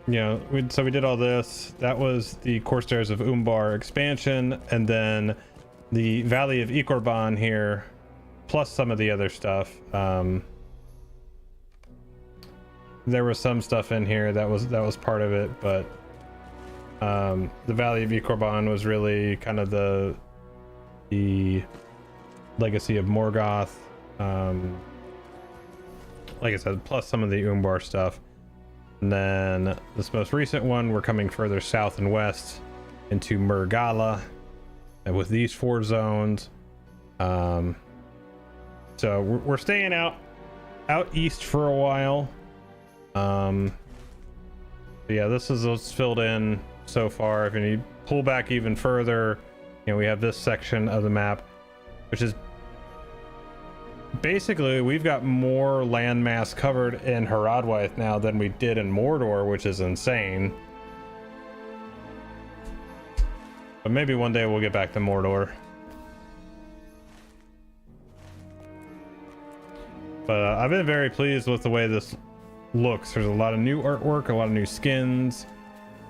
you know, we did all this. That was the Corsairs of Umbar expansion, and then the Valley of Ikorban here, plus some of the other stuff. There was some stuff in here that was part of it, but the Valley of Ikorban was really kind of the legacy of Morgoth. Like I said, plus some of the Umbar stuff. And then this most recent one, we're coming further south and west into Murgala, and with these 4 zones. So So we're staying out east for a while. But yeah, this is what's filled in so far. If you need pull back even further, you know, we have this section of the map, which is basically we've got more landmass covered in Harad now than we did in Mordor, which is insane. But maybe one day we'll get back to Mordor. But I've been very pleased with the way this looks. There's a lot of new artwork, a lot of new skins,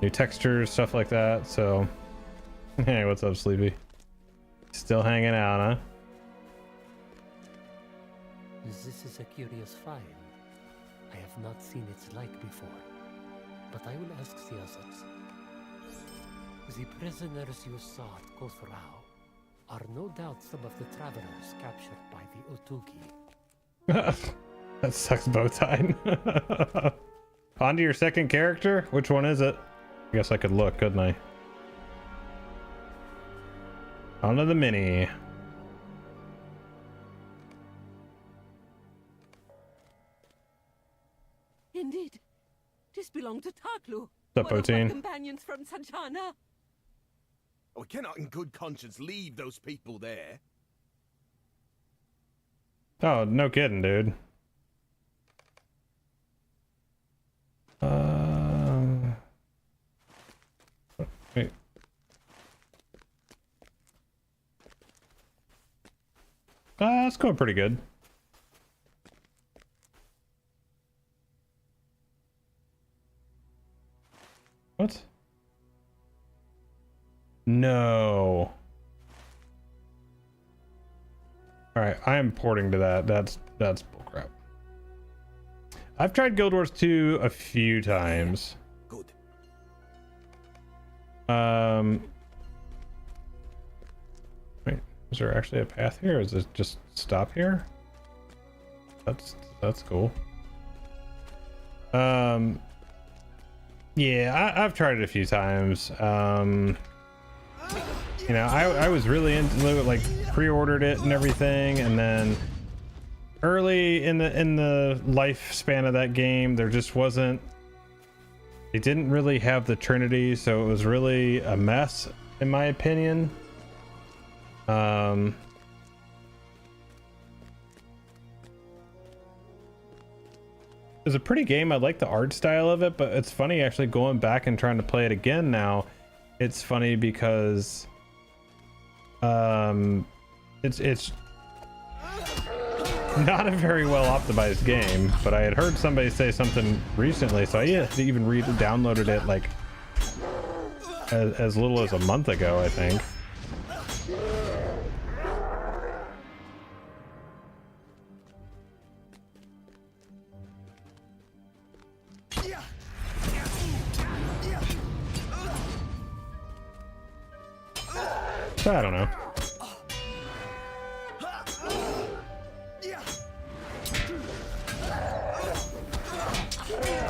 new textures, stuff like that. So, hey, what's up, Sleepy? Still hanging out, huh? This is a curious file. I have not seen its like before, but I will ask the others. The prisoners you saw at Kothrau are no doubt some of the travelers captured by the Otugi. That sucks, Bowtie. On to your second character? Which one is it? I guess I could look, couldn't I? On to the mini. Indeed. This belonged to Taklu, What's up, one of my Bowtine? companions from Sanjana. We cannot in good conscience leave those people there. Oh, no kidding, dude. Wait. That's going pretty good. What? No. All right, I am porting to that. That's bullcrap. I've tried Guild Wars 2 a few times. Good. Wait, is there actually a path here? Is it just stop here? That's cool. Yeah, I've tried it a few times. You know, I was really into it, like pre-ordered it and everything, and then early in the lifespan of that game, there just wasn't. It didn't really have the Trinity, so it was really a mess, in my opinion. It's a pretty game. I like the art style of it, but it's funny actually going back and trying to play it again now. It's funny because it's not a very well optimized game, but I had heard somebody say something recently, so I even downloaded it like as little as a month ago, I think. I don't know.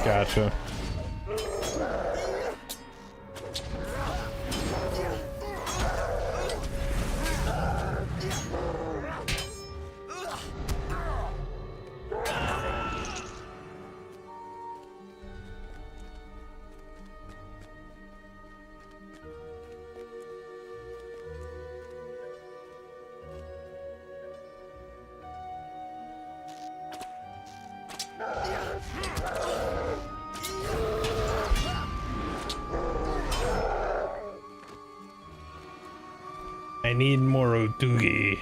Gotcha. I need more Otugi.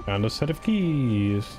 Found a set of keys.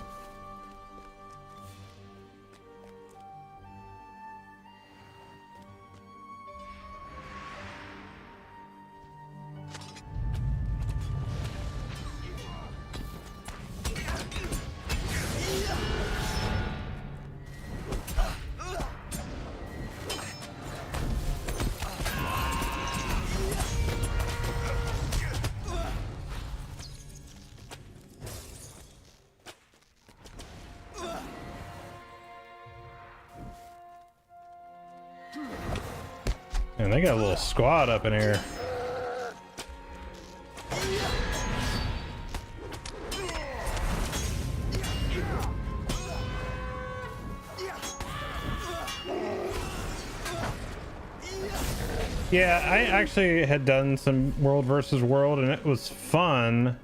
And they got a little squad up in here. Yeah, I actually had done some world versus world and it was fun.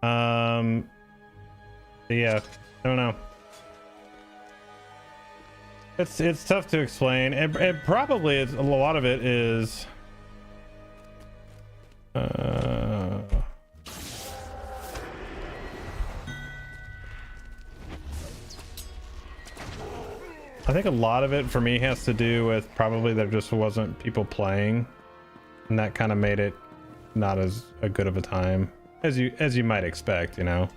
Yeah, I don't know. It's tough to explain. It probably is, a lot of it is I think a lot of it for me has to do with probably there just wasn't people playing, and that kind of made it not as a good of a time as you might expect, you know.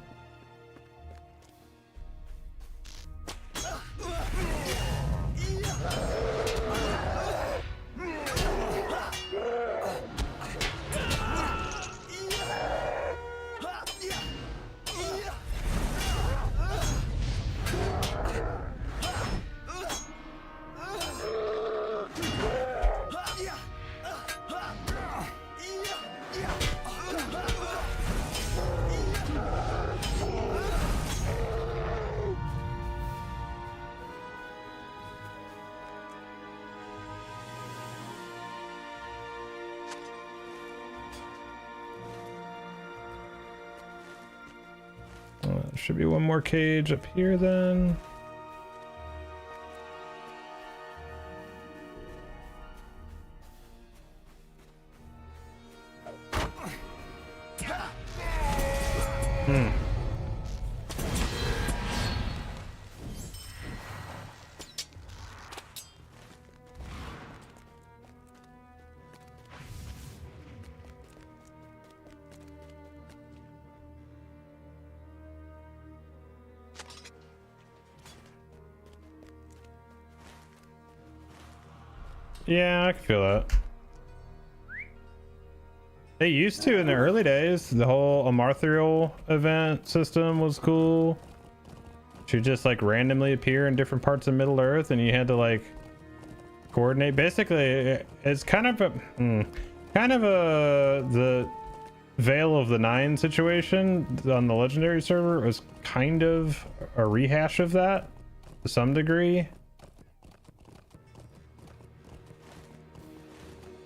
Should be one more cage up here then. Yeah, I can feel that. They used to in the early days. The whole Amarthrial event system was cool. She'd just like randomly appear in different parts of Middle Earth and you had to like coordinate. Basically, it's kind of a the Veil of the Nine situation on the legendary server was kind of a rehash of that to some degree.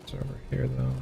It's over here though.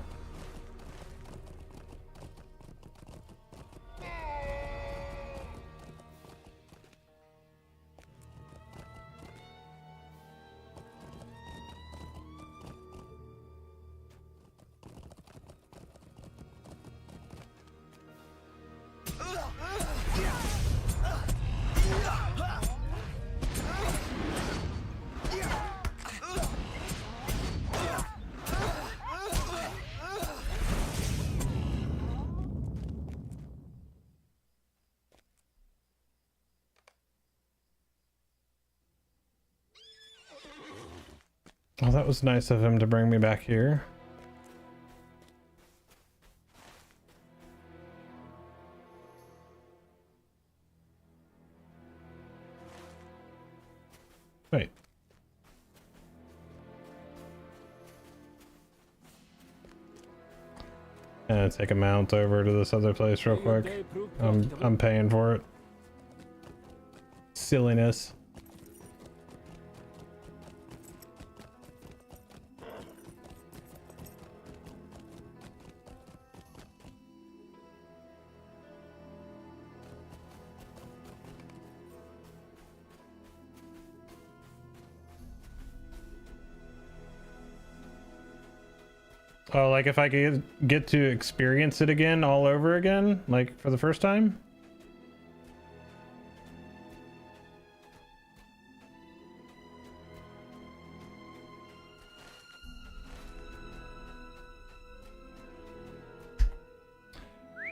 Oh, that was nice of him to bring me back here. Wait. Take a mount over to this other place real quick. I'm paying for it. Silliness. Oh, like if I could get to experience it again all over again, like for the first time?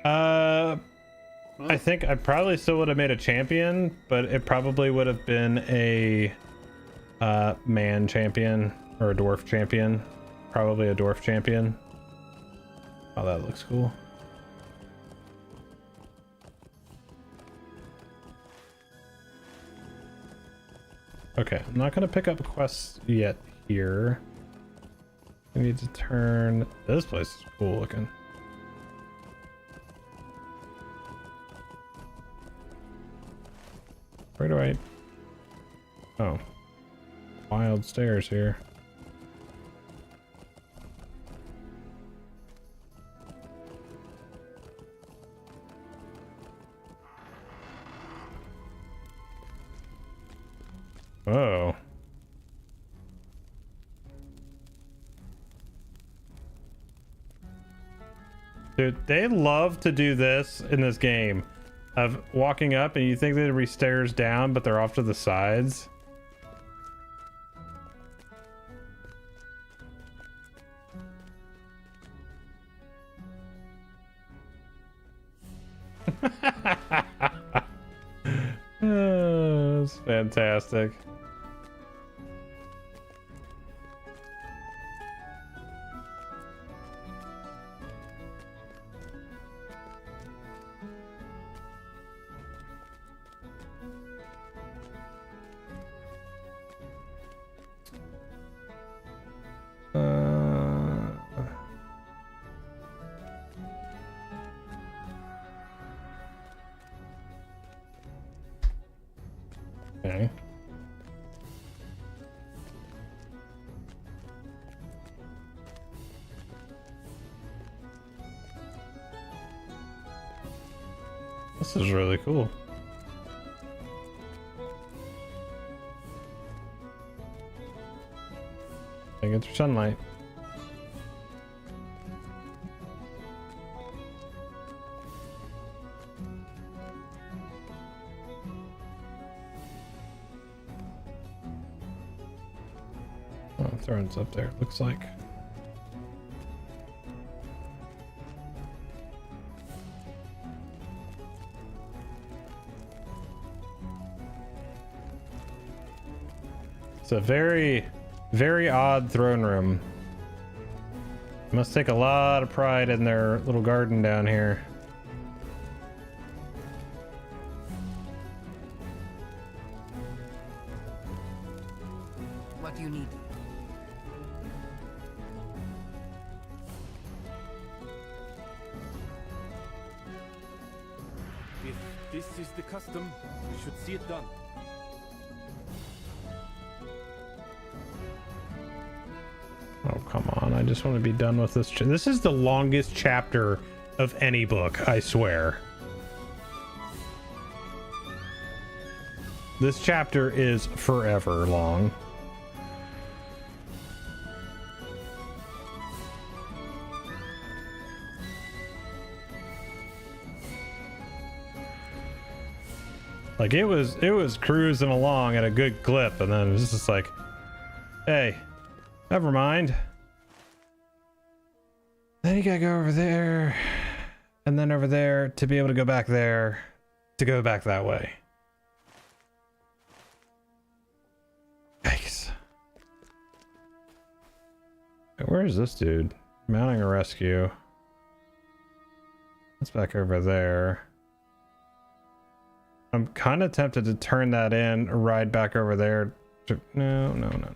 I think I probably still would have made a champion, but it probably would have been a man champion or a dwarf champion. Probably a dwarf champion. Oh, that looks cool. Okay, I'm not gonna pick up quests yet here. We need to turn. This place is cool looking. Where do I? Oh, wild stairs here. Oh. Dude, they love to do this in this game. Of walking up and you think there'd be stairs down, but they're off to the sides. Oh, that's fantastic. Okay. This is really cool. I get through sunlight. Oh, throne's up there, looks like. It's a very, very odd throne room. Must take a lot of pride in their little garden down here. What do you need? If this is the custom, we should see it done. Oh, come on. I just want to be done with this. This is the longest chapter of any book, I swear. This chapter is forever long. Like it was cruising along at a good clip, and then it was just like, hey, never mind. Then you gotta go over there, and then over there to be able to go back there, to go back that way. Yikes. Where is this dude? Mounting a rescue. That's back over there. I'm kind of tempted to turn that in, ride back over there. No, no, no, no.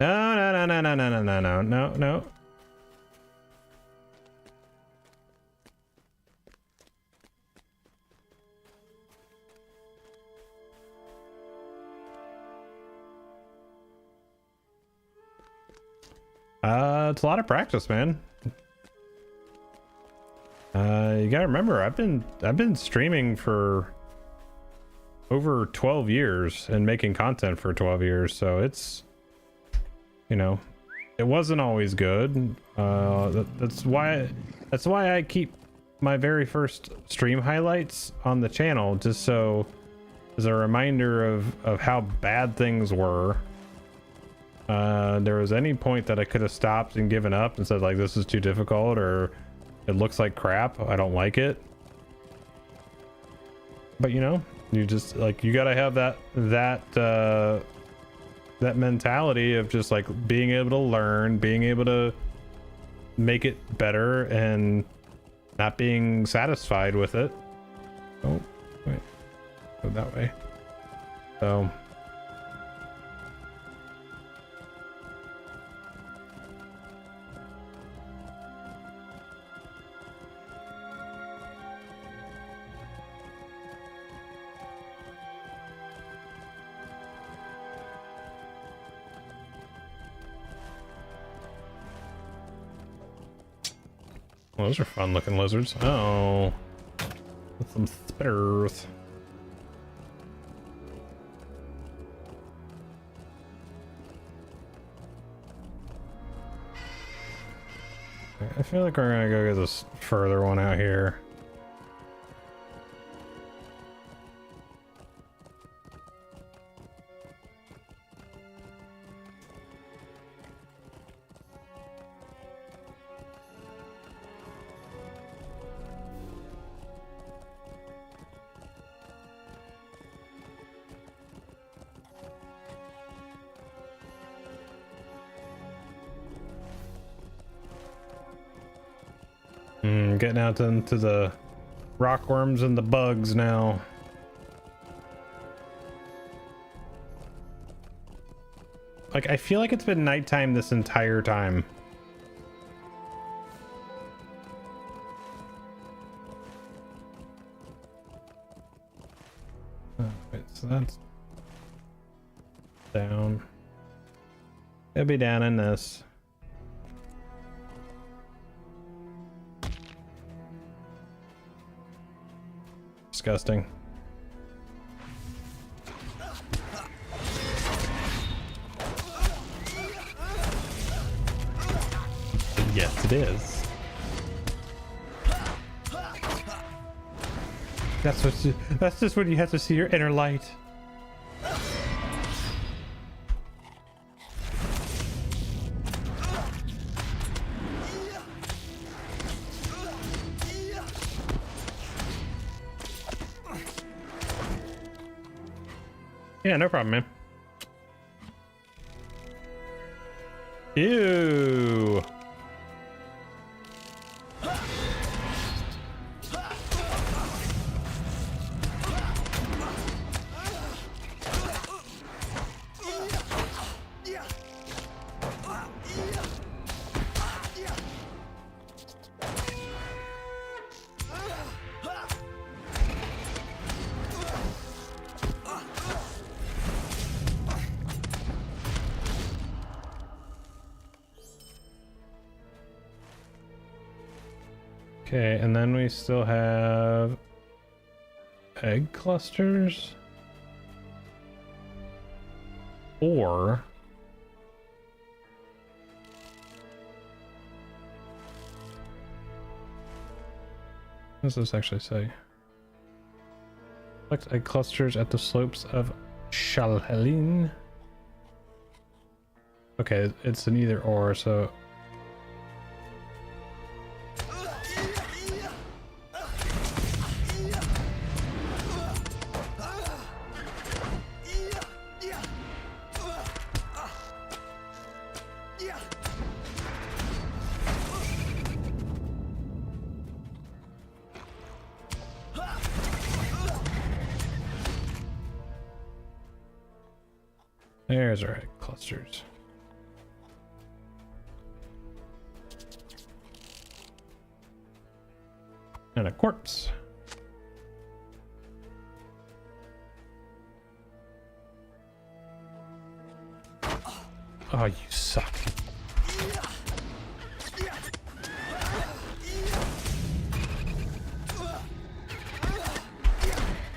No, no, no, no, no, no, no, no, no, no. It's a lot of practice, man. You gotta remember, I've been streaming for over 12 years and making content for 12 years, so it's, you know, it wasn't always good. That's why I keep my very first stream highlights on the channel, just so as a reminder of how bad things were. There was any point that I could have stopped and given up and said like, this is too difficult, or it looks like crap, I don't like it. But you know, you just like, you gotta have that mentality of just like being able to learn, being able to make it better, and not being satisfied with it. Oh wait, go that way. So Well, those are fun looking lizards. Oh, with some spitters. I feel like we're gonna go get this further one out here. Getting out into the rockworms and the bugs now. Like, I feel like it's been nighttime this entire time. Oh, wait, so that's down. It'll be down in this. Disgusting. Yes, it is. That's just when you have to see your inner light. Yeah, no problem, man. Ew. Okay, and then we still have egg clusters, or what does this actually say? Collect egg clusters at the slopes of Shalhelin. Okay, it's an either or, so there's our egg clusters. And a corpse. Oh, you suck.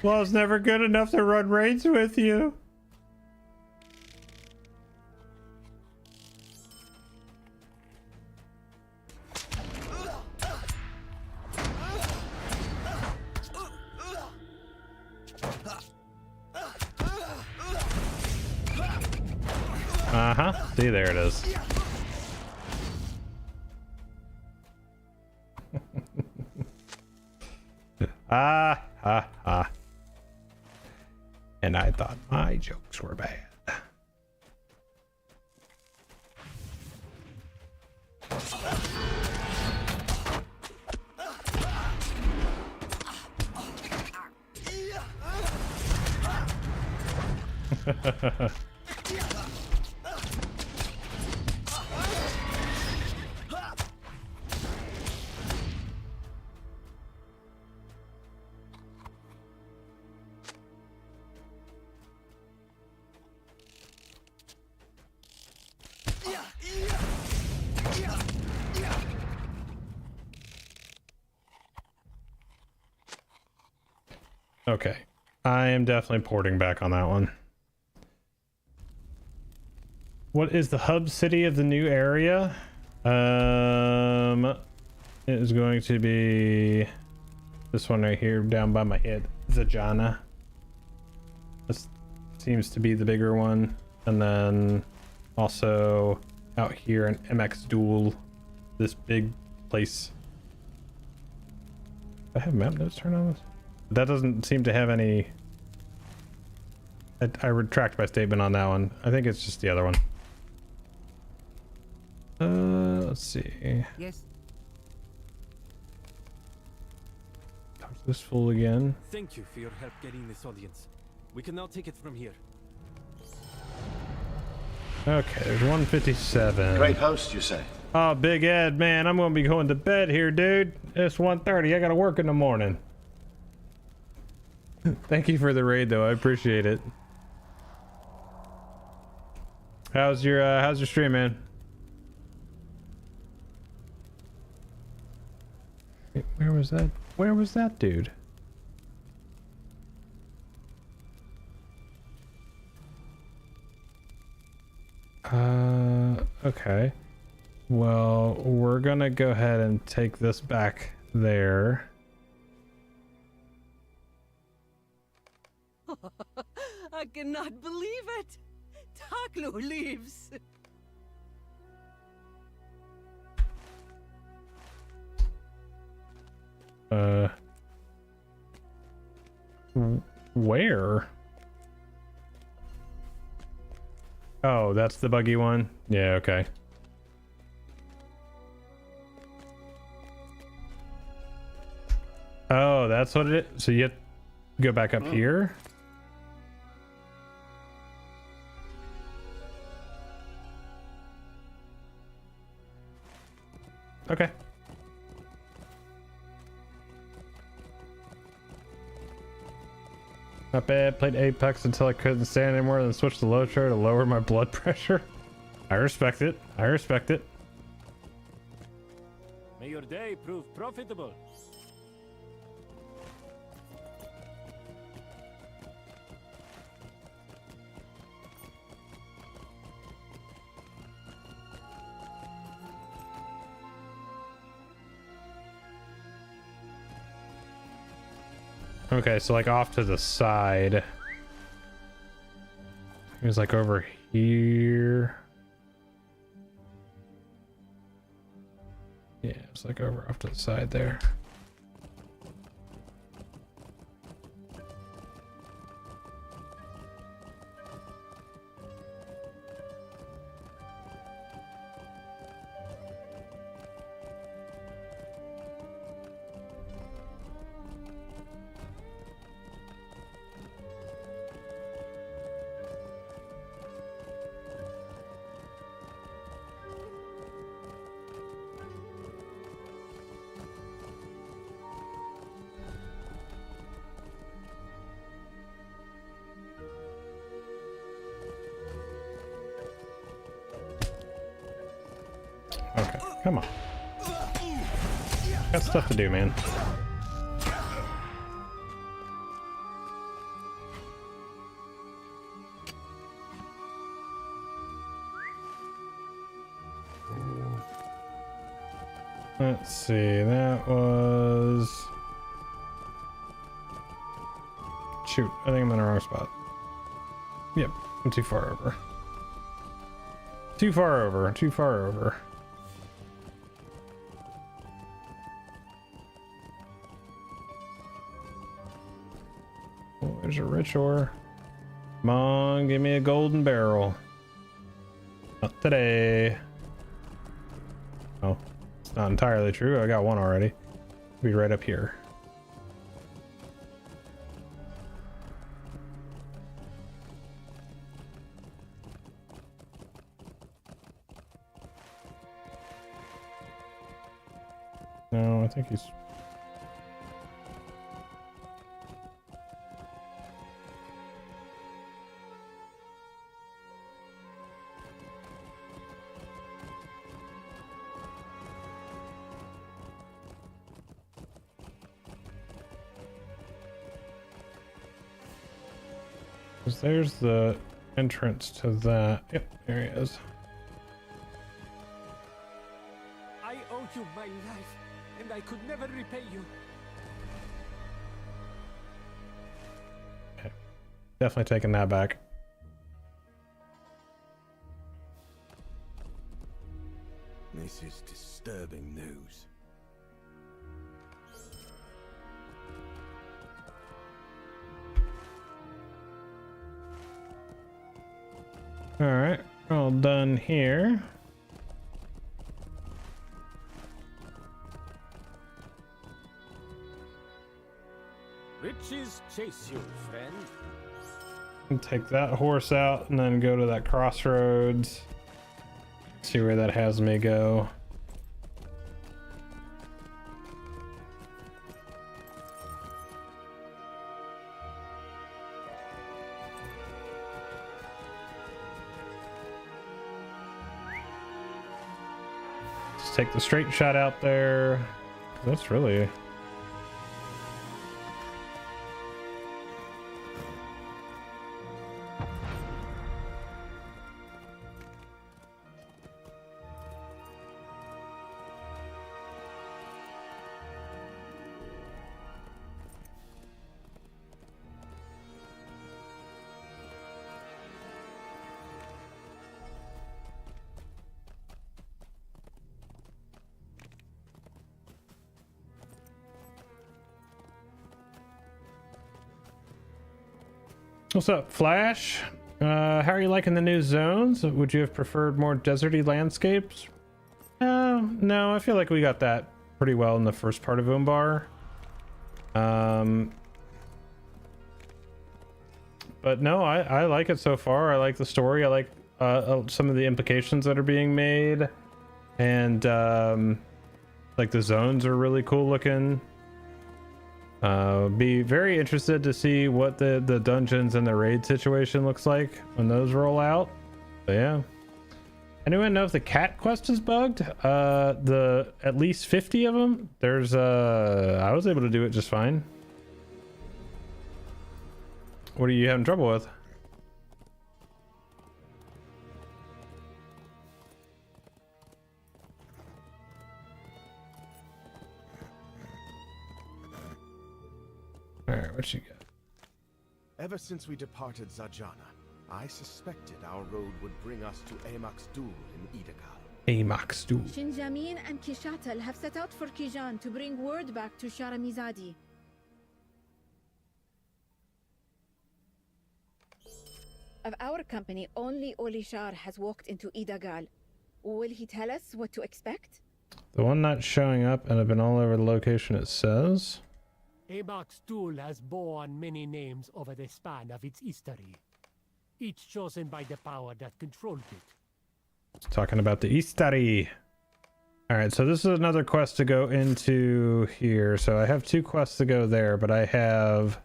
Well, I was never good enough to run raids with you. See, there it is. And I thought my jokes were bad. Okay. I am definitely porting back on that one. What is the hub city of the new area? It is going to be this one right here down by my head, Zajana. This seems to be the bigger one. And then also out here in MX Duel, this big place. Do I have map notes turned on this? That doesn't seem to have any. I retract my statement on that one. I think it's just the other one. Let's see. Yes. Talk to this fool again. Thank you for your help getting this audience. We can now take it from here. Okay, there's 157. Great host, you say? Oh, Big Ed, man, I'm gonna be going to bed here, dude. It's 1:30. I gotta work in the morning. Thank you for the raid, though. I appreciate it. How's your stream, man? Wait, where was that? Where was that dude? Okay. Well, we're gonna go ahead and take this back there. I cannot believe it. Taklu leaves. Where? Oh, that's the buggy one? Yeah, okay. Oh, that's what it is? So you have to go back up here? Okay. Not bad. Played Apex until I couldn't stand anymore, then switched to LOTRO to lower my blood pressure. I respect it. I respect it. May your day prove profitable. Okay, so like off to the side. It was like over here. Yeah, it's like over off to the side there. Okay, come on. Got stuff to do, man. Let's see, that was... Shoot, I think I'm in the wrong spot. Yep, I'm too far over. Too far over, too far over. Oh, there's a rich ore. Come on, give me a golden barrel. Not today. Oh, it's not entirely true. I got one already. Be right up here. No, I think he's... Because there's the entrance to that. Yep, there he is. I owe you my life, and I could never repay you. Okay. Definitely taking that back. This is disturbing news. All right, all done here. Riches chase you, friend. And take that horse out and then go to that crossroads. See where that has me go. Just take the straight shot out there. That's really... What's up, Flash? How are you liking the new zones? Would you have preferred more deserty landscapes? No, I feel like we got that pretty well in the first part of Umbar. But no, I like it so far. I like the story. I like some of the implications that are being made, and like the zones are really cool looking. Be very interested to see what the dungeons and the raid situation looks like when those roll out. But yeah. Anyone know if the cat quest is bugged? The at least 50 of them. There's I was able to do it just fine. What are you having trouble with? Alright, what you got? Ever since we departed Zajana, I suspected our road would bring us to Amak's Dul in Idakal. Amak's Dul. Shinjamin and Kishatel have set out for Kijan to bring word back to Sharamizadi. Of our company, only Olishar has walked into Idagal. Will he tell us what to expect? The one not showing up and have been all over the location it says. Amak's Dul has borne many names over the span of its history, each chosen by the power that controlled it. It's talking about the Istari. Alright, so this is another quest to go into here. So I have 2 quests to go there, but I have...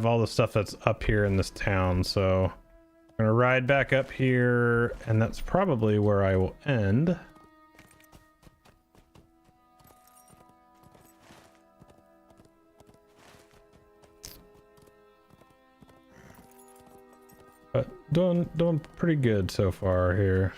all the stuff that's up here in this town, so I'm gonna ride back up here, and that's probably where I will end. But doing pretty good so far here.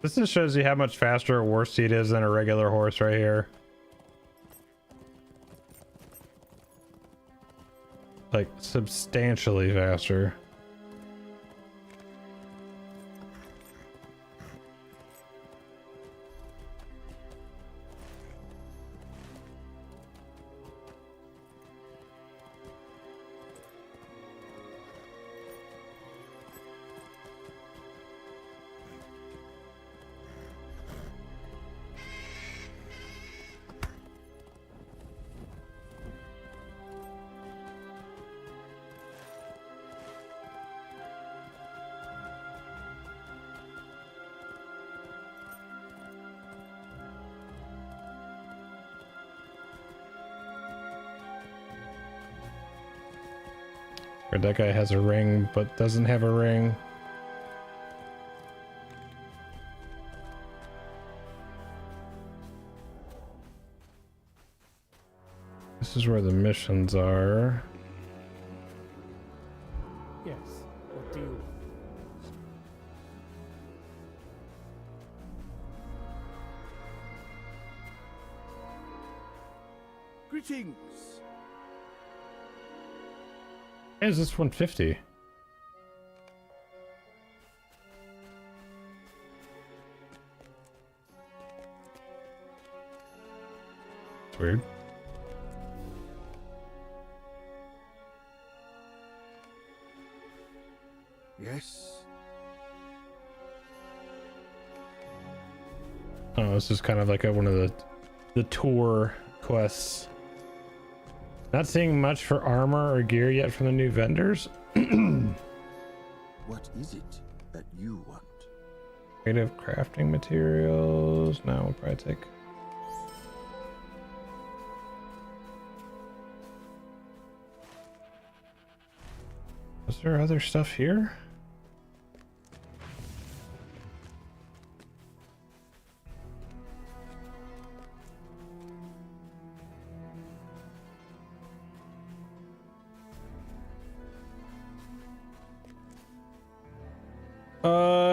This just shows you how much faster a war steed is than a regular horse right here. Like, substantially faster. Or that guy has a ring but doesn't have a ring. This is where the missions are. Yes, what do you want? Greetings. Why is this 150? It's weird. Yes. Oh, this is kind of like one of the tour quests. Not seeing much for armor or gear yet from the new vendors. What is it that you want? Creative crafting materials. No, we'll probably take. Is there other stuff here?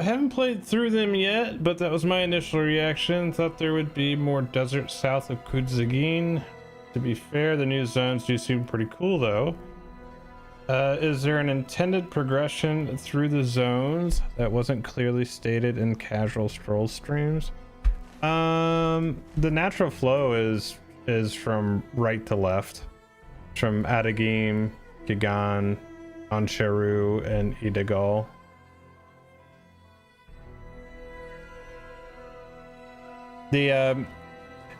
Haven't played through them yet, but that was my initial reaction. Thought there would be more desert south of Kudzagin. To be fair, the new zones do seem pretty cool though. Is there an intended progression through the zones that wasn't clearly stated in casual stroll streams? The natural flow is from right to left. From Adagim, Gigan, Ansheru, and Idagal.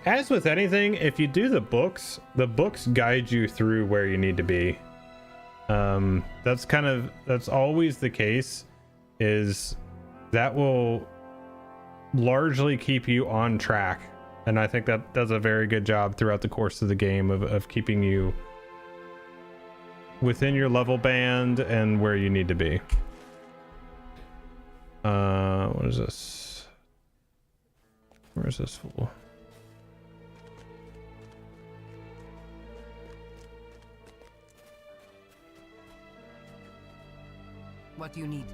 As with anything, if you do the books guide you through where you need to be. That's always the case, is that will largely keep you on track. And I think that does a very good job throughout the course of the game of keeping you within your level band and where you need to be. What is this? Where is this fool? What do you need?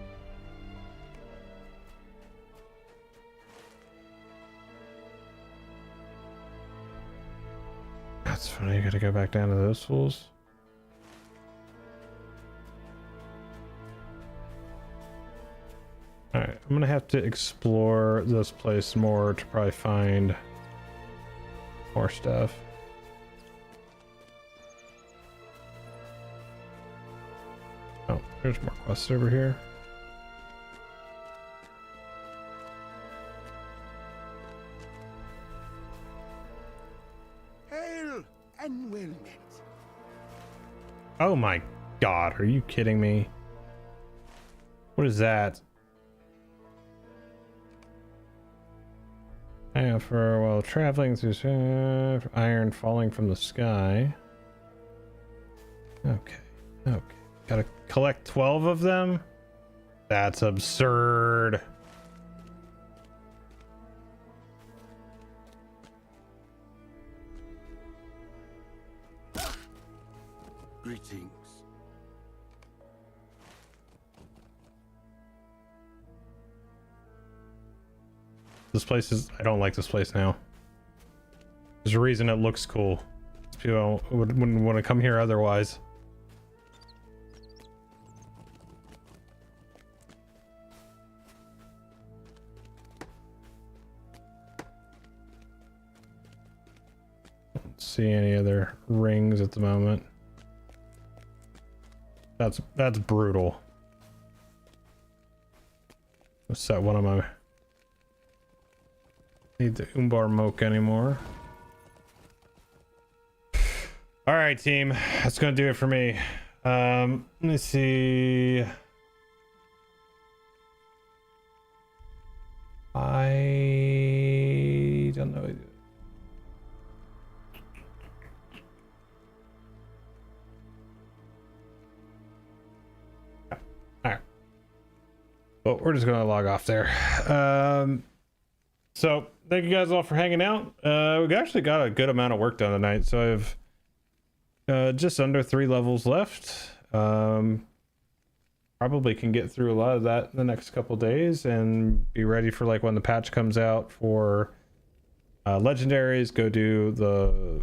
That's funny, you gotta go back down to those fools. Alright, I'm gonna have to explore this place more to probably find more stuff. Oh, there's more quests over here. Hail and well met. Oh my god, are you kidding me? What is that? For while traveling through iron falling from the sky. Okay. Gotta collect 12 of them? That's absurd. Greetings. This place is... I don't like this place now. There's a reason it looks cool. People wouldn't want to come here otherwise. Don't see any other rings at the moment. That's brutal. Let's set one of my... Need the Umbar Moke anymore. All right, team, that's gonna do it for me. Let me see. I don't know. But we're just gonna log off there. So thank you guys all for hanging out. We actually got a good amount of work done tonight, so I have just under 3 levels left. Probably can get through a lot of that in the next couple days and be ready for like when the patch comes out for legendaries. Go do the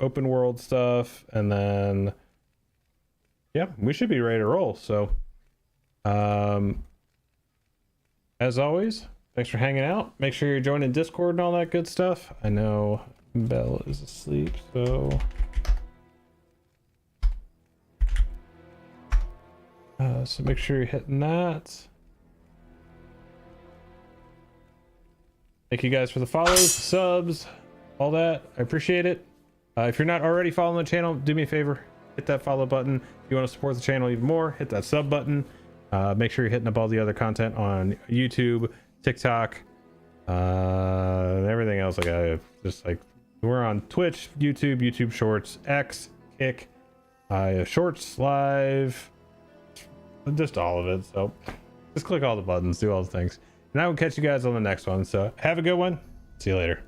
open world stuff, and then yeah, we should be ready to roll. So as always, thanks for hanging out. Make sure you're joining Discord and all that good stuff. I know Belle is asleep, so so make sure you're hitting that. Thank you guys for the follows, subs, all that. I appreciate it. If you're not already following the channel, do me a favor, hit that follow button. If you want to support the channel even more, hit that sub button. Make sure you're hitting up all the other content on YouTube, TikTok, and everything else. Like just like we're on Twitch, YouTube Shorts, X, Kick, Shorts Live, just all of it. So just click all the buttons, do all the things, and I will catch you guys on the next one. So have a good one. See you later.